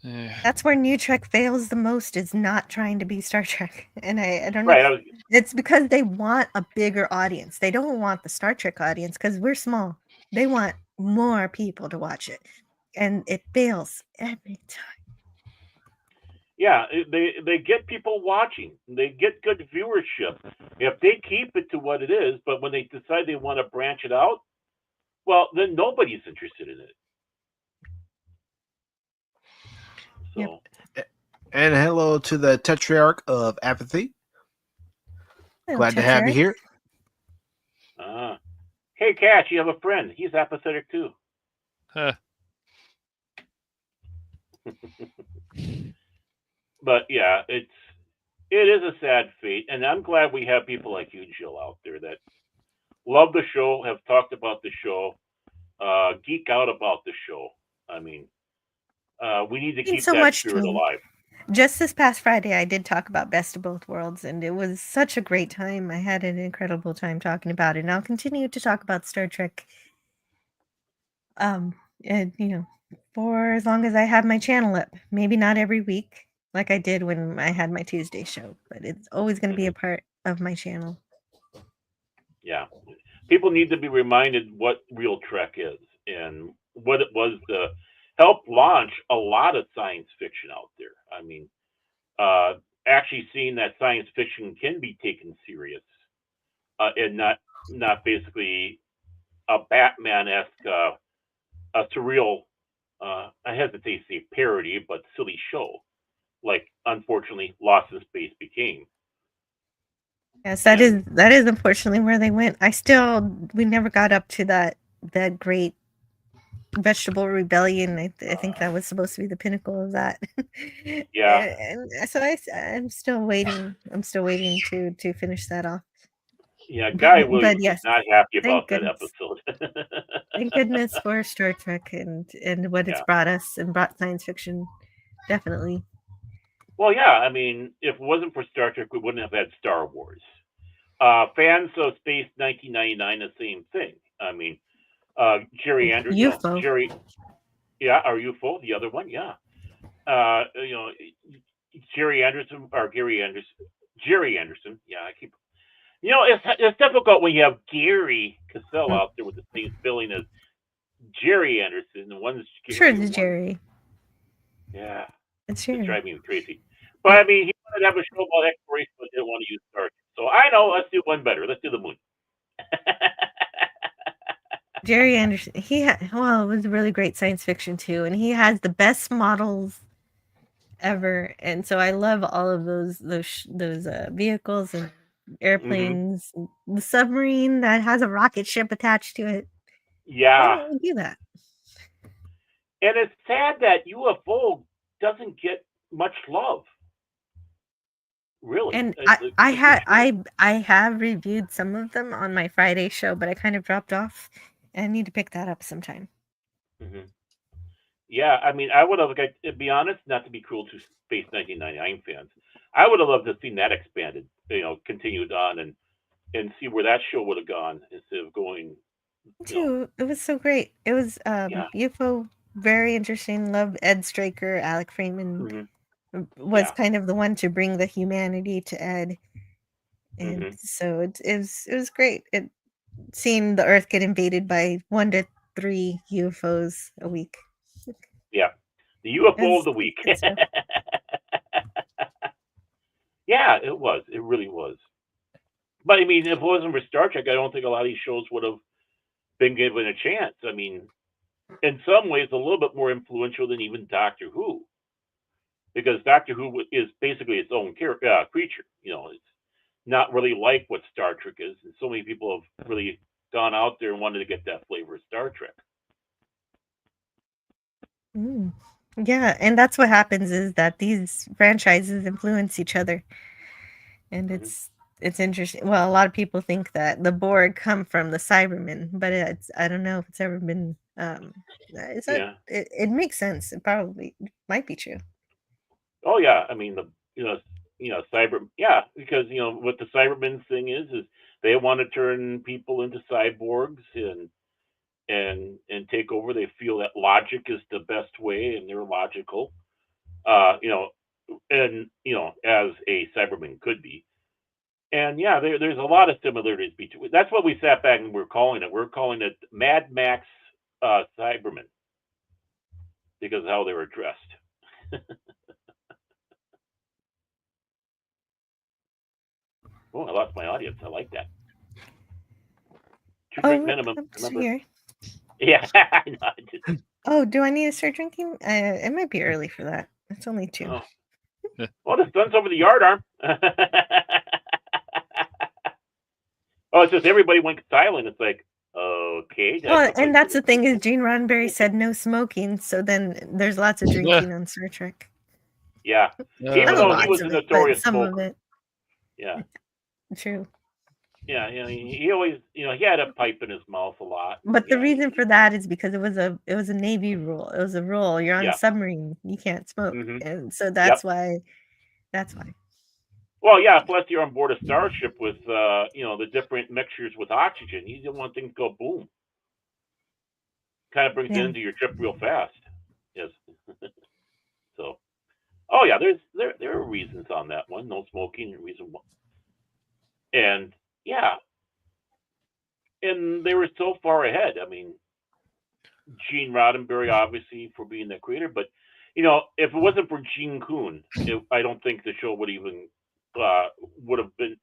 That's where New Trek fails the most, is not trying to be Star Trek. And I don't know. It's because they want a bigger audience. They don't want the Star Trek audience because we're small. They want more people to watch it. And it fails every time. Yeah, they get people watching. They get good viewership. If they keep it to what it is, but when they decide they want to branch it out, well, then nobody's interested in it. So. Yep. And hello to the Tetrarch of Apathy. Hello, Glad to have you here. Hey, Catch, you have a friend. He's apathetic too. Huh. But yeah, it is a sad fate, and I'm glad we have people like you, Jill, out there that love the show, have talked about the show, geek out about the show. I mean, we need to keep that spirit alive. Just this past Friday, I did talk about Best of Both Worlds, and it was such a great time. I had an incredible time talking about it, and I'll continue to talk about Star Trek. And for as long as I have my channel up, maybe not every week like I did when I had my Tuesday show, but it's always going to be a part of my channel. Yeah, people need to be reminded what real Trek is and what it was to help launch a lot of science fiction out there. I mean, actually seeing that science fiction can be taken serious and not basically a Batman-esque, a surreal, I hesitate to say parody, but silly show, like unfortunately Lost in Space became. Yes, that is unfortunately where they went. We never got up to that great Vegetable Rebellion. I think that was supposed to be the pinnacle of that. Yeah. and so I'm still waiting. I'm still waiting to finish that off. Yeah, Guy But Williams was yes, not happy thank about that goodness. episode. Thank goodness for Star Trek and what it's Yeah. brought us and brought science fiction. Definitely. Well, yeah, I mean, if it wasn't for Star Trek, we wouldn't have had Star Wars. Fans of Space 1999, the same thing. I mean, Jerry Anderson, UFO. Jerry, yeah, or UFO, the other one, yeah. You know, Jerry Anderson or Gary Anderson, Jerry Anderson. Yeah, I keep. You know, it's difficult when you have Gary Cassell out there with the same spelling as Jerry Anderson, and one's Gary. Sure, it's Jerry. Yeah, it's Jerry. It's driving me crazy. But I mean, he wanted to have a show about exploration, but didn't want to use Star Trek. So I know, let's do one better. Let's do the moon. Jerry Anderson, it was really great science fiction too, and he has the best models ever, and so I love all of those vehicles and airplanes. Mm-hmm. The submarine that has a rocket ship attached to it. Yeah, why don't we do that? And it's sad that UFO doesn't get much love. Really, and I have reviewed some of them on my Friday show, but I kind of dropped off. I need to pick that up sometime. Mm-hmm. Yeah, I mean, I would have, to be honest, not to be cruel to Space 1999 fans, I would have loved to have seen that expanded, continued on and see where that show would have gone instead of going. Too, it was so great. It was UFO, very interesting. Love Ed Straker, Alec Freeman was kind of the one to bring the humanity to Ed, and so it was great. Seeing the Earth get invaded by 1 to 3 UFOs a week. Yeah, the UFO of the week. Yeah, it was. It really was. But I mean, if it wasn't for Star Trek, I don't think a lot of these shows would have been given a chance. I mean, in some ways, a little bit more influential than even Doctor Who, because Doctor Who is basically its own creature. It's not really like what Star Trek is, and so many people have really gone out there and wanted to get that flavor of Star Trek. Yeah, and that's what happens is that these franchises influence each other, and it's interesting. Well, a lot of people think that the Borg come from the Cybermen, but I don't know if it's ever been. It makes sense. It probably might be true. Oh yeah, I mean cyber. Yeah, because what the Cybermen thing is they want to turn people into cyborgs and take over. They feel that logic is the best way, and they're logical. And as a Cyberman could be. And yeah, there's a lot of similarities between. That's what we sat back and we're calling it. We're calling it Mad Max Cybermen because of how they were dressed. Oh, I lost my audience. I like that. 2 drink minimum. Remember? Here. Yeah. Oh, do I need to start drinking? It might be early for that. It's only 2. Oh. Well, the sun's over the yard arm. Oh, it's just everybody went silent. It's like, okay. Well, and that's the thing is Gene Roddenberry said no smoking, so then there's lots of drinking on Star Trek. Yeah, even though he was a notorious some smoker. Of it. Yeah. True. Yeah, he always, he had a pipe in his mouth a lot. But the reason for that is because it was a Navy rule. It was a rule. You're on a submarine, you can't smoke, and so that's why. That's why. Well, yeah. Plus, you're on board a starship with, the different mixtures with oxygen. You don't want things to go boom. Kind of brings it into your trip real fast. Yes. So, oh yeah, there are reasons on that one. No smoking, reason one. And yeah, and they were so far ahead. I mean, Gene Roddenberry, obviously, for being the creator, but if it wasn't for Gene Kuhn, I don't think the show would even would have been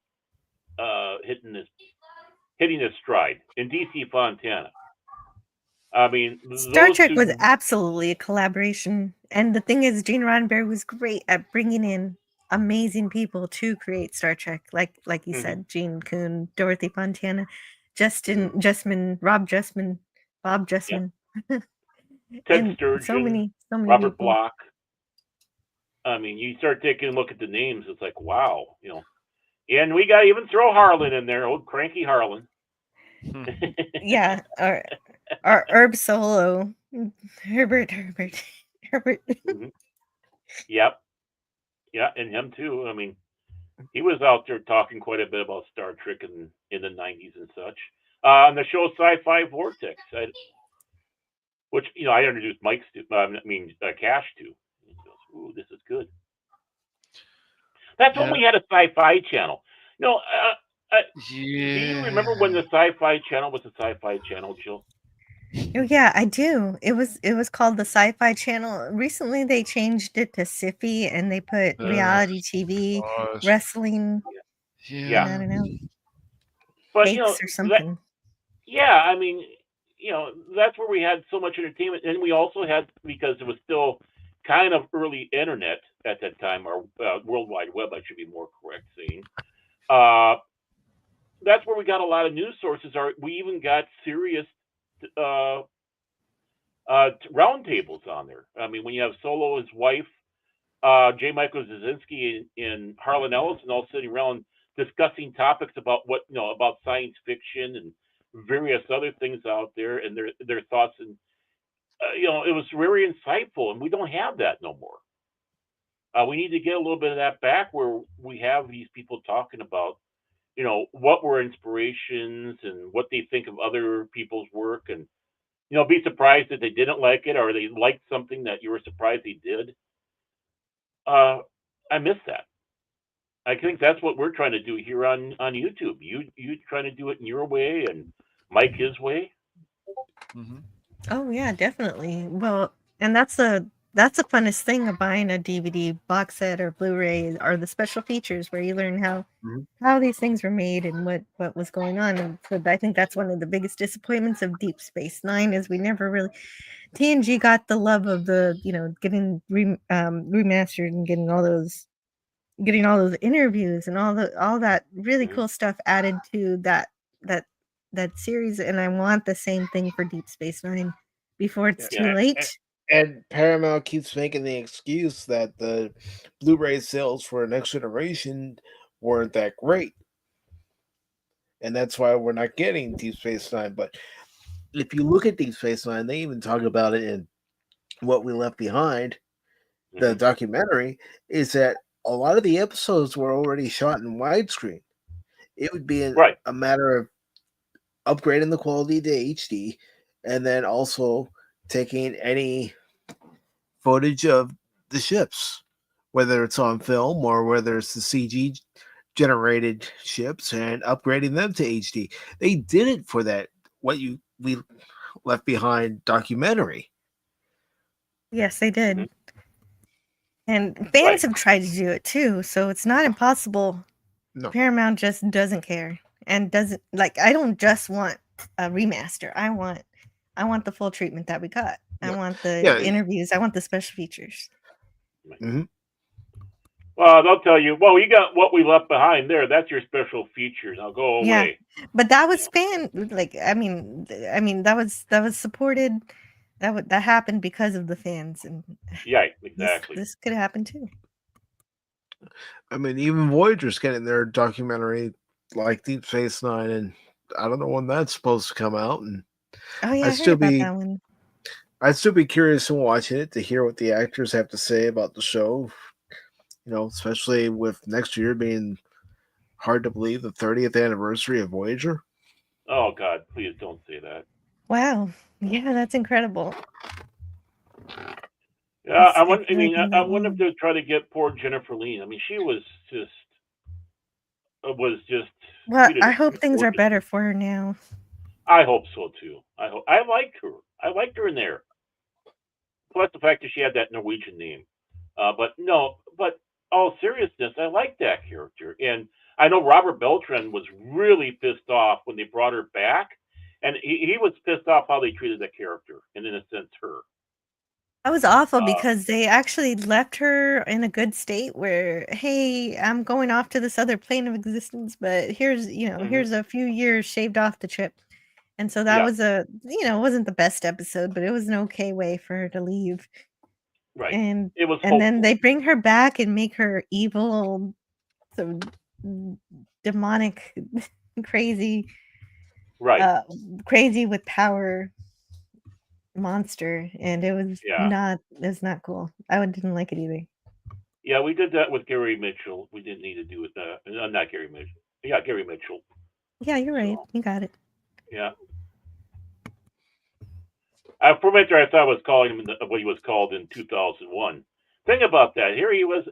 hitting his stride in DC Fontana. I mean, Star Trek was absolutely a collaboration, and the thing is, Gene Roddenberry was great at bringing in amazing people to create Star Trek, like you said, Gene Kuhn, Dorothy Fontana, Bob Justman. Yeah. Ted And Sturgeon, so many Robert people. Bloch. I mean, you start taking a look at the names, it's like, wow, And we got to even throw Harlan in there, old cranky Harlan. Yeah, our Herb Solo, Herbert. Mhm. Yep. Yeah, and him too. I mean, he was out there talking quite a bit about Star Trek in the 90s and such. On the show Sci-Fi Vortex, which I introduced Mike's to, Cash to. He goes, "Ooh, this is good." That's when we had a Sci-Fi channel. No, do you remember when the Sci-Fi channel was a Sci-Fi channel, Jill? Oh yeah, I do. It was called the Sci-Fi Channel. Recently, they changed it to Siffy, and they put reality TV, wrestling. Yeah. I don't know, But cakes or that, something. yeah, I mean, that's where we had so much entertainment, and we also had, because it was still kind of early internet at that time, or World Wide Web, I should be more correct saying. That's where we got a lot of news sources. We even got serious roundtables on there. I mean, when you have Solo, his wife, J. Michael Zazinski, and Harlan Ellison all sitting around discussing topics about about science fiction and various other things out there, and their thoughts, and it was very insightful, and we don't have that no more. We need to get a little bit of that back, where we have these people talking about what were inspirations and what they think of other people's work, and be surprised that they didn't like it, or they liked something that you were surprised they did. I miss that. I think that's what we're trying to do here on YouTube. You trying to do it in your way, and Mike his way. Mm-hmm. Oh yeah, definitely. Well, and that's the funnest thing of buying a DVD box set or Blu-ray, are the special features where you learn how these things were made and what was going on. And so I think that's one of the biggest disappointments of Deep Space Nine, is we never really, TNG got the love of the getting remastered and getting all those interviews and all that really cool stuff added to that that series, and I want the same thing for Deep Space Nine before it's too late. And Paramount keeps making the excuse that the Blu-ray sales for Next Generation weren't that great, and that's why we're not getting Deep Space Nine. But if you look at Deep Space Nine, they even talk about it in What We Left Behind, the documentary, is that a lot of the episodes were already shot in widescreen. It would be a matter of upgrading the quality to HD, and then also taking any footage of the ships, whether it's on film or whether it's the CG generated ships, and upgrading them to HD. They did it for that We Left Behind documentary. Yes, they did. And fans have tried to do it too, so it's not impossible. No. Paramount just doesn't care, and doesn't I don't just want a remaster. I want the full treatment that we got. I want the interviews. I want the special features. Mm-hmm. Well, they'll tell you, well, you got What We Left Behind there. That's your special feature. Now go away. But that was that was supported. That happened because of the fans, and exactly. This could happen too. I mean, even Voyager's getting their documentary like Deep Space Nine, and I don't know when that's supposed to come out. And I heard about that one. I'd still be curious in watching it to hear what the actors have to say about the show. Especially with next year being, hard to believe, the 30th anniversary of Voyager. Oh God, please don't say that. Wow. Yeah, that's incredible. Yeah, I wonder if they'll try to get poor Jennifer Lean. I mean, she was just Well, I hope things are better for her now. I hope so too. I liked her. I liked her in there. Plus the fact that she had that Norwegian name. But all seriousness, I like that character. And I know Robert Beltran was really pissed off when they brought her back. And he was pissed off how they treated that character, and in a sense, her. That was awful, because they actually left her in a good state where, hey, I'm going off to this other plane of existence, but here's a few years shaved off the trip. And so that was it wasn't the best episode, but it was an okay way for her to leave. Right. And it was and then hopeful. they bring her back and make her evil, some demonic, crazy, Right. Crazy with power monster, and it's not cool. I didn't like it either. Yeah, we did that with Gary Mitchell. We didn't need to do with that. Not Gary Mitchell. Yeah, Gary Mitchell. Yeah, you're right. So, You got it. yeah. For a minute there, I thought I was calling him what he was called in 2001. Think about that. Here he was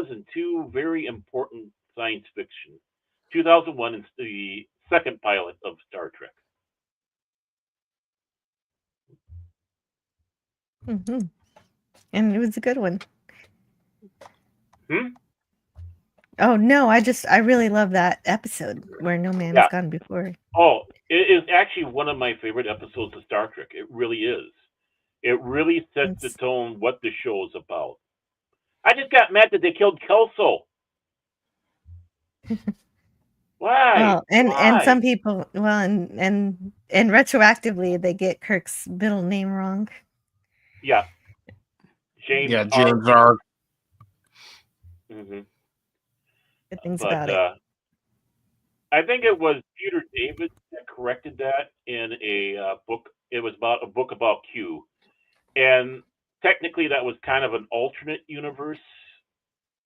in two very important science fiction. 2001 is the second pilot of Star Trek. Mm-hmm. And it was a good one. Oh no, I really love that episode where no man has gone before. Oh, it is actually one of my favorite episodes of Star Trek. It really is. It really sets the tone what the show is about. I just got mad that they killed Kelso. Why? Well, and Why? some people, and retroactively they get Kirk's middle name wrong. Yeah. James R. Mm-hmm. Good things about it. I think it was Peter David that corrected that in a book. It was about a book about Q, and technically that was kind of an alternate universe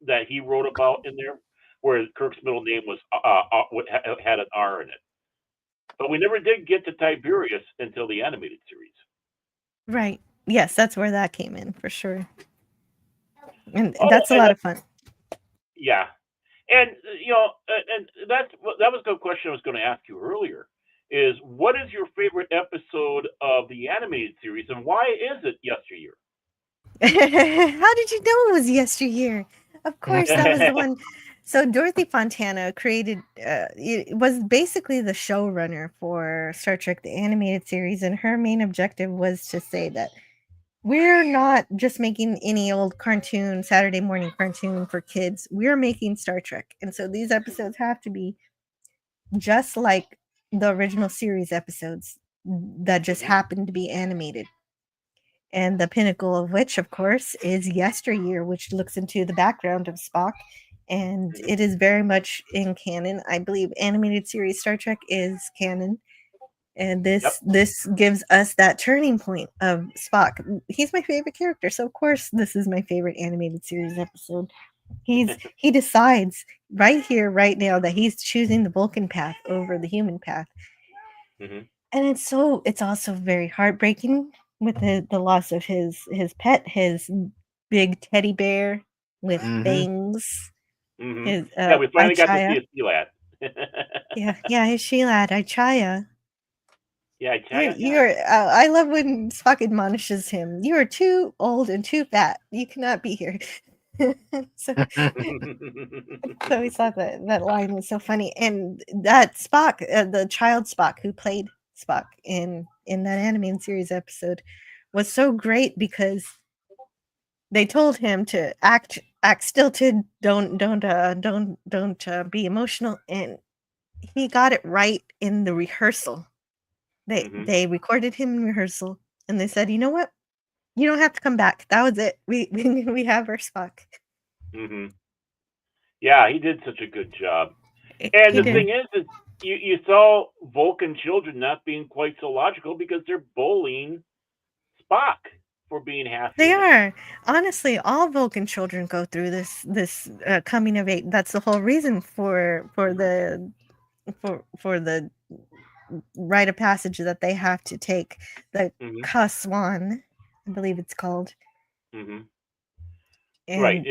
that he wrote about in there, where Kirk's middle name was had an R in it. But we never did get to Tiberius until the animated series. Right. Yes, that's where that came in for sure. And that's a lot of fun. Yeah. And and that was a good question I was going to ask you earlier. Is what is your favorite episode of the animated series, and why is it Yesteryear? How did you know it was Yesteryear? Of course, that was the one. So Dorothy Fontana created. It was basically the showrunner for Star Trek: The Animated Series, and her main objective was to say that we're not just making any old cartoon, Saturday morning cartoon for kids. We're making Star Trek. And so these episodes have to be just like the original series episodes that just happened to be animated. And the pinnacle of which, of course, is Yesteryear, which looks into the background of Spock. And it is very much in canon. I believe animated series Star Trek is canon. And this gives us that turning point of Spock. He's my favorite character, so of course this is my favorite animated series episode. He decides right here, right now, that he's choosing the Vulcan path over the human path. And it's also very heartbreaking with the loss of his pet, his big teddy bear with fangs. We finally got to see a Sheilad. yeah, his Sheilad, Ichaya. Yeah, I love when Spock admonishes him. You are too old and too fat. You cannot be here. so we thought that line was so funny, and that Spock, the child Spock who played Spock in that animated series episode, was so great because they told him to act stilted, don't be emotional, and he got it right in the rehearsal. They recorded him in rehearsal, and they said, "You know what? You don't have to come back. That was it. We have our Spock." Yeah, he did such a good job. And the thing is you saw Vulcan children not being quite so logical because they're bullying Spock for being half. They are. Honestly, all Vulcan children go through this coming of age. That's the whole reason for the rite of passage that they have to take, the Kaswan, I believe it's called. Right.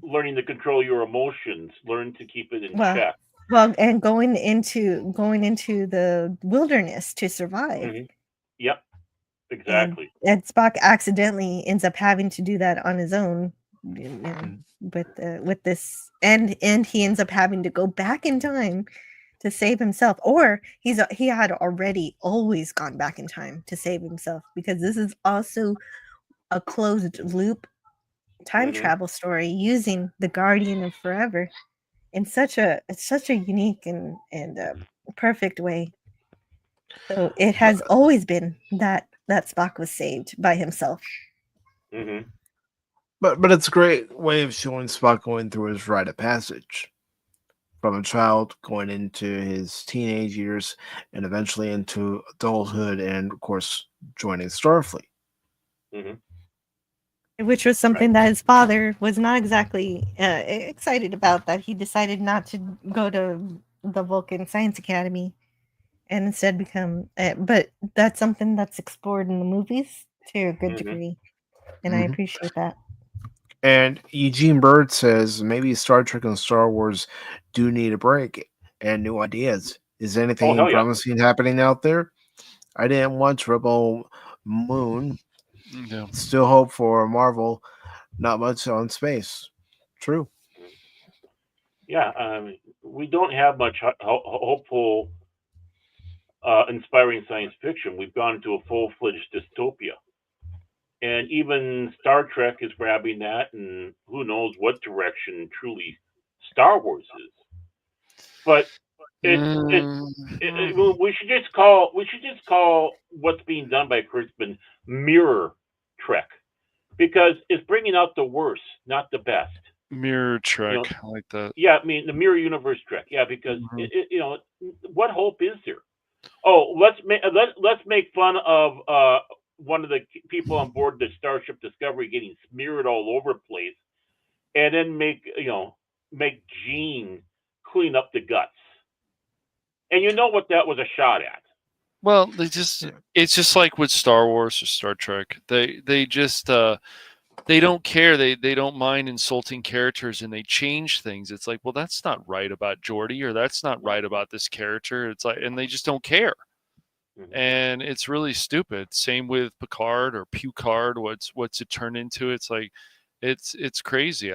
Learning to control your emotions, learn to keep it in check. Well, and going into the wilderness to survive. Yep. Exactly. And Spock accidentally ends up having to do that on his own with this, and he ends up having to go back in time to save himself, or he had already always gone back in time to save himself, because this is also a closed loop time travel story using the Guardian of Forever in such a unique and perfect way. So it has always been that Spock was saved by himself. Mm-hmm. But it's a great way of showing Spock going through his rite of passage from a child going into his teenage years and eventually into adulthood and, of course, joining Starfleet. Mm-hmm. Which was something that his father was not exactly excited about, that he decided not to go to the Vulcan Science Academy and instead become, but that's something that's explored in the movies to a good degree, and I appreciate that. And Eugene Bird says maybe Star Trek and Star Wars do need a break and new ideas. Is anything promising happening out there? I didn't watch Rebel Moon. Yeah. Still hope for Marvel. Not much on space. True. Yeah, we don't have much hopeful, inspiring science fiction. We've gone into a full-fledged dystopia. And even Star Trek is grabbing that, and who knows what direction truly Star Wars is. But we should just call what's being done by Kurtzman mirror Trek, because it's bringing out the worst, not the best. Mirror Trek, I like that. Yeah, I mean the mirror universe Trek. Yeah, because what hope is there? Oh, let's make fun of one of the people on board the Starship Discovery getting smeared all over the place, and then make Gene clean up the guts. And you know what that was a shot at. Well, it's just like with Star Wars or Star Trek. They just they don't care. They don't mind insulting characters, and they change things. It's like, well, that's not right about Geordi, or that's not right about this character. It's like, and they just don't care. And it's really stupid. Same with Picard or Pucard. What's it turned into? It's like, it's crazy.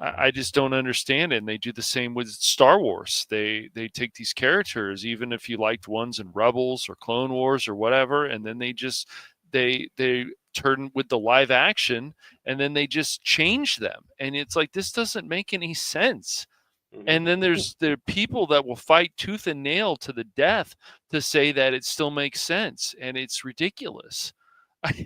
I just don't understand it. And they do the same with Star Wars. They take these characters, even if you liked ones in Rebels or Clone Wars or whatever, and then they turn with the live action, and then they just change them. And it's like, this doesn't make any sense. And then there are people that will fight tooth and nail to the death to say that it still makes sense, and it's ridiculous.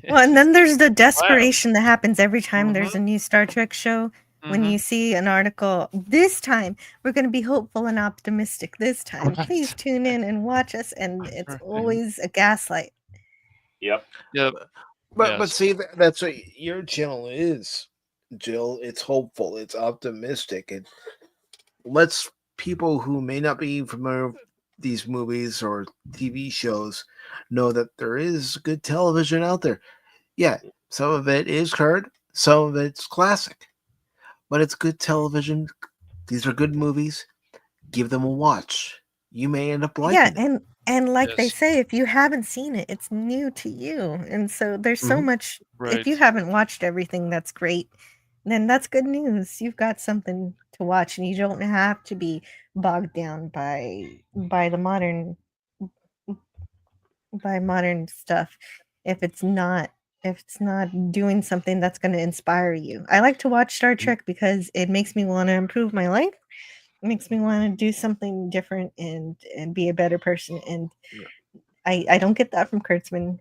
Well, and then there's the desperation that happens every time there's a new Star Trek show. When you see an article, this time we're going to be hopeful and optimistic. This time, please tune in and watch us, and it's always a gaslight. Yep. But see, that's what your channel is, Jill. It's hopeful. It's optimistic. It lets people who may not be familiar with these movies or TV shows know that there is good television out there. Yeah, some of it is current, some of it's classic, but it's good television. These are good movies. Give them a watch. You may end up liking it. And like they say, if you haven't seen it, it's new to you. And so there's so much. Right. If you haven't watched everything, that's great. Then that's good news. You've got something to watch, and you don't have to be bogged down by the modern stuff if it's not doing something that's going to inspire you. I like to watch Star Trek because it makes me want to improve my life. It makes me want to do something different and be a better person. And I don't get that from Kurtzman.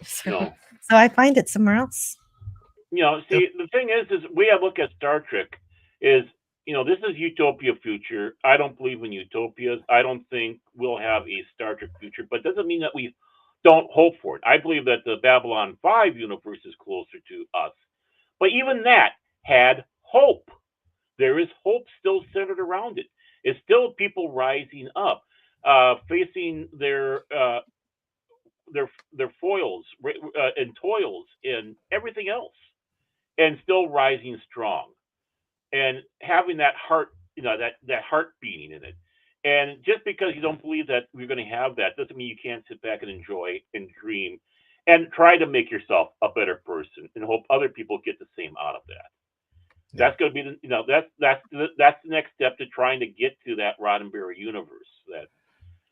So I find it somewhere else. See, the thing is we have to look at Star Trek is, this is utopia future. I don't believe in utopias. I don't think we'll have a Star Trek future, but doesn't mean that we don't hope for it. I believe that the Babylon 5 universe is closer to us, but even that had hope. There is hope still centered around it. It's still people rising up, facing their foils and toils and everything else, and still rising strong, and having that heart, that heart beating in it. And just because you don't believe that we're going to have that doesn't mean you can't sit back and enjoy and dream and try to make yourself a better person and hope other people get the same out of that. That's going to be that's the next step to trying to get to that Roddenberry universe.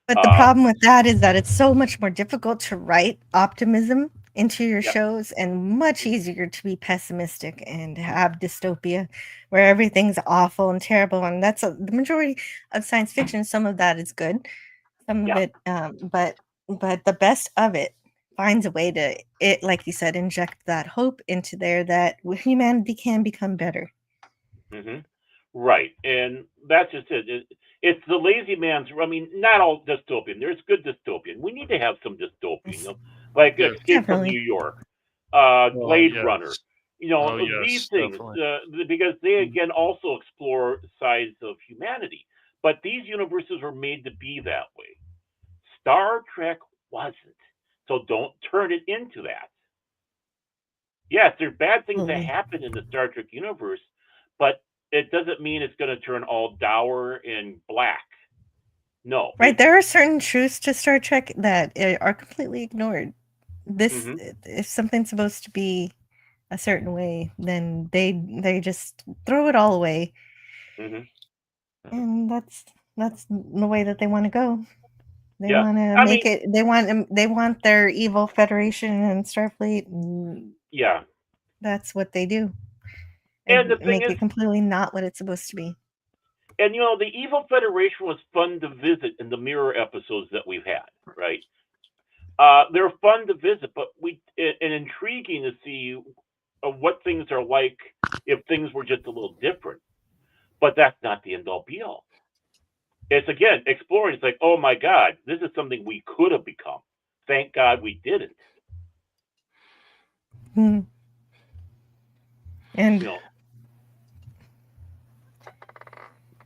But the problem with that is that it's so much more difficult to write optimism into your shows, and much easier to be pessimistic and have dystopia where everything's awful and terrible. And that's the majority of science fiction. Some of that is good. some Yeah. of it, but the best of it finds a way to, it, like you said, inject that hope into there that humanity can become better. Hmm. Right, and that's just it. It's the lazy man's. I mean, not all dystopian. There's good dystopian. We need to have some dystopian, like Yes. Escape from Definitely. New York, Oh, Blade yes. Runner. Oh, These yes, things, definitely. because they again also explore sides of humanity. But these universes were made to be that way. Star Trek wasn't, so don't turn it into that. Yes, there's bad things that happen in the Star Trek universe, but it doesn't mean it's going to turn all dour and black. No. Right, there are certain truths to Star Trek that are completely ignored. This, if something's supposed to be a certain way, then they just throw it all away, and that's the way that they want to go. They Yeah, want to I make mean, it. They want their evil Federation and Starfleet. And yeah, that's what they do. and And the thing make is, it completely not what it's supposed to be. and the Evil Federation was fun to visit in the mirror episodes that we've had, right? They're fun to visit, but and intriguing to see what things are like if things were just a little different. But that's not the end all be all. It's again exploring. It's like, oh my God, this is something we could have become. Thank God we didn't. Hmm. And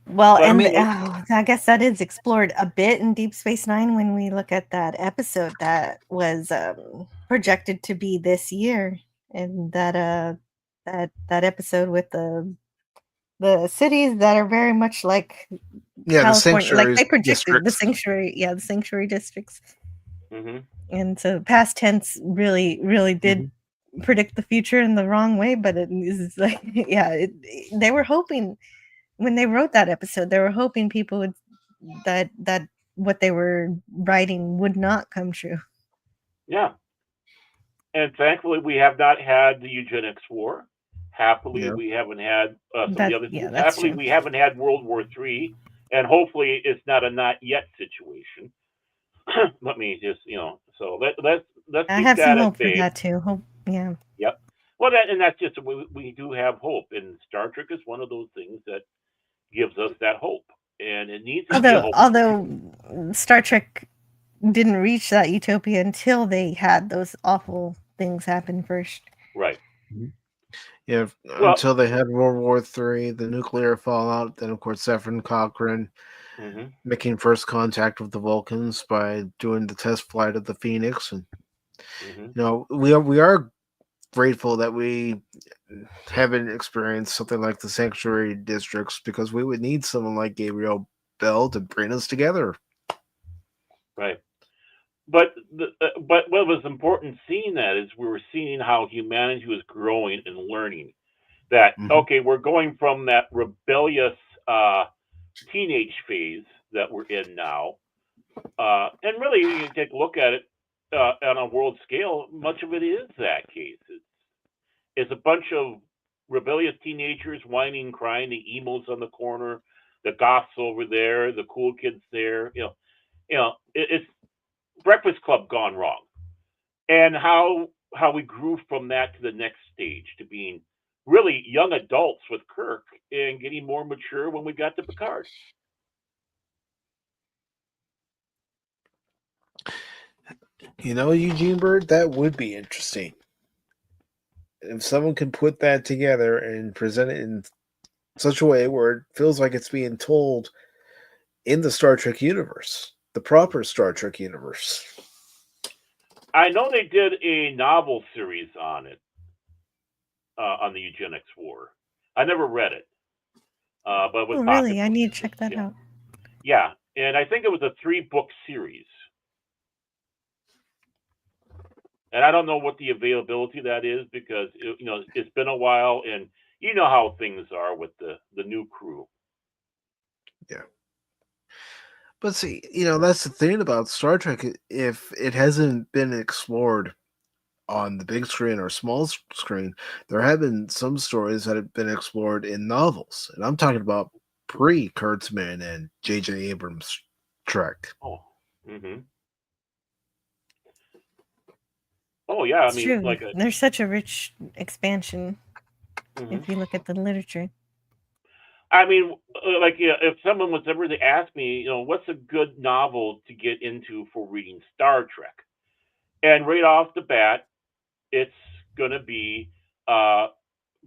well, but, and I guess that is explored a bit in Deep Space Nine when we look at that episode that was projected to be this year, and that episode with the cities that are very much like California, like they projected the sanctuary districts. And so past tense really did predict the future in the wrong way, but it is like, yeah, they were hoping when they wrote that episode, they were hoping people would that what they were writing would not come true. Yeah. And thankfully, we have not had the eugenics war. Happily, we haven't had some of the other things. Happily, we haven't had World War III, and hopefully, it's not a not yet situation. Let me just, so let's I keep have that some at hope for bay. that too. Hope, yeah. Yep. Well, that's just we do have hope, and Star Trek is one of those things that gives us that hope, and it needs to be a hope. Although Star Trek didn't reach that utopia until they had those awful things happen first. Right. Yeah, until they had World War III, the nuclear fallout, then of course Zefram Cochrane making first contact with the Vulcans by doing the test flight of the Phoenix, and we are grateful that we haven't experienced something like the sanctuary districts, because we would need someone like Gabriel Bell to bring us together. Right. But what was important seeing that is we were seeing how humanity was growing and learning that, okay, we're going from that rebellious teenage phase that we're in now. And really, you take a look at it on a world scale, much of it is that case. It's a bunch of rebellious teenagers whining, crying, the emos on the corner, the goths over there, the cool kids there. It's Breakfast Club gone wrong, and how we grew from that to the next stage to being really young adults with Kirk and getting more mature when we got to Picard. Eugene Bird, that would be interesting. If someone can put that together and present it in such a way where it feels like it's being told in the Star Trek universe, the proper Star Trek universe. I know they did a novel series on it, on the eugenics war. I never read it, but with really, I need to check that out. Yeah, and I think it was a 3-book series. And I don't know what the availability of that is, because it's been a while, and you know how things are with the new crew. Yeah. But see, that's the thing about Star Trek. If it hasn't been explored on the big screen or small screen, there have been some stories that have been explored in novels. And I'm talking about pre-Kurtzman and J.J. Abrams' Trek. Oh, Mm-hmm. Oh yeah, I It's mean, true. There's such a rich expansion if you look at the literature. I mean, like if someone was ever to ask me, what's a good novel to get into for reading Star Trek, and right off the bat, it's gonna be by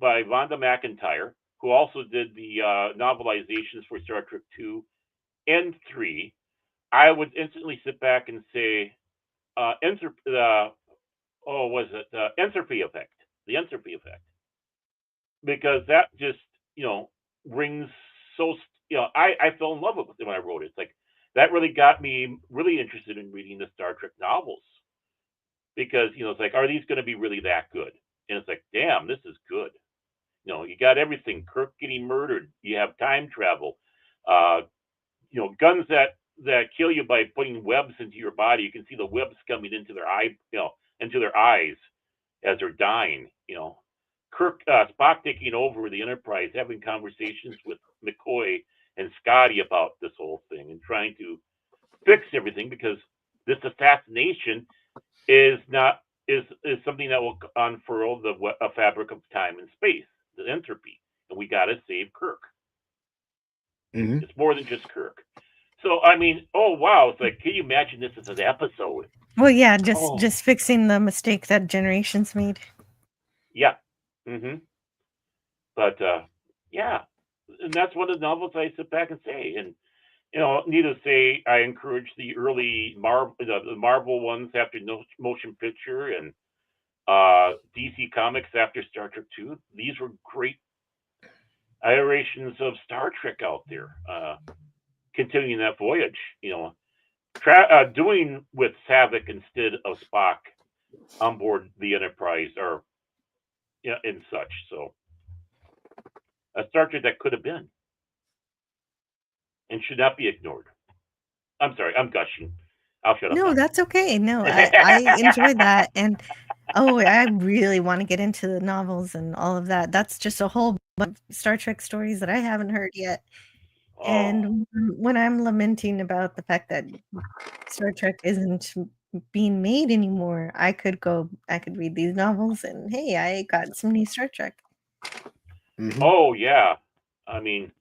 Vonda McIntyre, who also did the novelizations for Star Trek 2 and 3. I would instantly sit back and say, was it entropy effect? The entropy effect, because that just rings so. I fell in love with it when I wrote it. It's like that really got me really interested in reading the Star Trek novels, because it's like, are these going to be really that good? And it's like, damn, this is good. You got everything. Kirk getting murdered. You have time travel. Uh, guns that kill you by putting webs into your body. You can see the webs coming into their into their eyes as they're dying. Kirk Spock taking over the Enterprise, having conversations with McCoy and Scotty about this whole thing and trying to fix everything, because this assassination is not is something that will unfurl the fabric of time and space, the entropy, and we got to save Kirk. Mm-hmm. It's more than just Kirk. So I mean, oh wow, it's like, can you imagine this as an episode? Well, yeah, just fixing the mistake that Generations made. Yeah. Mm-hmm. But yeah, and that's one of the novels I sit back and say. And needless to say, I encourage the early the Marvel ones after motion picture, and DC Comics after Star Trek 2. These were great iterations of Star Trek out there, continuing that voyage. Doing with Savick instead of Spock on board the Enterprise, or and such. So a Star Trek that could have been and should not be ignored. I'm sorry, I'm gushing. I'll shut up No, now. that's okay. No, I enjoyed that. And I really want to get into the novels and all of that. That's just a whole bunch of Star Trek stories that I haven't heard yet. And when I'm lamenting about the fact that Star Trek isn't being made anymore, I could read these novels, and hey, I got some new Star Trek. Mm-hmm. Oh yeah, I mean,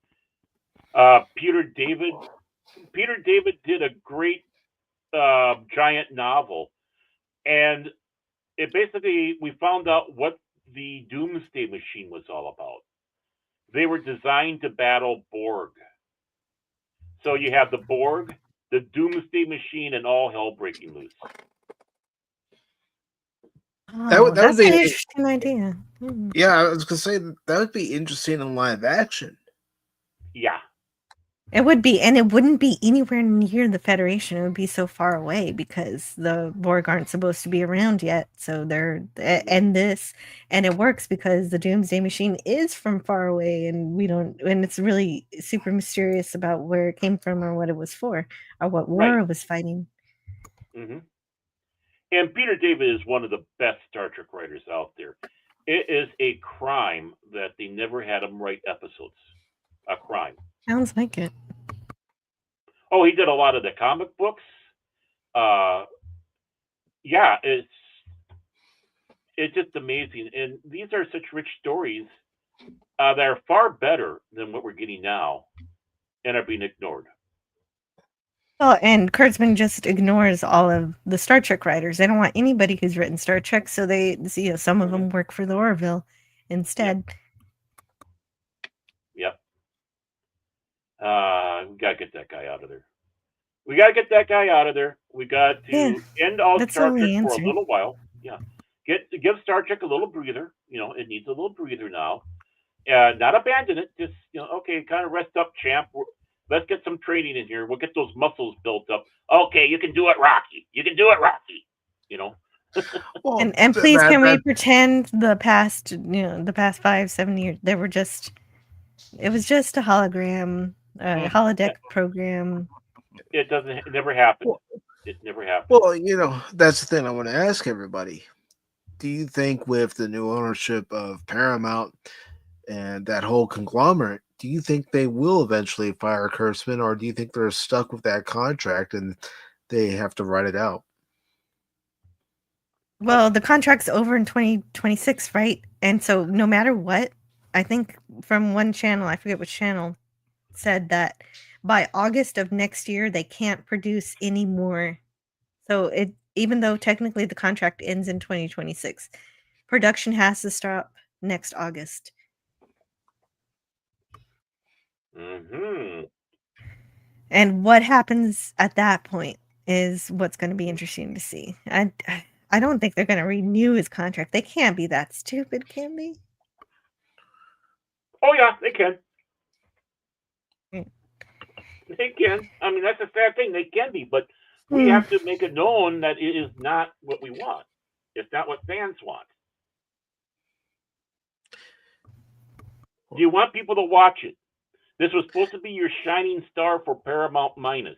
Peter David did a great giant novel, and it basically, we found out what the Doomsday Machine was all about. They were designed to battle Borg. So you have the Borg, the Doomsday Machine, and all hell breaking loose. That's an interesting idea. Yeah, I was gonna say that would be interesting in live action. Yeah. It would be, and it wouldn't be anywhere near the Federation. It would be so far away because the Borg aren't supposed to be around yet. So and it works because the Doomsday Machine is from far away, and it's really super mysterious about where it came from or what it was for or what war it was fighting. Mm-hmm. And Peter David is one of the best Star Trek writers out there. It is a crime that they never had him write episodes. A crime. Sounds like it. Oh, he did a lot of the comic books. Yeah, it's just amazing. And these are such rich stories that are far better than what we're getting now and are being ignored. Oh, and Kurtzman just ignores all of the Star Trek writers. They don't want anybody who's written Star Trek, so some of them work for the Orville instead. Yep. We gotta get that guy out of there. We got to end all Star Trek for a little while. Yeah. Give Star Trek a little breather. It needs a little breather now. Not abandon it. Just, okay, kind of rest up, champ. Let's get some training in here. We'll get those muscles built up. Okay, you can do it, Rocky. Well, and please, can we pretend the past 5-7 years, it was just a hologram, holodeck program. It never happened. It never happened. Well, that's the thing I want to ask everybody. Do you think with the new ownership of Paramount and that whole conglomerate, do you think they will eventually fire Kurtzman, or do you think they're stuck with that contract and they have to write it out. Well, the contract's over in 2026, right? And so no matter what, I think from one channel, I forget which channel, said that by August of next year they can't produce any more. So even though technically the contract ends in 2026, production has to stop next August. Mm-hmm. And what happens at that point is what's going to be interesting to see. I don't think they're going to renew his contract. They can't be that stupid, can they? Oh yeah, they can. Mm. They can. I mean, that's a sad thing. They can be, but we have to make it known that it is not what we want. It's not what fans want. Do you want people to watch it? This was supposed to be your shining star for Paramount Minus,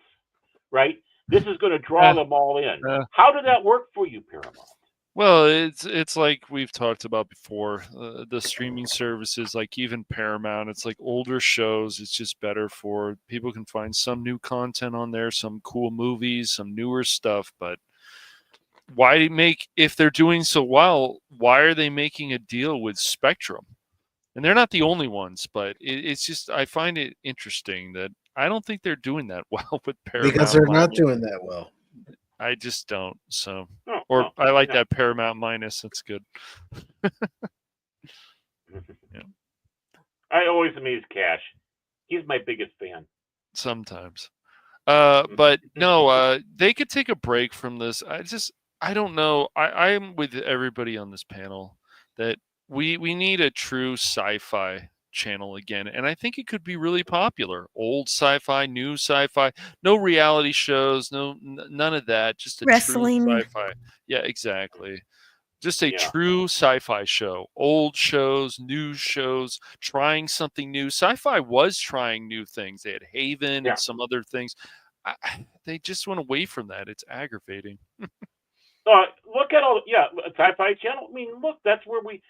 right? This is going to draw them all in. How did that work for you, Paramount? Well, it's like we've talked about before. The streaming services, like even Paramount, it's like older shows. It's just better for people can find some new content on there, some cool movies, some newer stuff. But why make, if they're doing so well, why are they making a deal with Spectrum? And they're not the only ones, but it's just, I find it interesting that I don't think they're doing that well with Paramount. Because they're not doing that well. I just don't. So, I like that Paramount Minus. That's good. Yeah. I always amaze Cash. He's my biggest fan. Sometimes. But no, they could take a break from this. I don't know. I'm with everybody on this panel that we need a true sci-fi channel again, and I think it could be really popular. Old sci-fi, new sci-fi, no reality shows, none of that. Just a wrestling. True sci-fi. Yeah, exactly. Just a true sci-fi show. Old shows, new shows, trying something new. Sci-fi was trying new things. They had Haven and some other things. They just went away from that. It's aggravating. Look at all, Sci-Fi Channel. I mean, look, that's where we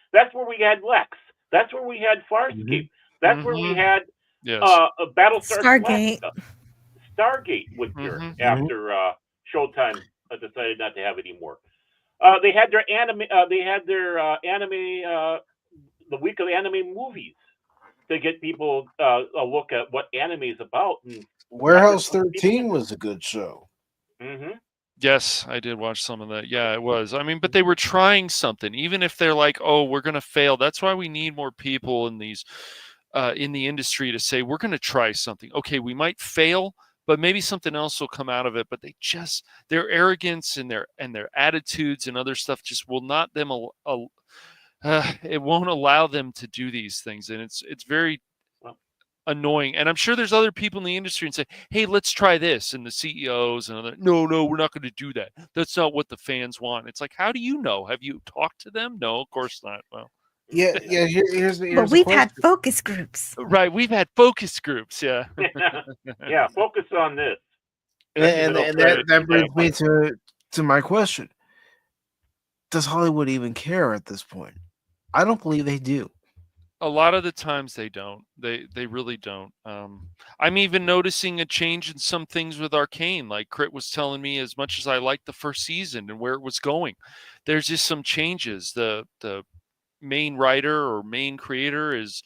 had Lex. That's where we had Farscape. Mm-hmm. That's where we had Battlestar Stargate. Stargate was there after Showtime decided not to have any more. They had their anime. The week of the anime movies to get people a look at what anime is about. And Warehouse 13 was a good show. Mm-hmm. Yes, I did watch some of that. Yeah, it was. I mean, but they were trying something, even if they're like, "Oh, we're going to fail." That's why we need more people in these, in the industry to say, "We're going to try something." Okay, we might fail, but maybe something else will come out of it. But their arrogance and their attitudes and other stuff just will not them. It won't allow them to do these things, and it's very annoying. And I'm sure there's other people in the industry and say, "Hey, let's try this," and the CEOs and other, no, we're not going to do that. That's not what the fans want. It's like, how do you know? Have you talked to them? No, of course not. Well, here's but we've had focus groups, right? We've had focus groups. Yeah. Yeah, focus on this. And that brings me to my question: does Hollywood even care at this point? I don't believe they do. A lot of the times they don't. They really don't. I'm even noticing a change in some things with Arcane. Like Crit was telling me, as much as I liked the first season and where it was going, there's just some changes. The main writer or main creator is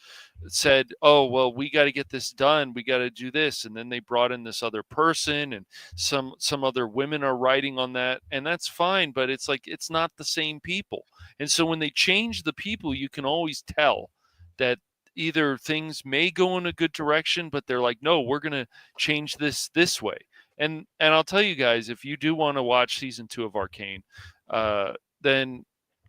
said, "Oh, well, we got to get this done. We got to do this." And then they brought in this other person, and some other women are writing on that, and that's fine. But it's like, it's not the same people. And so when they change the people, you can always tell that either things may go in a good direction, but they're like, "No, we're going to change this way." And I'll tell you guys, if you do want to watch season 2 of Arcane, then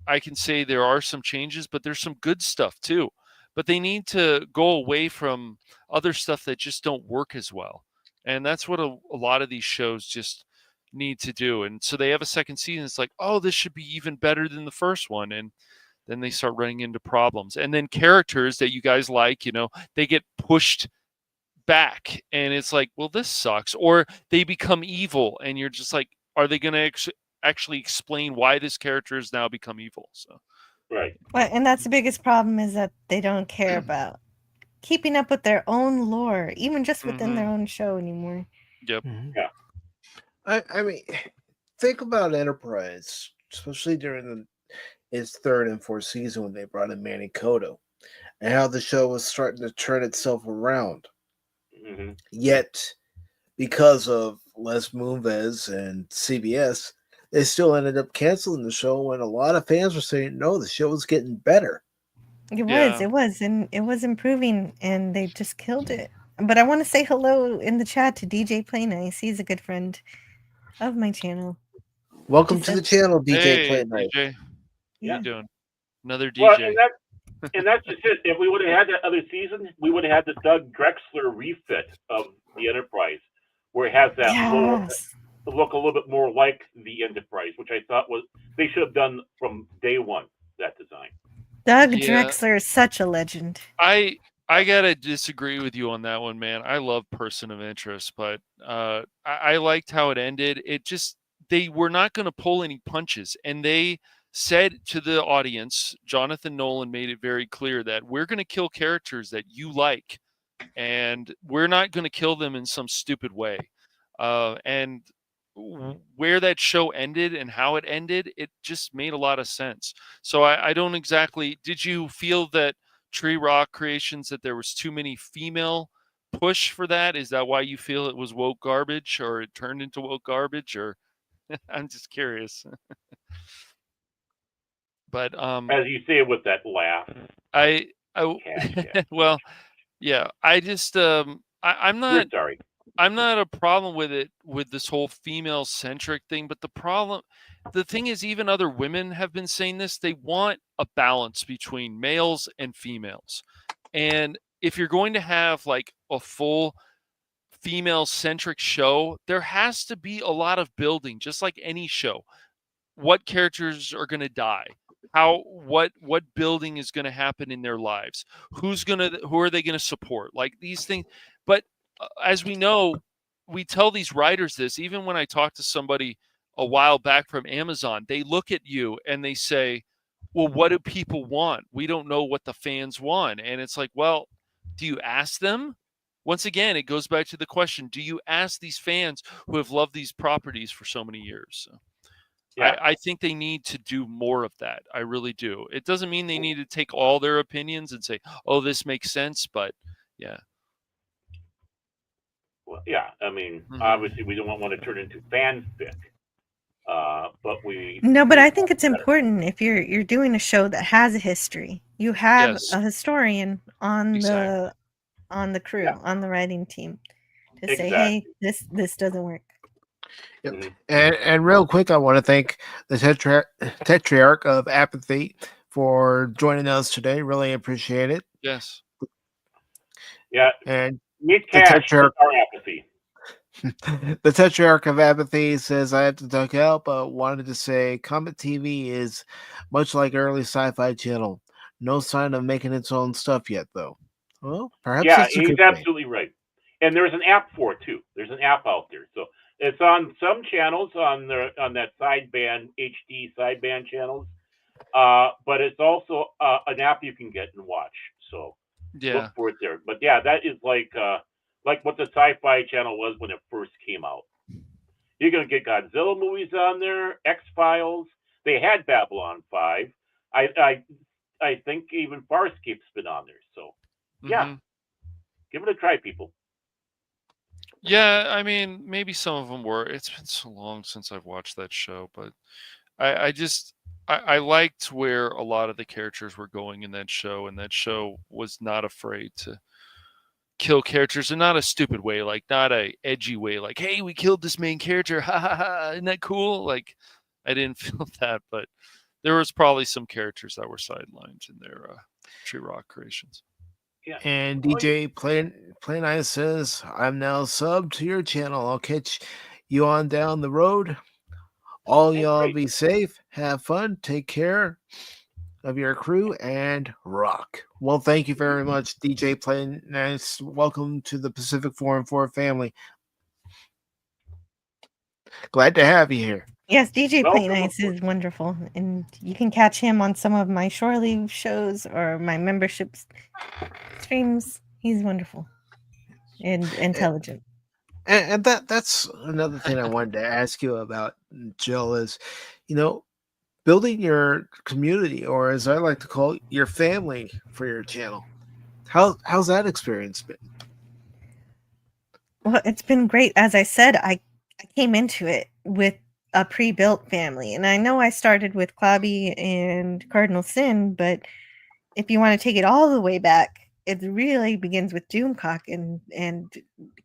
I can say there are some changes, but there's some good stuff too. But they need to go away from other stuff that just don't work as well. And that's what a lot of these shows just need to do. And so they have a second season. It's like, "Oh, this should be even better than the first one." And then they start running into problems. And then characters that you guys like, they get pushed back. And it's like, well, this sucks. Or they become evil. And you're just like, are they going to actually explain why this character has now become evil? So, right. Well, and that's the biggest problem, is that they don't care about keeping up with their own lore, even just within their own show anymore. Yep. Yeah. I mean, think about Enterprise, especially during its third and fourth season when they brought in Manny Koto, and how the show was starting to turn itself around. Mm-hmm. Yet, because of Les Moonves and CBS, they still ended up canceling the show when a lot of fans were saying, no, the show was getting better. It Yeah. was, and it was improving, and they just killed it. But I want to say hello in the chat to DJ Play Nice. He's a good friend of my channel. Welcome He to the says, channel, DJ Hey, Play Night. DJ. How Yeah. you doing? Another Well, DJ. and that's just it. If we would have had that other season, we would have had the Doug Drexler refit of the Enterprise, where it has that yes. look a little bit more like the Enterprise, which I thought was they should have done from day one, that design. Doug Yeah. Drexler is such a legend. I gotta disagree with you on that one, man. I love Person of Interest, but I liked how it ended. It just they were not going to pull any punches, and they said to the audience, Jonathan Nolan made it very clear that we're going to kill characters that you like, and we're not going to kill them in some stupid way. And where that show ended and how it ended, it just made a lot of sense. So I don't exactly. Did you feel that Tree Rock Creations that there was too many female push for that? Is that why you feel it was woke garbage, or it turned into woke garbage, or I'm just curious. But As you say with that laugh. well, yeah, I just I'm We're not sorry. I'm not a problem with it with this whole female centric thing, but the thing is, even other women have been saying this. They want a balance between males and females. And if you're going to have like a full female centric show, there has to be a lot of building, just like any show. What characters are going to die? What building is going to happen in their lives? Who are they going to support? Like these things. But as we know, we tell these writers this. Even when I talk to somebody a while back from Amazon, they look at you and they say, well, what do people want? We don't know what the fans want. And it's like, well, do you ask them? Once again, it goes back to the question, do you ask these fans who have loved these properties for so many years? So Yeah. I think they need to do more of that. I really do. It doesn't mean they need to take all their opinions and say, oh, this makes sense. But yeah. Well, yeah. I mean, obviously, we don't want to turn into fanfic. But but I think it's important if you're doing a show that has a history. You have Yes. a historian on Exactly. the crew, on the writing team, to say, Exactly. hey, this doesn't work. Yep. And real quick, I want to thank the Tetrarch of Apathy for joining us today. Really appreciate it. Yes. Yeah. And need cash for our apathy. The Tetrarch of Apathy says, I have to duck out, but wanted to say Comet TV is much like early Sci-Fi Channel. No sign of making its own stuff yet, though. Well, perhaps that's a he's good absolutely right. And there's an app for it, too. There's an app out there. So it's on some channels on that sideband, HD sideband channels. But it's also an app you can get and watch. So look for it there. But yeah, that is like what the Sci-Fi Channel was when it first came out. You're gonna get Godzilla movies on there, X-Files. They had Babylon 5. I think even Farscape's been on there. So yeah, give it a try, people. Yeah, I mean, maybe some of them were. It's been so long since I've watched that show, but I liked where a lot of the characters were going in that show, and that show was not afraid to kill characters in not a stupid way, like not a edgy way, like, hey, we killed this main character, ha ha ha, isn't that cool? Like, I didn't feel that, but there was probably some characters that were sidelined in their Tree Rock creations. Yeah. And DJ Play Nice says, I'm now subbed to your channel. I'll catch you on down the road. All y'all be safe, have fun, take care of your crew, and rock. Well, thank you very much, DJ Play Nice. Welcome to the Pacific414 family. Glad to have you here. Yes, DJ Play Nice is wonderful, and you can catch him on some of my shore leave shows or my membership streams. He's wonderful and intelligent. And that's another thing I wanted to ask you about, Jill, is, you know, building your community, or as I like to call it, your family for your channel. How's that experience been? Well, it's been great. As I said, I came into it with a pre-built family, and I know I started with Clobby and Cardinal Sin, but if you want to take it all the way back, it really begins with Doomcock and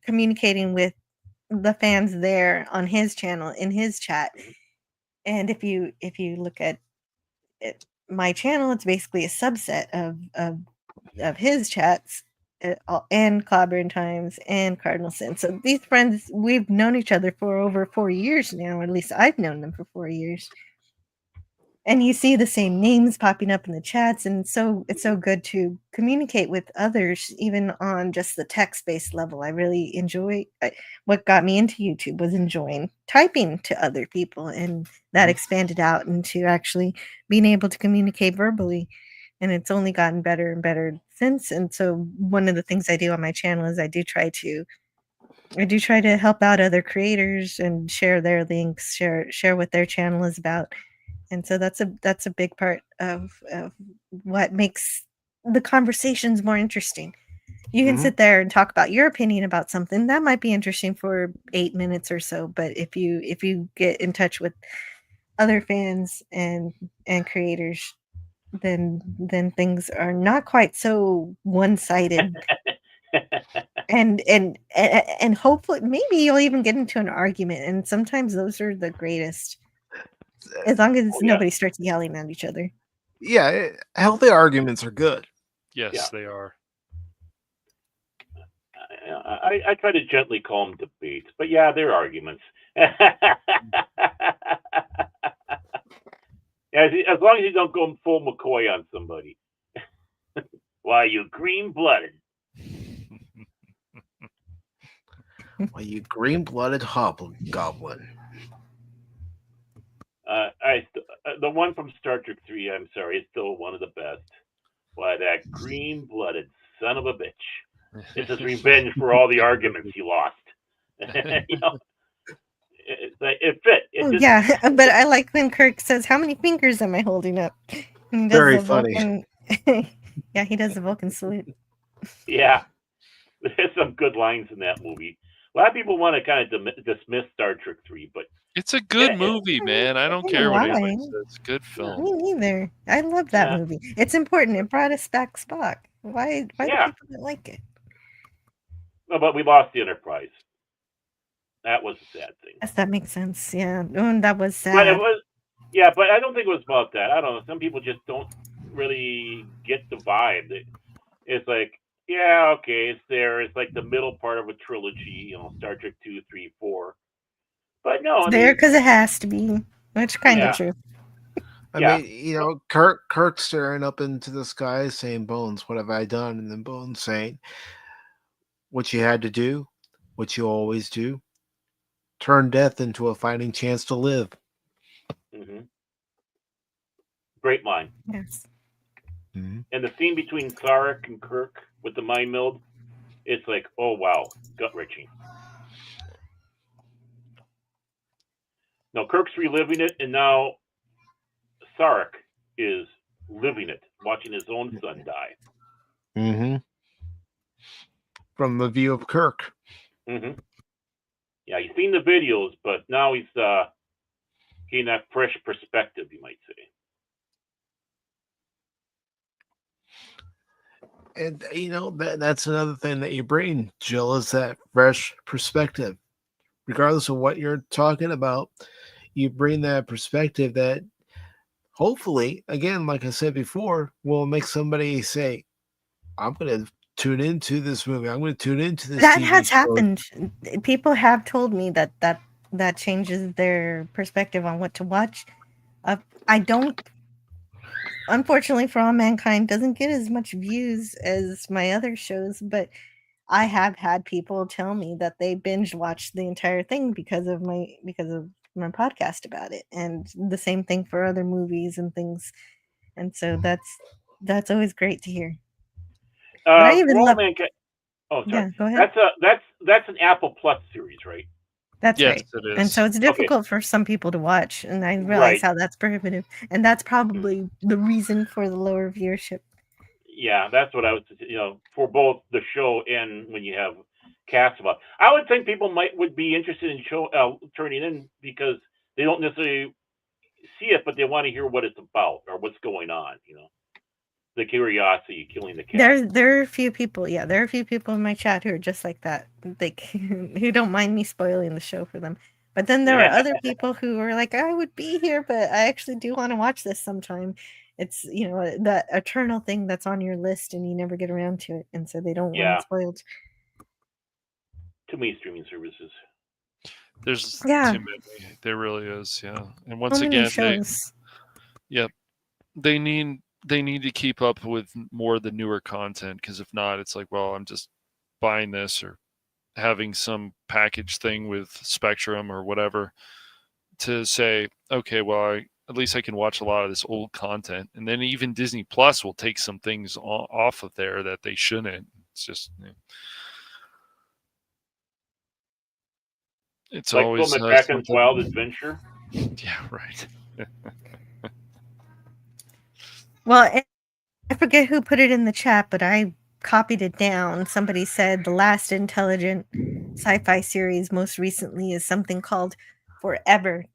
communicating with the fans there on his channel in his chat. And if you look at it, my channel, it's basically a subset of his chats, and Clobber Times and Cardinal Sin. So these friends, we've known each other for over 4 years now. At least I've known them for 4 years. And you see the same names popping up in the chats, and so it's so good to communicate with others, even on just the text-based level. I really enjoy what got me into YouTube was enjoying typing to other people, and that expanded out into actually being able to communicate verbally. And it's only gotten better and better since. And so one of the things I do on my channel is I do try to help out other creators and share their links, share what their channel is about. And so that's a big part of what makes the conversations more interesting. You can sit there and talk about your opinion about something that might be interesting for 8 minutes or so, but if you get in touch with other fans and creators, then things are not quite so one-sided. and hopefully maybe you'll even get into an argument, and sometimes those are the greatest, as long as nobody starts yelling at each other. Yeah, healthy arguments are good. Yes, they are. I try to gently call them debates, but yeah, they're arguments. As long as you don't go full McCoy on somebody. Why, you green-blooded. Why, you green-blooded hobgoblin. The one from Star Trek 3, I'm sorry, is still one of the best. Why, that green-blooded son of a bitch. It's his revenge for all the arguments he lost. You know, it fit. Yeah, but I like when Kirk says, "How many fingers am I holding up?" And he does Very the funny. Vulcan. Yeah, he does the Vulcan salute. Yeah, there's some good lines in that movie. A lot of people want to kind of dismiss Star Trek 3, but it's a good movie, man. I don't care what anybody says. It's a good film. Me neither. I love that movie. It's important. It brought us back Spock. Why do people not like it? No, but we lost the Enterprise. That was a sad thing. Yes, that makes sense. Yeah, that was sad. But it was, yeah, but I don't think it was about that. I don't know. Some people just don't really get the vibe. It's like, yeah, okay, it's there. It's like the middle part of a trilogy, Star Trek 2, 3, 4. But no, it's there because it has to be, which kind of true. I mean, Kirk staring up into the sky saying, "Bones, what have I done?" And then Bones saying, "What you had to do, what you always do, turn death into a fighting chance to live." Mm-hmm. Great line. Yes. Mm-hmm. And the scene between Sarek and Kirk with the mind meld, it's like, oh wow, gut-wrenching. Now Kirk's reliving it, and now Sarek is living it, watching his own son die. Mm-hmm. From the view of Kirk. Mm-hmm. Yeah, he's seen the videos, but now he's getting that fresh perspective, you might say. And that's another thing that you bring, Jill, is that fresh perspective. Regardless of what you're talking about, you bring that perspective that hopefully, again, like I said before, will make somebody say, "I'm going to tune into this movie. I'm going to tune into this." That TV has show. happened. People have told me that changes their perspective on what to watch. I don't. Unfortunately, For All Mankind doesn't get as much views as my other shows, but I have had people tell me that they binge watched the entire thing because of my podcast about it, and the same thing for other movies and things. And so that's always great to hear. For All Mankind, Oh, sorry. Yeah, go ahead. That's an Apple Plus series, right? That's Yes, right. it And so is. it's Okay. difficult for some people to watch, and I realize Right. how that's prohibitive, and that's probably the reason for the lower viewership. Yeah, that's what I was, for both the show and when you have cast about. I would think people would be interested in turning in because they don't necessarily see it, but they want to hear what it's about or what's going on. The curiosity killing the cat. There are a few people, yeah, there are a few people in my chat who are just like that. Who don't mind me spoiling the show for them. But then there are other people who are like, I would be here, but I actually do want to watch this sometime. It's that eternal thing that's on your list and you never get around to it, and so they don't want Yeah, it spoiled. too many streaming services. There's Yeah, too many. There really is, yeah. And so once many again, shows. they need to keep up with more of the newer content, because if not, it's like, well, I'm just buying this or having some package thing with Spectrum or whatever to say, okay, well, at least I can watch a lot of this old content. And then even Disney Plus will take some things off of there that they shouldn't. It's just, it's Like always Phil McCracken's something. Wild Adventure. Yeah, right. Well, I forget who put it in the chat, but I copied it down. Somebody said the last intelligent sci-fi series most recently is something called Forever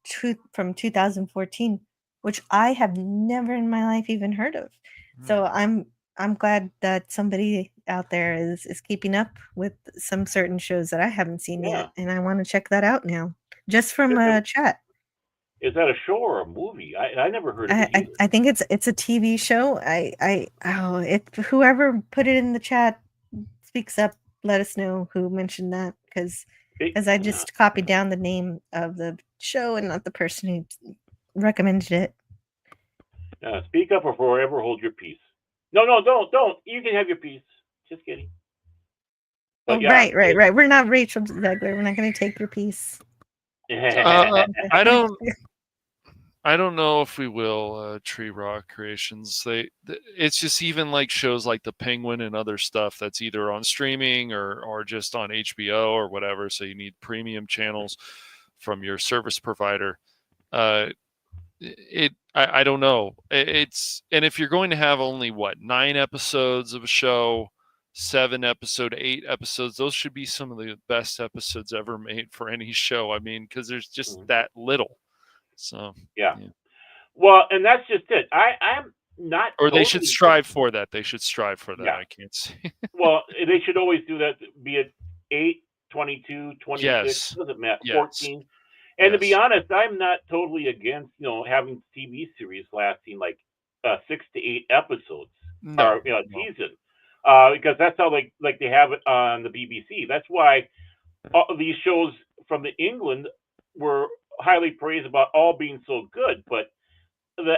from 2014, which I have never in my life even heard of. So I'm glad that somebody out there is keeping up with some certain shows that I haven't seen Yeah. yet, and I want to check that out now, just from chat. Is that a show or a movie? I never heard of it either. I think it's a TV show. If whoever put it in the chat speaks up, let us know who mentioned that, because I just copied down the name of the show and not the person who recommended it. Speak up or forever hold your peace. No, don't. You can have your peace. Just kidding. But right. We're not Rachel Zegler. We're not going to take your piece. I don't know if we will. Tree Rock Creations. It's just even like shows like The Penguin and other stuff that's either on streaming or just on HBO or whatever. So you need premium channels from your service provider. I don't know. And if you're going to have only 9 episodes of a show, 8 episodes, those should be some of the best episodes ever made for any show. I mean, because there's just that little. So yeah. Well, and that's just it. I'm not. Or they should strive for that. They should strive for that. Yeah. I can't see. Well, they should always do that. Be it 8, 22, 26, yes. doesn't matter. 14. And to be honest, I'm not totally against having TV series lasting like 6 to 8 episodes or season, because that's how like they have it on the BBC. That's why all these shows from the England were highly praised about all being so good, but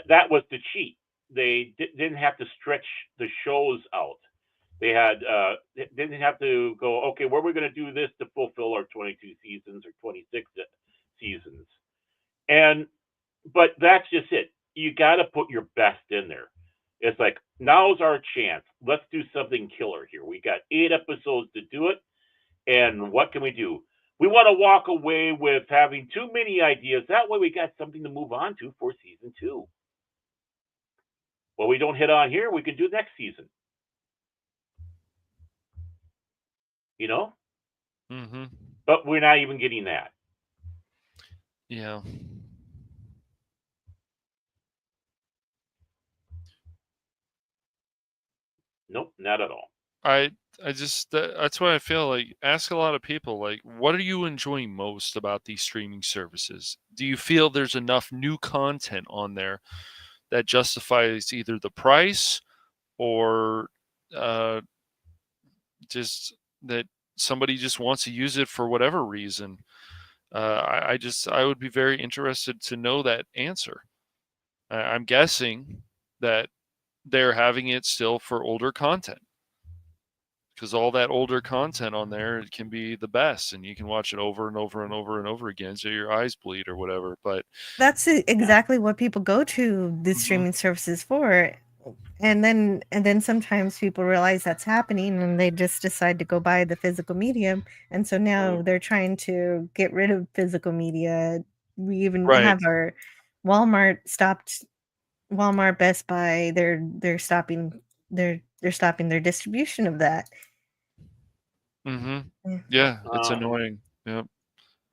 that was to cheat. They didn't have to stretch the shows out. They didn't have to go, okay, we're going to do this to fulfill our 22 seasons or 26 seasons. But that's just it. You got to put your best in there. It's like, now's our chance. Let's do something killer here. We got 8 episodes to do it. And what can we do? We want to walk away with having too many ideas. That way we got something to move on to for season 2. What we don't hit on here, we can do next season. Mm-hmm. But we're not even getting that. Yeah. Nope, not at all. That's why I feel like, ask a lot of people, like, what are you enjoying most about these streaming services? Do you feel there's enough new content on there that justifies either the price or just that somebody just wants to use it for whatever reason? I would be very interested to know that answer. I'm guessing that they're having it still for older content, because all that older content on there can be the best, and you can watch it over and over and over and over again so your eyes bleed or whatever. But that's exactly what people go to the streaming services for. And then sometimes people realize that's happening and they just decide to go buy the physical medium. And so now they're trying to get rid of physical media. We even have our Walmart, Best Buy, they're stopping their distribution of that. Mm-hmm. Yeah, it's annoying. Yep.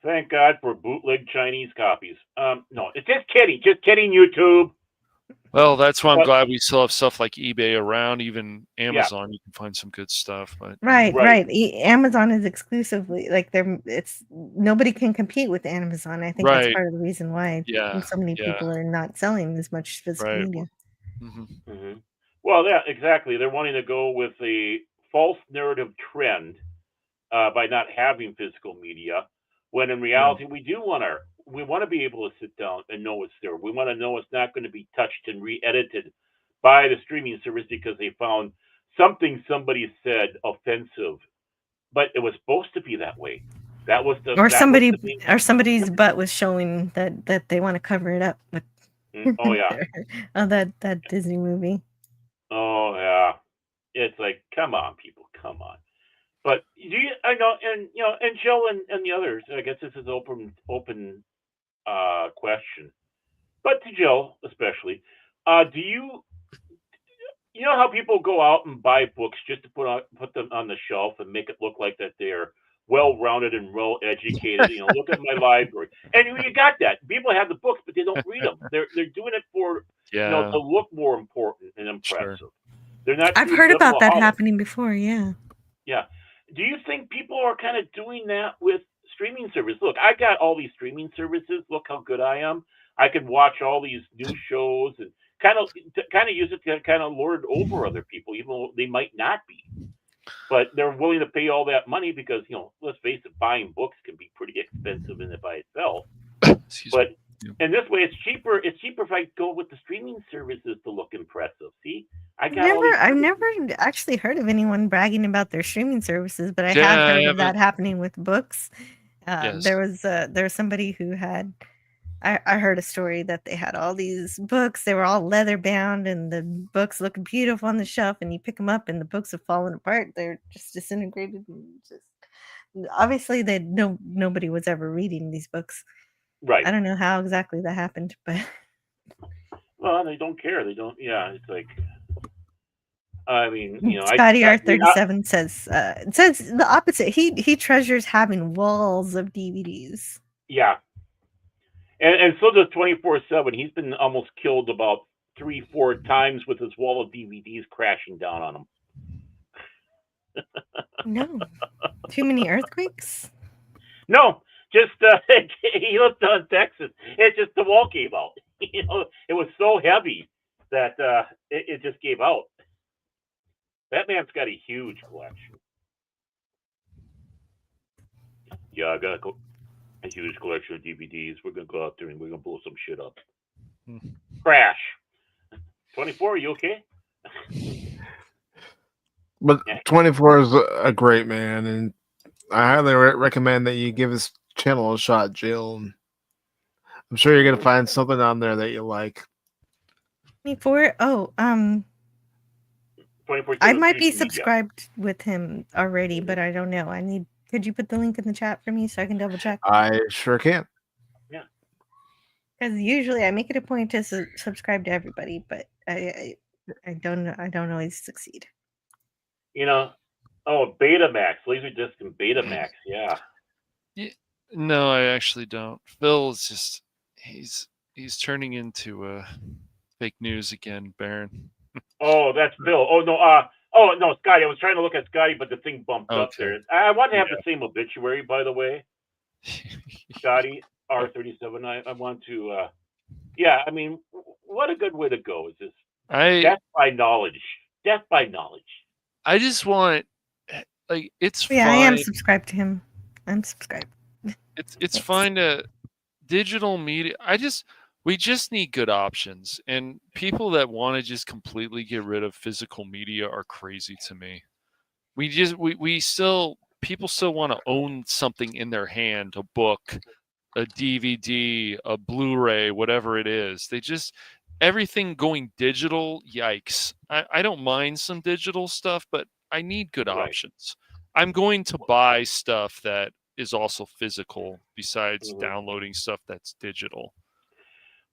Thank God for bootleg Chinese copies. No, it's just kidding, YouTube. Well, that's why I'm glad we still have stuff like eBay around. Even Amazon, you can find some good stuff. But right. Amazon is exclusively like it's nobody can compete with Amazon. I think that's part of the reason why so many people are not selling as much physical media. Mm-hmm. Well, yeah, exactly. They're wanting to go with a false narrative trend by not having physical media, when in reality we want to be able to sit down and know it's there. We want to know it's not going to be touched and re-edited by the streaming service because they found something somebody said offensive, but it was supposed to be that way. That was the somebody's butt was showing that they want to cover it up with. Oh yeah. that Disney movie. Oh yeah. It's like, come on, people, come on. But I know, and Jill and the others. I guess this is open question, but to Jill especially, do you know how people go out and buy books just to put them on the shelf and make it look like that they're well-rounded and well-educated? Look at my library, and you got that. People have the books, but they don't read them. They're doing it for to look more important and impressive. Sure. They're not. I've heard about that happening before. Yeah. Yeah. Do you think people are kind of doing that with streaming services? Look, I got all these streaming services. Look how good I am. I can watch all these new shows and kind of use it to kind of lord over other people, even though they might not be. But they're willing to pay all that money because, let's face it, buying books can be pretty expensive in it by itself. But in this way, it's cheaper. It's cheaper if I go with the streaming services to look impressive. See, I've never actually heard of anyone bragging about their streaming services, but I have heard of that happening with books. There was somebody who had. I heard a story that they had all these books. They were all leather bound, and the books look beautiful on the shelf. And you pick them up, and the books have fallen apart. They're just disintegrated. And obviously, nobody was ever reading these books. Right. I don't know how exactly that happened, but well, they don't care. They don't. Yeah, it's like. I mean, Scotty R37 says it says the opposite. He treasures having walls of DVDs. Yeah. And so does 24/7. He's been almost killed about 3-4 times with his wall of DVDs crashing down on him. No, too many earthquakes. No, just he lived in Texas. It's just the wall gave out. It was so heavy that it just gave out. That man's got a huge collection. Yeah, I got a huge collection of DVDs. We're gonna go out there and we're gonna blow some shit up. Crash. 24, are you okay? But 24 is a great man, and I highly recommend that you give his channel a shot, Jill. I'm sure you're gonna find something on there that you like. 24. 24. I might be subscribed with him already, but I don't know. Could you put the link in the chat for me so I can double check? I sure can. Yeah. Because usually I make it a point to subscribe to everybody, but I don't always succeed. Betamax, Laserdisc and Betamax, yeah. No, I actually don't. Phil is just he's turning into fake news again, Baron. Oh, that's Phil. Oh no, Scotty. I was trying to look at Scotty, but the thing bumped up there. I want to have the same obituary, by the way. Scotty R37. I want to. I mean, what a good way to go is this. Death by knowledge. Death by knowledge. I just want, it's fine. I am subscribed to him. I'm subscribed. It's fine to digital media. We just need good options, and people that want to just completely get rid of physical media are crazy to me. People still want to own something in their hand, a book, a DVD, a Blu-ray, whatever it is. everything going digital, yikes. I don't mind some digital stuff, but I need good options. I'm going to buy stuff that is also physical besides downloading stuff that's digital.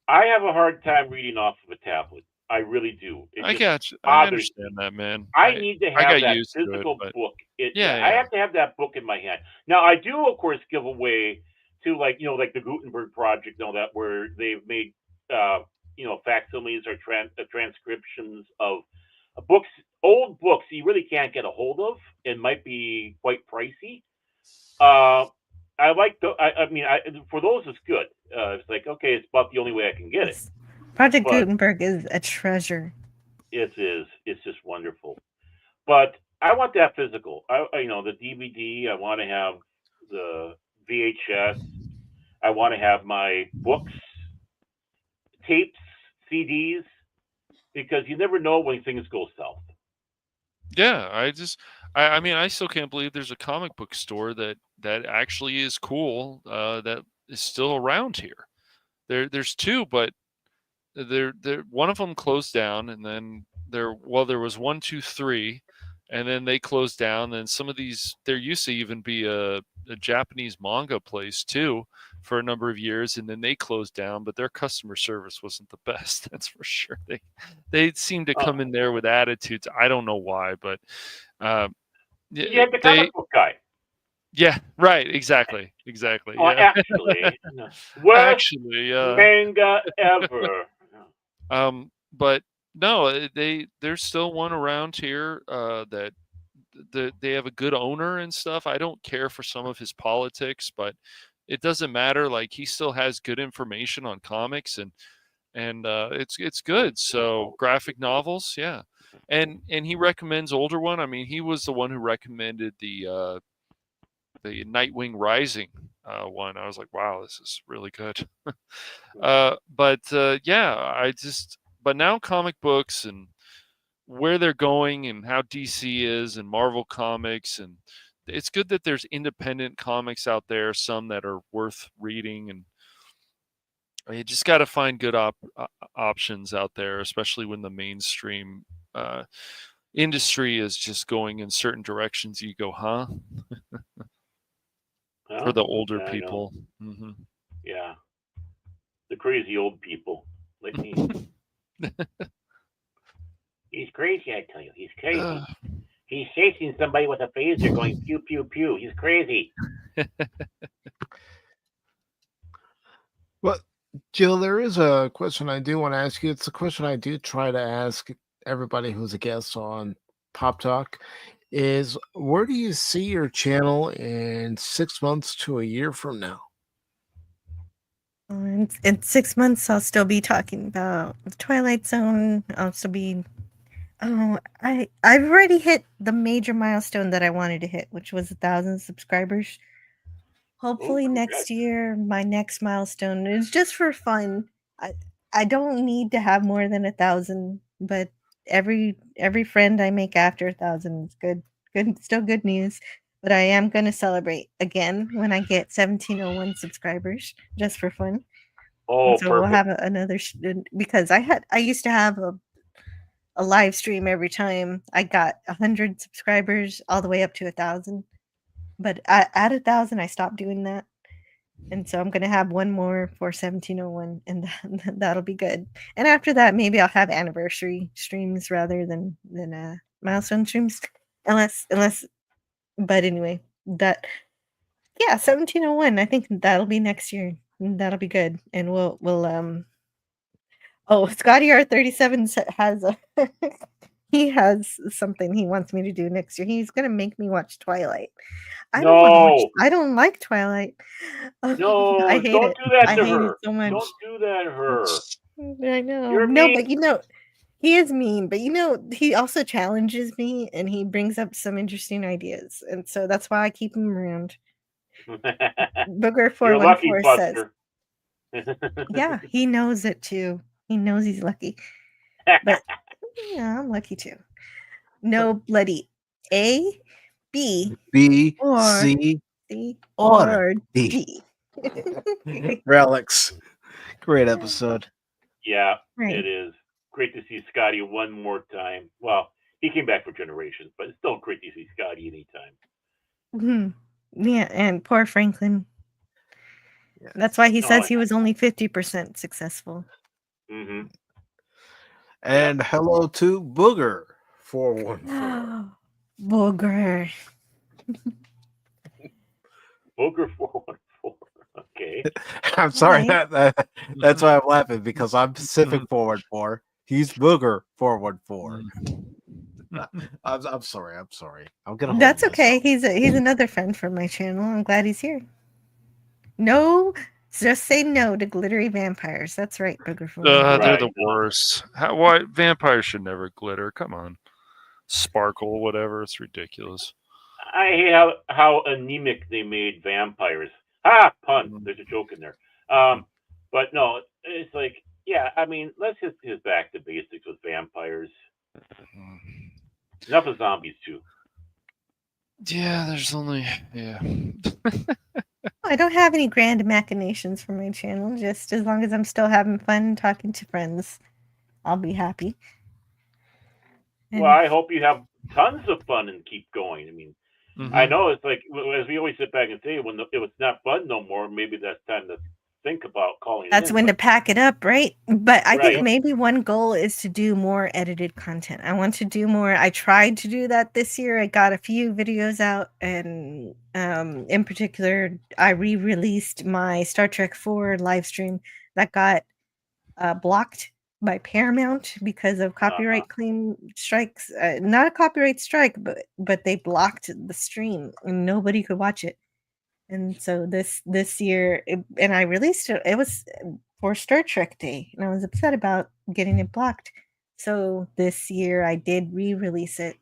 I have a hard time reading off of a tablet. I really do. I got you. I understand that, man. I need to have that used to physical book. Yeah, I have to have that book in my hand. Now, I do, of course, give away to like the Gutenberg Project and all that, where they've made facsimiles or transcriptions of books, old books you really can't get a hold of and might be quite pricey. I like for those it's good. It's like, okay, it's about the only way I can get it. Project Gutenberg is a treasure. It is. It's just wonderful. But I want that physical. The DVD. I want to have the VHS. I want to have my books, tapes, CDs, because you never know when things go south. Yeah, I mean, I still can't believe there's a comic book store that actually is cool, that is still around here. There's two, but there one of them closed down, and then there was 1, 2, 3, and then they closed down. And some of these, there used to even be a Japanese manga place too for a number of years, and then they closed down, but their customer service wasn't the best, that's for sure. They seem to come in there with attitudes. I don't know why, but you have the comic book guy. Yeah, right, exactly. Oh, yeah. Worst manga ever. But no, there's still one around here that they have a good owner and stuff. I don't care for some of his politics, but it doesn't matter. Like, he still has good information on comics, and it's good. So graphic novels, yeah. And he recommends older one. I mean, he was the one who recommended the Nightwing Rising one. I was like, wow, this is really good. But now comic books and where they're going and how DC is and Marvel Comics, and it's good that there's independent comics out there, some that are worth reading, and you just got to find good options out there, especially when the mainstream industry is just going in certain directions. You go, huh? For the older people. Mm-hmm. Yeah. The crazy old people like me. He's crazy, I tell you. He's crazy. He's chasing somebody with a phaser going pew, pew, pew. He's crazy. Well, Jill, there is a question I do want to ask you. It's a question I do try to ask everybody who's a guest on Pop Talk. Is where do you see your channel in 6 months to a year from now? In 6 months, I'll still be talking about the Twilight Zone. I'll still be. I've already hit the major milestone that I wanted to hit, which was 1,000 subscribers. Hopefully next year, my next milestone is just for fun. I don't need to have more than 1,000, but every friend I make after 1,000 is good, still good news. But I am going to celebrate again when I get 1,701 subscribers, just for fun. Oh, so perfect. We'll have another because I used to have a live stream every time I got 100 subscribers, all the way up to 1,000. But at 1,000, I stopped doing that. And so I'm going to have one more for 1,701, and that'll be good. And after that, maybe I'll have anniversary streams rather than milestone streams. Unless, but anyway, 1,701, I think that'll be next year. That'll be good. And we'll Scotty R37 has he has something he wants me to do next year. He's going to make me watch Twilight. I don't like Twilight. No, I hate don't it. do that I to hate her. it so much. Don't do that to her. I know. You're no, mean. But he is mean. But he also challenges me, and he brings up some interesting ideas, and so that's why I keep him around. Booger 414 says, "Yeah, he knows it too. He knows he's lucky, but yeah, I'm lucky too. No bloody A, B, or C, or D." Relics. Great episode. Yeah, Right. it is great to see Scotty one more time. Well, he came back for Generations, but it's still great to see Scotty anytime. Yeah, and poor Franklin. Yes. That's why he says he was only 50% successful. Mm-hmm. And hello to Booger 414. Booger. Booger 414. Okay. I'm sorry. Hi. That's why I'm laughing, because I'm Pacific 414. He's Booger 414. I'm sorry. I'm gonna hold That's myself. okay. He's another friend from my channel. I'm glad he's here. No, just say no to glittery vampires. That's right, Booger 414. They're the worst. Why vampires should never glitter? Come on, sparkle, whatever. It's ridiculous. I hate how anemic they made vampires. Pun. There's a joke in there. But no, it's like, yeah, I mean, let's just get back to basics with vampires. Enough of zombies too. Yeah, there's only I don't have any grand machinations for my channel. Just as long as I'm still having fun talking to friends, I'll be happy. Well, I hope you have tons of fun and keep going. I mean, I know it's like, as we always sit back and say, when if it's not fun no more, maybe that's time to think about calling. That's when to pack it up, right? But I think Right. maybe one goal is to do more edited content. I want to do more. I tried to do that this year. I got a few videos out, and in particular, I re-released my Star Trek 4 live stream that got blocked by Paramount because of copyright claim strikes. Not a copyright strike, but they blocked the stream and nobody could watch it. And so this year, and I released it. It was for Star Trek Day, and I was upset about getting it blocked. So this year, I did re-release it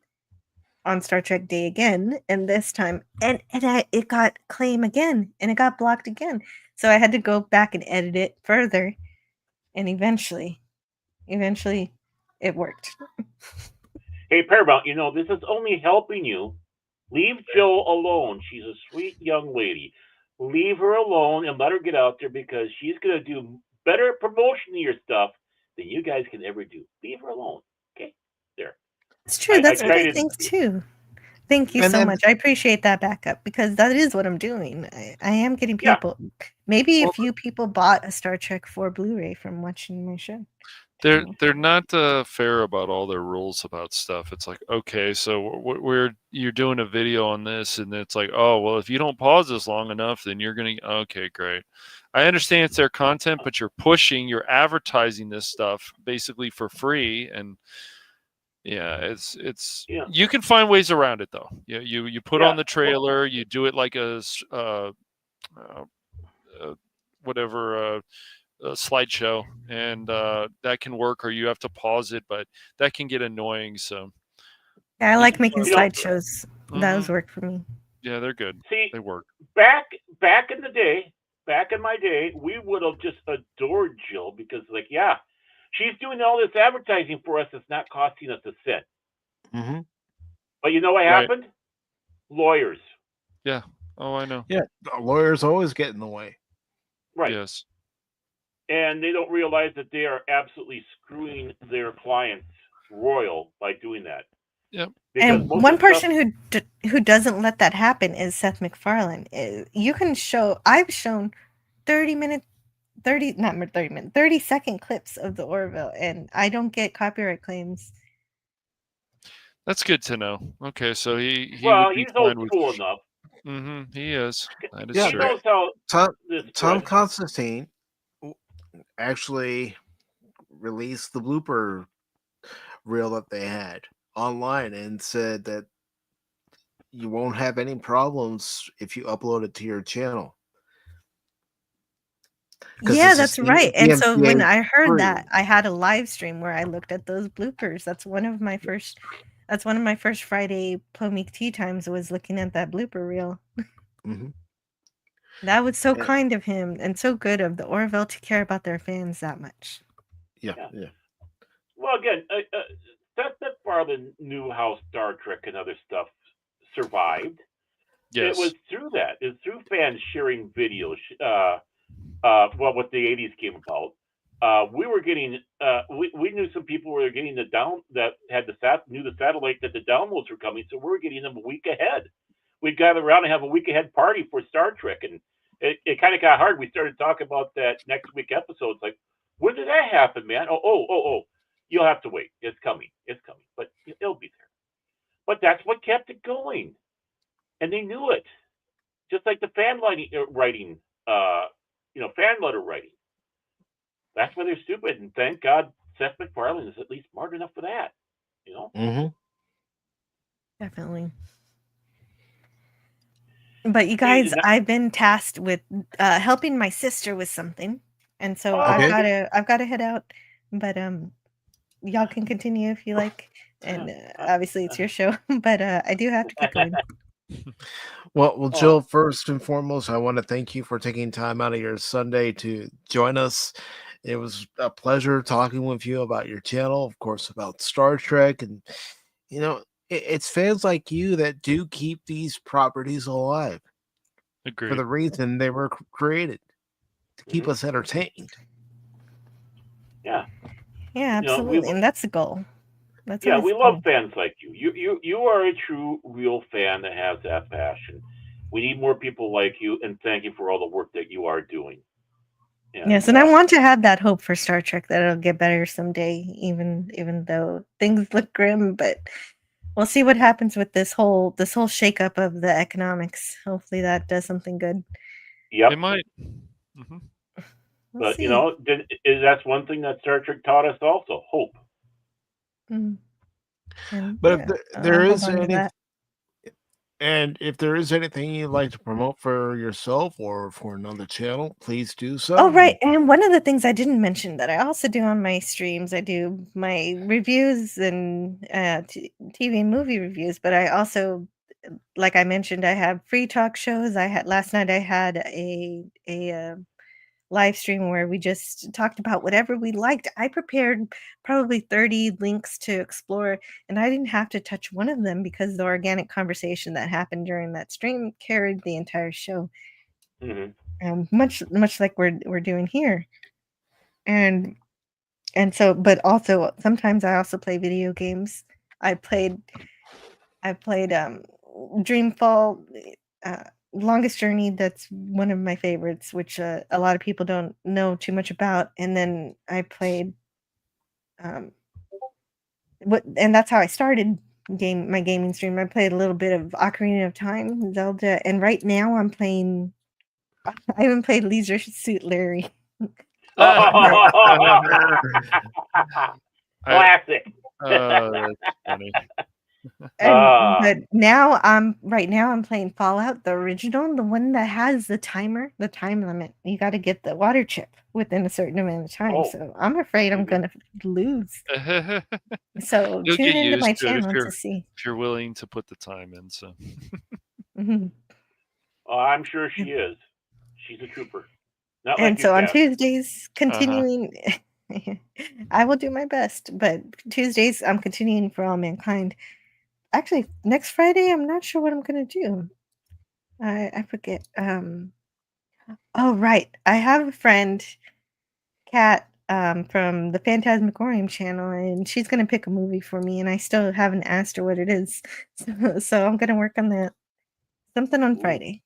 on Star Trek Day again, and this time, it got claim again, and it got blocked again. So I had to go back and edit it further, and eventually, it worked. Hey, Paramount, this is only helping you. Leave Jill alone. She's a sweet young lady. Leave her alone and let her get out there, because she's going to do better promotion of your stuff than you guys can ever do. Leave her alone. Okay? There. It's true. That's what I think too. Thank you so much. I appreciate that backup, because that is what I'm doing. I am getting people. Maybe a few people bought a Star Trek 4 Blu-ray from watching my show. They're not fair about all their rules about stuff. It's like, okay, so you're doing a video on this, and it's like, oh well, if you don't pause this long enough, then you're gonna. Okay, great. I understand it's their content, but you're advertising this stuff basically for free, and yeah, it's you can find ways around it though. You put on the trailer, you do it like a slideshow, and that can work, or you have to pause it, but that can get annoying. So yeah, I like making slideshows. Those work for me. Yeah, they're good. See, they work. Back in the day, back in my day, we would have just adored Jill, because, like, yeah, she's doing all this advertising for us. It's not costing us a cent. Mm-hmm. But you know what happened? Lawyers. Yeah. Oh, I know. Yeah, lawyers always get in the way. Right. Yes. And they don't realize that they are absolutely screwing their clients royal by doing that. Yep. And one person who doesn't let that happen is Seth MacFarlane. You can show. I've shown 30-second clips of the Orville, and I don't get copyright claims. That's good to know. Okay, so he's old school enough. Mm-hmm. He is. That is he true. knows how Tom Constantine actually released the blooper reel that they had online and said that you won't have any problems if you upload it to your channel. Yeah, that's right. And so when I heard that, I had a live stream where I looked at those bloopers. That's one of my first Friday Pomeek Tea Times, was looking at that blooper reel. Mm-hmm. That was so kind of him, and so good of the Orville to care about their fans that much. Yeah. Well, again, Seth MacFarlane knew how Star Trek and other stuff survived. Yes. It was through that. It's through fans sharing videos. What the 80s came about. we were getting we knew some people were getting the down that had knew the satellite that the downloads were coming, so we were getting them a week ahead. We'd gather around and have a week ahead party for Star Trek, and it kind of got hard. We started talking about that next week episode. It's like, when did that happen, man? Oh, you'll have to wait. It's coming, but it'll be there. But that's what kept it going, and they knew it. Just like the fan writing, fan letter writing. That's why they're stupid, and thank God Seth MacFarlane is at least smart enough for that. Mm-hmm. Definitely. But you guys, I've been tasked with helping my sister with something, and so I've got to head out. But y'all can continue if you like, and obviously it's your show. But I do have to keep going. Well, Jill, first and foremost, I want to thank you for taking time out of your Sunday to join us. It was a pleasure talking with you about your channel, of course, about Star Trek. And, it's fans like you that do keep these properties alive. Agreed. For the reason they were created, to keep us entertained. Yeah. Yeah, absolutely. And that's the goal. We love fans like you. You are a true, real fan that has that passion. We need more people like you, and thank you for all the work that you are doing. Yes, and I want to have that hope for Star Trek that it'll get better someday, even though things look grim. But we'll see what happens with this whole shakeup of the economics. Hopefully, that does something good. Yep, it might. Mm-hmm. But that's one thing that Star Trek taught us also: hope. But if there is anything, and if there is anything you'd like to promote for yourself or for another channel, please do so. Oh, right. And one of the things I didn't mention that I also do on my streams, I do my reviews and TV and movie reviews, but I also, like I mentioned, I have free talk shows. Last night I had a live stream where we just talked about whatever we liked. I prepared probably 30 links to explore, and I didn't have to touch one of them because the organic conversation that happened during that stream carried the entire show. Mm-hmm. Much like we're doing here. And so, but also sometimes I also play video games. I played Dreamfall, Longest Journey. That's one of my favorites, which a lot of people don't know too much about. And then I played and that's how I started my gaming stream. I played a little bit of Ocarina of Time, Zelda, and right now I haven't played Leisure Suit Larry. Classic. That's funny. But now I'm playing Fallout, the original, the one that has the time limit. You got to get the water chip within a certain amount of time. So I'm afraid I'm gonna lose. So you'll tune get into my used to it channel to see if you're willing to put the time in. So I'm sure she is. She's a trooper. Not and like so you, on Kat. Tuesdays, continuing. I will do my best, but Tuesdays I'm continuing For All Mankind. Actually, next Friday I'm not sure what I'm gonna do. I forget. Oh right, I have a friend, Kat, from the Phantasmagorium channel, and she's gonna pick a movie for me, and I still haven't asked her what it is. So I'm gonna work on that. Something on Friday.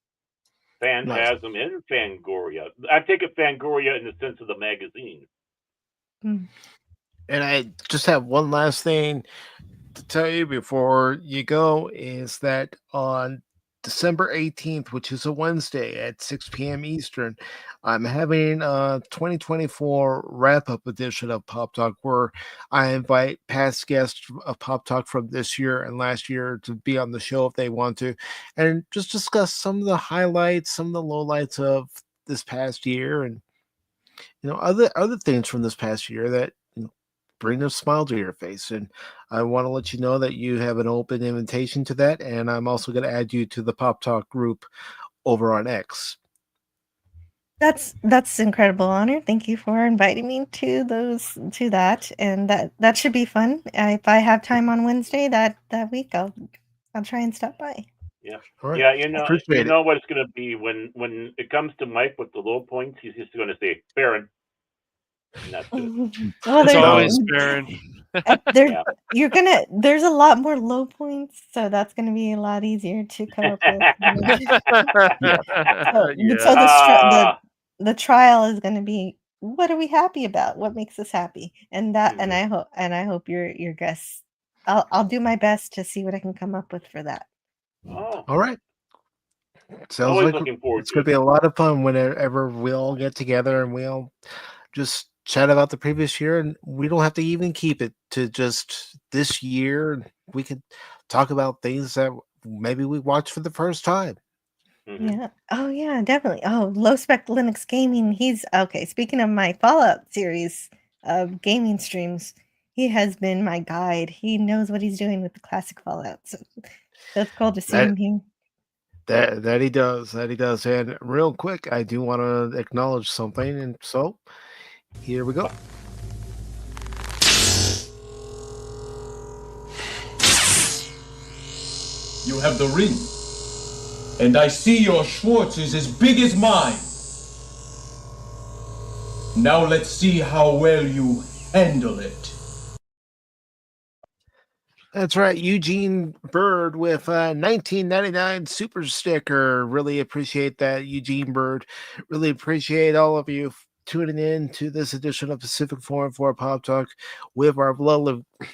Phantasm and Fangoria. I take it Fangoria in the sense of the magazine. And I just have one last thing to tell you before you go, is that on December 18th, which is a Wednesday at 6 p.m. Eastern, I'm having a 2024 wrap-up edition of Pop Talk where I invite past guests of Pop Talk from this year and last year to be on the show if they want to, and just discuss some of the highlights, some of the lowlights of this past year, and other things from this past year that bring a smile to your face. And I want to let you know that you have an open invitation to that. And I'm also going to add you to the Pop Talk group over on X. That's incredible honor. Thank you for inviting me to that. And that should be fun. If I have time on Wednesday that week, I'll try and stop by. Yeah. Right. Yeah, you know what it's going to be when it comes to Mike with the low points. He's just going to say Baron. And that's it. Well, It's there's always Baron. there there's a lot more low points, so that's gonna be a lot easier to come up with. So the trial is gonna be, what are we happy about? What makes us happy? And that and I hope your guests, I'll do my best to see what I can come up with for that. Oh, All right. Sounds always like looking forward it's to going it. to be a lot of fun whenever we all get together and we all just chat about the previous year, and we don't have to even keep it to just this year. We could talk about things that maybe we watched for the first time. Yeah. Oh yeah, definitely. Oh, Low Spec Linux Gaming. He's okay. Speaking of my Fallout series of gaming streams, he has been my guide. He knows what he's doing with the classic Fallout. So that's cool to see him here. That he does. That he does. And real quick, I do want to acknowledge something. And so here we go. You have the ring. And I see your Schwartz is as big as mine. Now let's see how well you handle it. That's right, Eugene Bird with 1999 super sticker. Really appreciate that, Eugene Bird. Really appreciate all of you tuning in to this edition of Pacific414 Pop Talk with our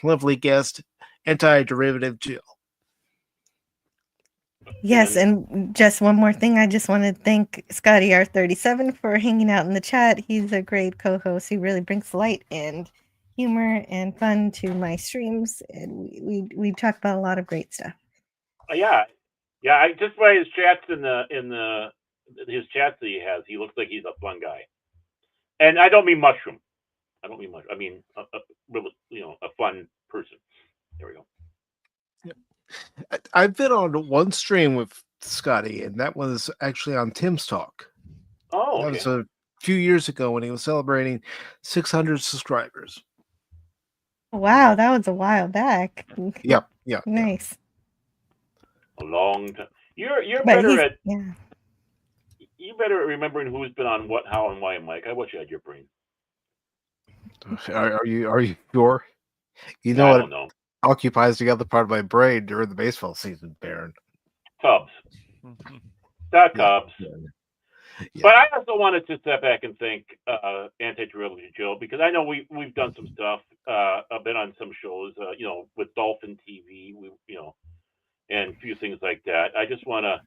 lovely guest, Antiderivative Jill. Yes, and just one more thing. I just want to thank Scotty R37 for hanging out in the chat. He's a great co-host. He really brings light and humor and fun to my streams, and we talk about a lot of great stuff. Yeah. I just by his chats in his chats that he has, he looks like he's a fun guy. And I don't mean mushroom. I mean a fun person. There we go. I've been on one stream with Scotty, and that was actually on Tim's Talk. Oh, that okay. was a few years ago when he was celebrating 600 subscribers. Wow, that was a while back. Yeah. Nice. A long time. You're better at you better at remembering who's been on what, how, and why, Mike. I wish you had your brain. Are you sure? You know I what don't know. Occupies the other part of my brain during the baseball season, Baron. Cubs. The Cubs. Yeah. But I also wanted to step back and thank AntiderivativeJill, because I know we've done some stuff. I've been on some shows, with Dolphin TV, and a few things like that. I just want to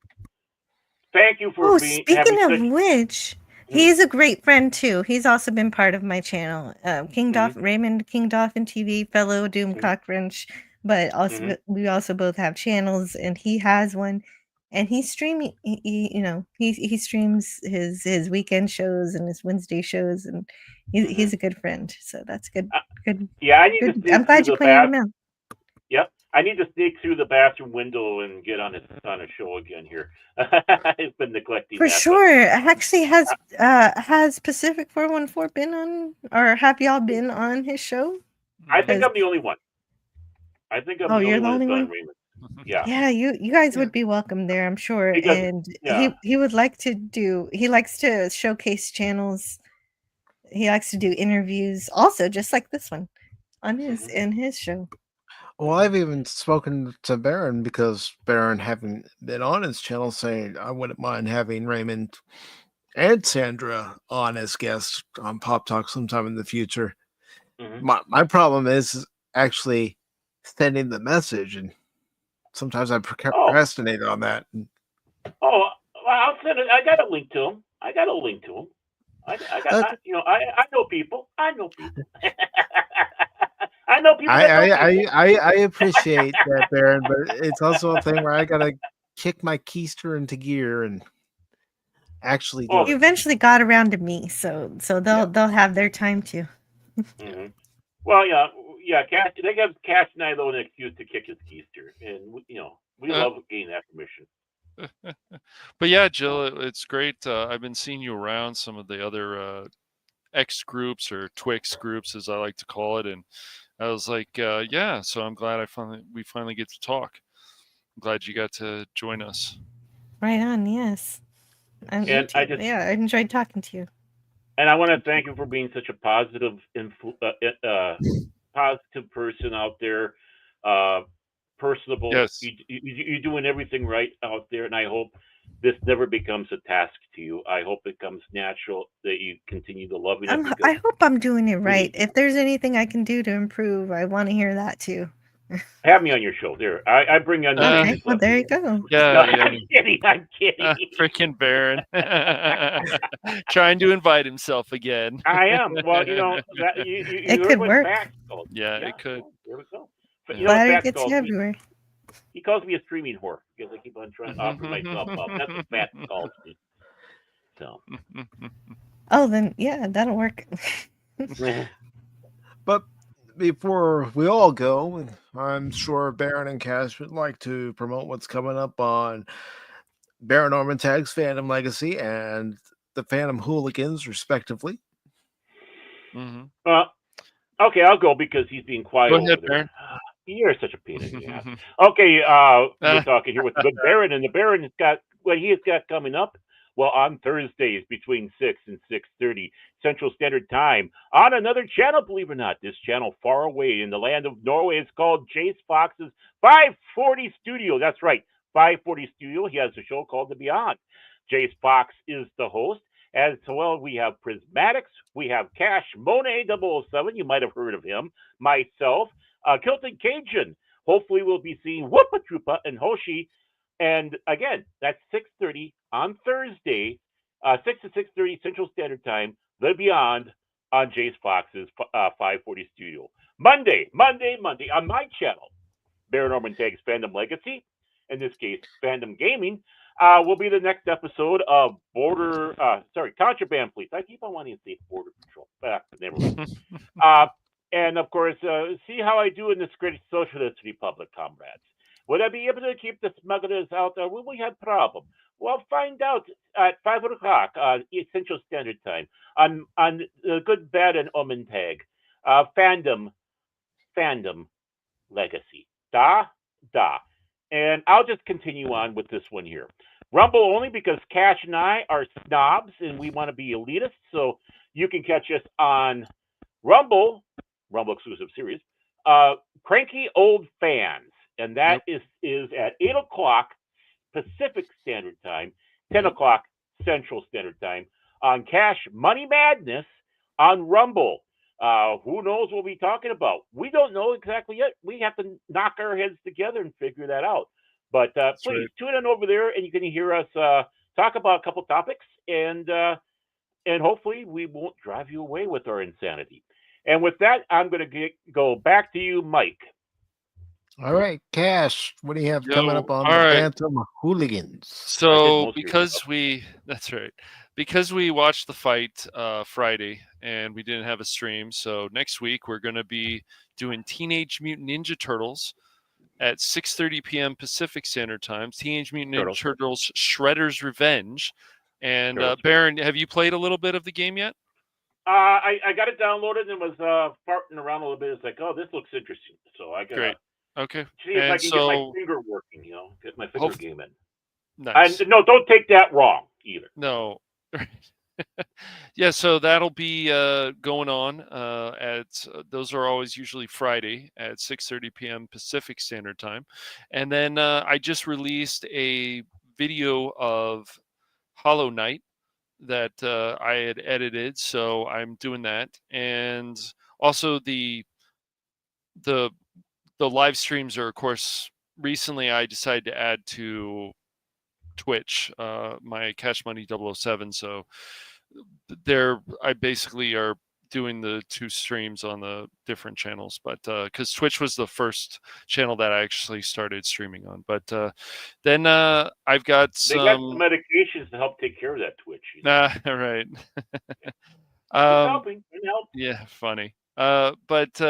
thank you for being. Speaking of which, he's a great friend too. He's also been part of my channel, Raymond King Dolphin TV, fellow Doom Cockwrench. But also, we also both have channels, and he has one, and he's streaming. He streams his weekend shows and his Wednesday shows, and he's a good friend. So that's good. Good. Yeah, I need to. I'm glad you pointed him out. Yep. I need to sneak through the bathroom window and get on a show again here. I've been neglecting for that. Sure. Actually, has Pacific414 been on, or have y'all been on his show? I think I'm the only one. I think I'm you're the only one. Raymond. Yeah. Yeah, you guys would be welcome there, I'm sure. And he would like to do. He likes to showcase channels. He likes to do interviews, also, just like this one, on his show. Well, I've even spoken to Baron, because Baron, having been on his channel, saying I wouldn't mind having Raymond and Sandra on as guests on Pop Talk sometime in the future. My problem is actually sending the message, and sometimes I procrastinate on that. Well, I'll send it. I got a link to him. I know people. I know people. I know people. I appreciate that, Baron, but it's also a thing where I gotta kick my keister into gear and actually do it. You eventually got around to me, so they'll have their time too. Well, yeah. They give Cash and I though an excuse to kick his keister, and we love getting that permission. But yeah, Jill, it's great. I've been seeing you around some of the other X groups, or Twix groups, as I like to call it, and I was like, so I'm glad we finally get to talk. I'm glad you got to join us. Right on, yes. I enjoyed talking to you. And I want to thank you for being such a positive, positive person out there. Personable. Yes. You're doing everything right out there, and I hope this never becomes a task to you. I hope it comes natural that you continue to loving it. I hope I'm doing it we right. need- If there's anything I can do to improve, I want to hear that too. Have me on your show. There, I bring on the ladies Well, up there here. you go. Yeah, No, yeah. I'm kidding. I'm kidding. Freaking Baron. Trying to invite himself again. I am. Well, you know, that, you It heard could what work. Bax called. Yeah, it could. Well, there we go. Yeah. You know what Flattery Bax gets calls you me? everywhere. He calls me a streaming whore because I keep on trying to offer myself up. That's what Bax calls me. So. Oh, then yeah, that'll work. But before we all go, I'm sure Baron and Cash would like to promote what's coming up on Baron Orman Tagge's Fandom Legacy and the Phantom Hooligans, respectively. Okay, I'll go because he's being quiet Go over ahead, there. Baron. You're such a pain in the ass. Okay, we're talking here with the good Baron, and the Baron has got what he has got coming up. Well, on Thursdays between 6 and 6:30 Central Standard Time on another channel, believe it or not, this channel far away in the land of Norway is called Jace Fox's 540 Studio. That's right, 540 Studio. He has a show called The Beyond. Jace Fox is the host. As well, we have Prismatics, we have Cash Monet 007. You might have heard of him. Myself, Kilton Cajun. Hopefully, we'll be seeing Whoopa Troopa and Hoshi. And again, that's 6:30 on Thursday, 6 to 6:30 Central Standard Time. The Beyond on Jace Fox's 540 Studio. Monday on my channel, Baron Orman Tagge's Fandom Legacy. In this case, Fandom Gaming. Will be the next episode of Contraband Police. I keep on wanting to say Border Patrol. Never mind. And of course, see how I do in this great socialist republic, comrades. Would I be able to keep the smugglers out there? Will we have problem? Well, find out at 5 o'clock Central Standard Time on the Good, Bad, and Omen Tag. Fandom Legacy. Da. And I'll just continue on with this one here. Rumble only because Cash and I are snobs and we want to be elitists. So you can catch us on Rumble exclusive series, Cranky Old Fans. And that is at 8 o'clock Pacific Standard Time, 10 o'clock Central Standard Time on Cash Money Madness on Rumble. Who knows what we'll be talking about? We don't know exactly yet. We have to knock our heads together and figure that out. But please tune in over there, and you can hear us talk about a couple topics, and hopefully we won't drive you away with our insanity. And with that, I'm going to go back to you, Mike. All right, Cash, what do you have coming up on the Phantom Hooligans? So because we watched the fight Friday and we didn't have a stream, so next week we're going to be doing Teenage Mutant Ninja Turtles at 6:30 p.m. Pacific Standard Time. Teenage Mutant Ninja Turtles Shredder's Revenge. And Baron, have you played a little bit of the game yet? I got it downloaded and was farting around a little bit. It's like, oh, this looks interesting. So I got great. Okay. See if I can get my finger working, get my finger game in. Nice. And no, don't take that wrong either. No. Yeah, so that'll be going on those are always usually Friday at 6:30 p.m. Pacific Standard Time. And then I just released a video of Hollow Knight that I had edited, so I'm doing that. And also the live streams are, of course, recently I decided to add to Twitch, my Cash Money 007. So I basically are doing the two streams on the different channels, but because Twitch was the first channel that I actually started streaming on. But then I've got They got some medications to help take care of that Twitch. Right. Helping. Yeah, funny. But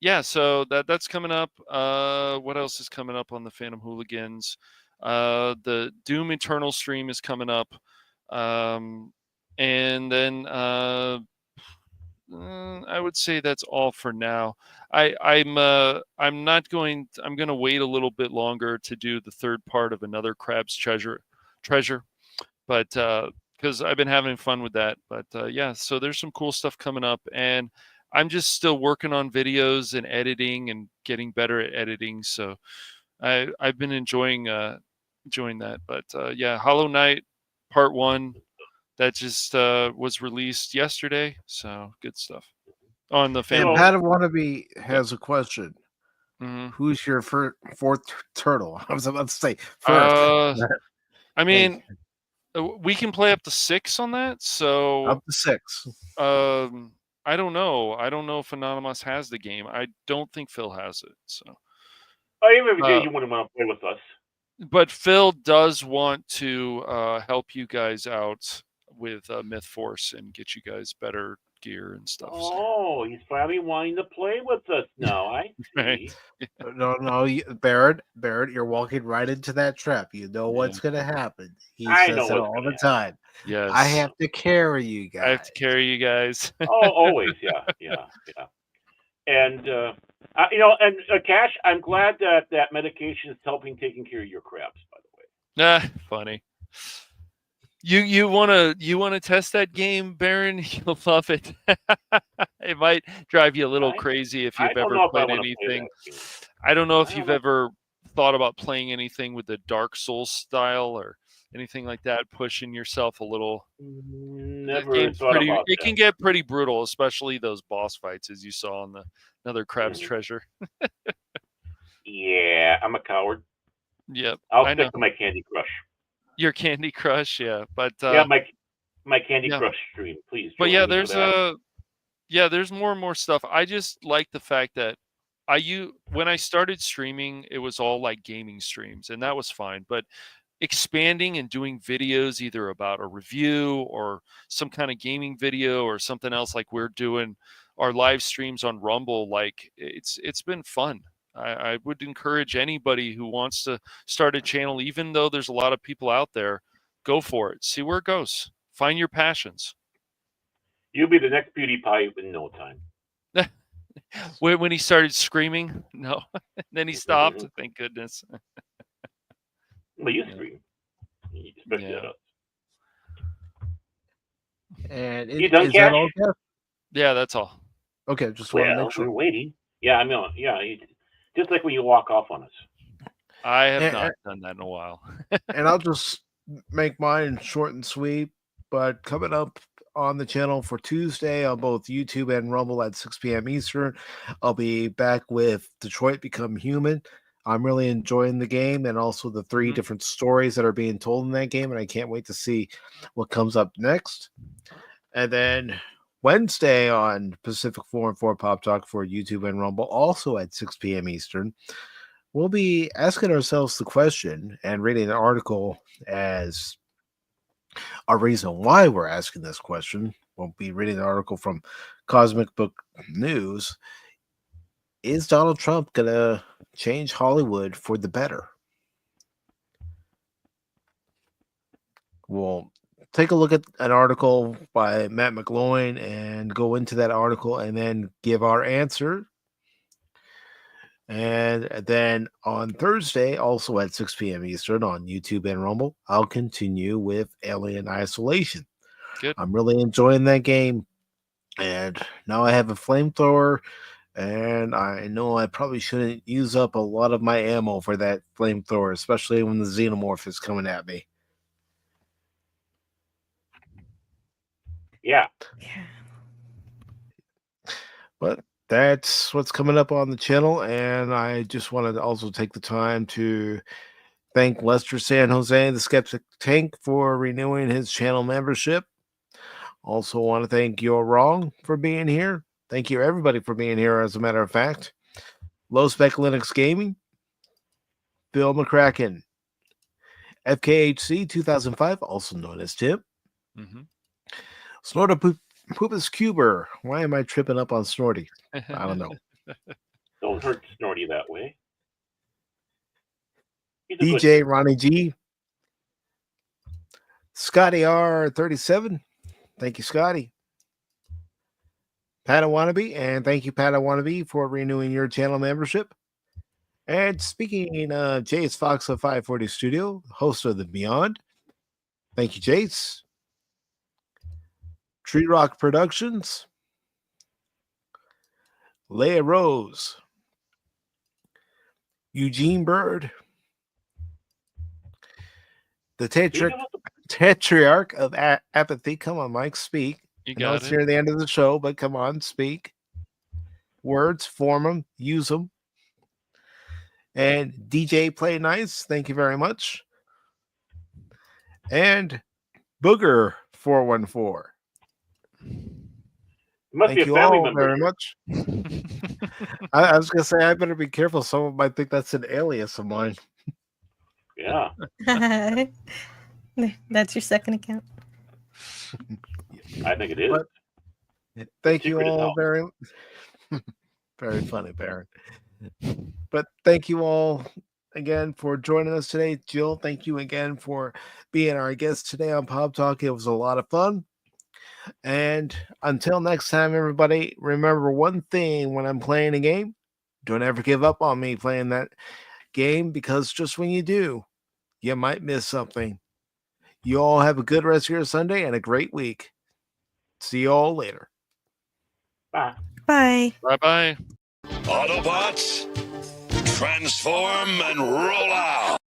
yeah, so that's coming up. What else is coming up on the Phantom Hooligans? The Doom Eternal stream is coming up. And then I would say that's all for now. I'm going to wait a little bit longer to do the third part of Another Crab's Treasure, but because I've been having fun with that. But yeah, so there's some cool stuff coming up, and I'm just still working on videos and editing and getting better at editing. So I've been enjoying that. But yeah, Hollow Knight Part 1 that just was released yesterday. So good stuff on the And fandom. Pat Wannabe has a question. Mhm. Who's your fourth turtle? I was about to say first. I mean, we can play up to 6 on that. So up to 6. I don't know. I don't know if Anonymous has the game. I don't think Phil has it. So. Even if you did, you wouldn't want to play with us. But Phil does want to help you guys out with Myth Force and get you guys better gear and stuff. Oh, he's finally wanting to play with us now. I see. Right. No, Barrett, you're walking right into that trap. You know what's going to happen. He says it all the time. Yes. I have to carry you guys. I have to carry you guys. Oh, always. Yeah. And, and Cash, I'm glad that medication is helping taking care of your crabs, by the way. Funny. You wanna test that game, Baron? You'll love it. It might drive you a little crazy if you've ever played anything. I don't know if you've ever thought about playing anything with the Dark Souls style or anything like that, pushing yourself a little. Never thought about it can get pretty brutal, especially those boss fights, as you saw on the Another Crab's Treasure. Yeah, I'm a coward. Yep, I'll stick to my Candy Crush. Your Candy Crush, yeah, but yeah, my Candy Crush stream, please. But yeah, there's there's more and more stuff. I just like the fact that when I started streaming, it was all like gaming streams, and that was fine. But expanding and doing videos either about a review or some kind of gaming video or something else, like we're doing our live streams on Rumble, like it's been fun. I would encourage anybody who wants to start a channel, even though there's a lot of people out there, go for it. See where it goes. Find your passions. You'll be the next PewDiePie in no time. When he started screaming, no. Then he stopped. Thank goodness. Well, you scream. Especially at us. And you done, is Cash? that all, Jeff? Yeah, that's all. Okay, just want to make sure. We're waiting. Yeah, I mean, just like when you walk off on us. I have not done that in a while. And I'll just make mine short and sweet. But coming up on the channel for Tuesday on both YouTube and Rumble at 6 p.m. Eastern, I'll be back with Detroit Become Human. I'm really enjoying the game and also the 3 different stories that are being told in that game, and I can't wait to see what comes up next. And then Wednesday on Pacific414 Pop Talk for YouTube and Rumble, also at 6 p.m. Eastern, we'll be asking ourselves the question and reading an article as a reason why we're asking this question. We'll be reading an article from Cosmic Book News. Is Donald Trump going to change Hollywood for the better? We'll take a look at an article by Matt McGloin and go into that article and then give our answer. And then on Thursday, also at 6 p.m. Eastern on YouTube and Rumble, I'll continue with Alien Isolation. Good. I'm really enjoying that game. And now I have a flamethrower. And I know I probably shouldn't use up a lot of my ammo for that flamethrower, especially when the xenomorph is coming at me. Yeah. But that's what's coming up on the channel. And I just wanted to also take the time to thank Lester San Jose, the Skeptic Tank, for renewing his channel membership. Also want to thank You're Wrong for being here. Thank you, everybody, for being here, as a matter of fact. Low Spec Linux Gaming, Bill McCracken, FKHC 2005, also known as Tim, Snorta Poopus Cuber. Why am I tripping up on Snorty? I don't know. Don't hurt Snorty that way. DJ Ronnie G, Scotty R37. Thank you, Scotty. Pat Wannabe, and thank you, Pat Wannabe, for renewing your channel membership. And speaking of Jace Fox of 540 Studio, host of The Beyond, thank you, Jace. Tree Rock Productions, Leia Rose, Eugene Bird, the Tetrarch of Apathy. Come on, Mike, speak. You I know got it's it. near the end of the show, but come on, speak. Words, form them, use them. And DJ Play Nice, thank you very much. And Booger 414. Must be a Thank you family all member very here. much. I was gonna say I better be careful. Someone might think that's an alias of mine. Yeah. That's your second account. I think it is. But thank you secret is all out. very very funny, Baron. But thank you all again for joining us today. Jill, thank you again for being our guest today on Pop Talk. It was a lot of fun. And until next time, everybody, remember one thing when I'm playing a game: don't ever give up on me playing that game, because just when you do, you might miss something. You all have a good rest of your Sunday and a great week. See you all later. Bye. Bye. Bye-bye. Autobots, transform and roll out.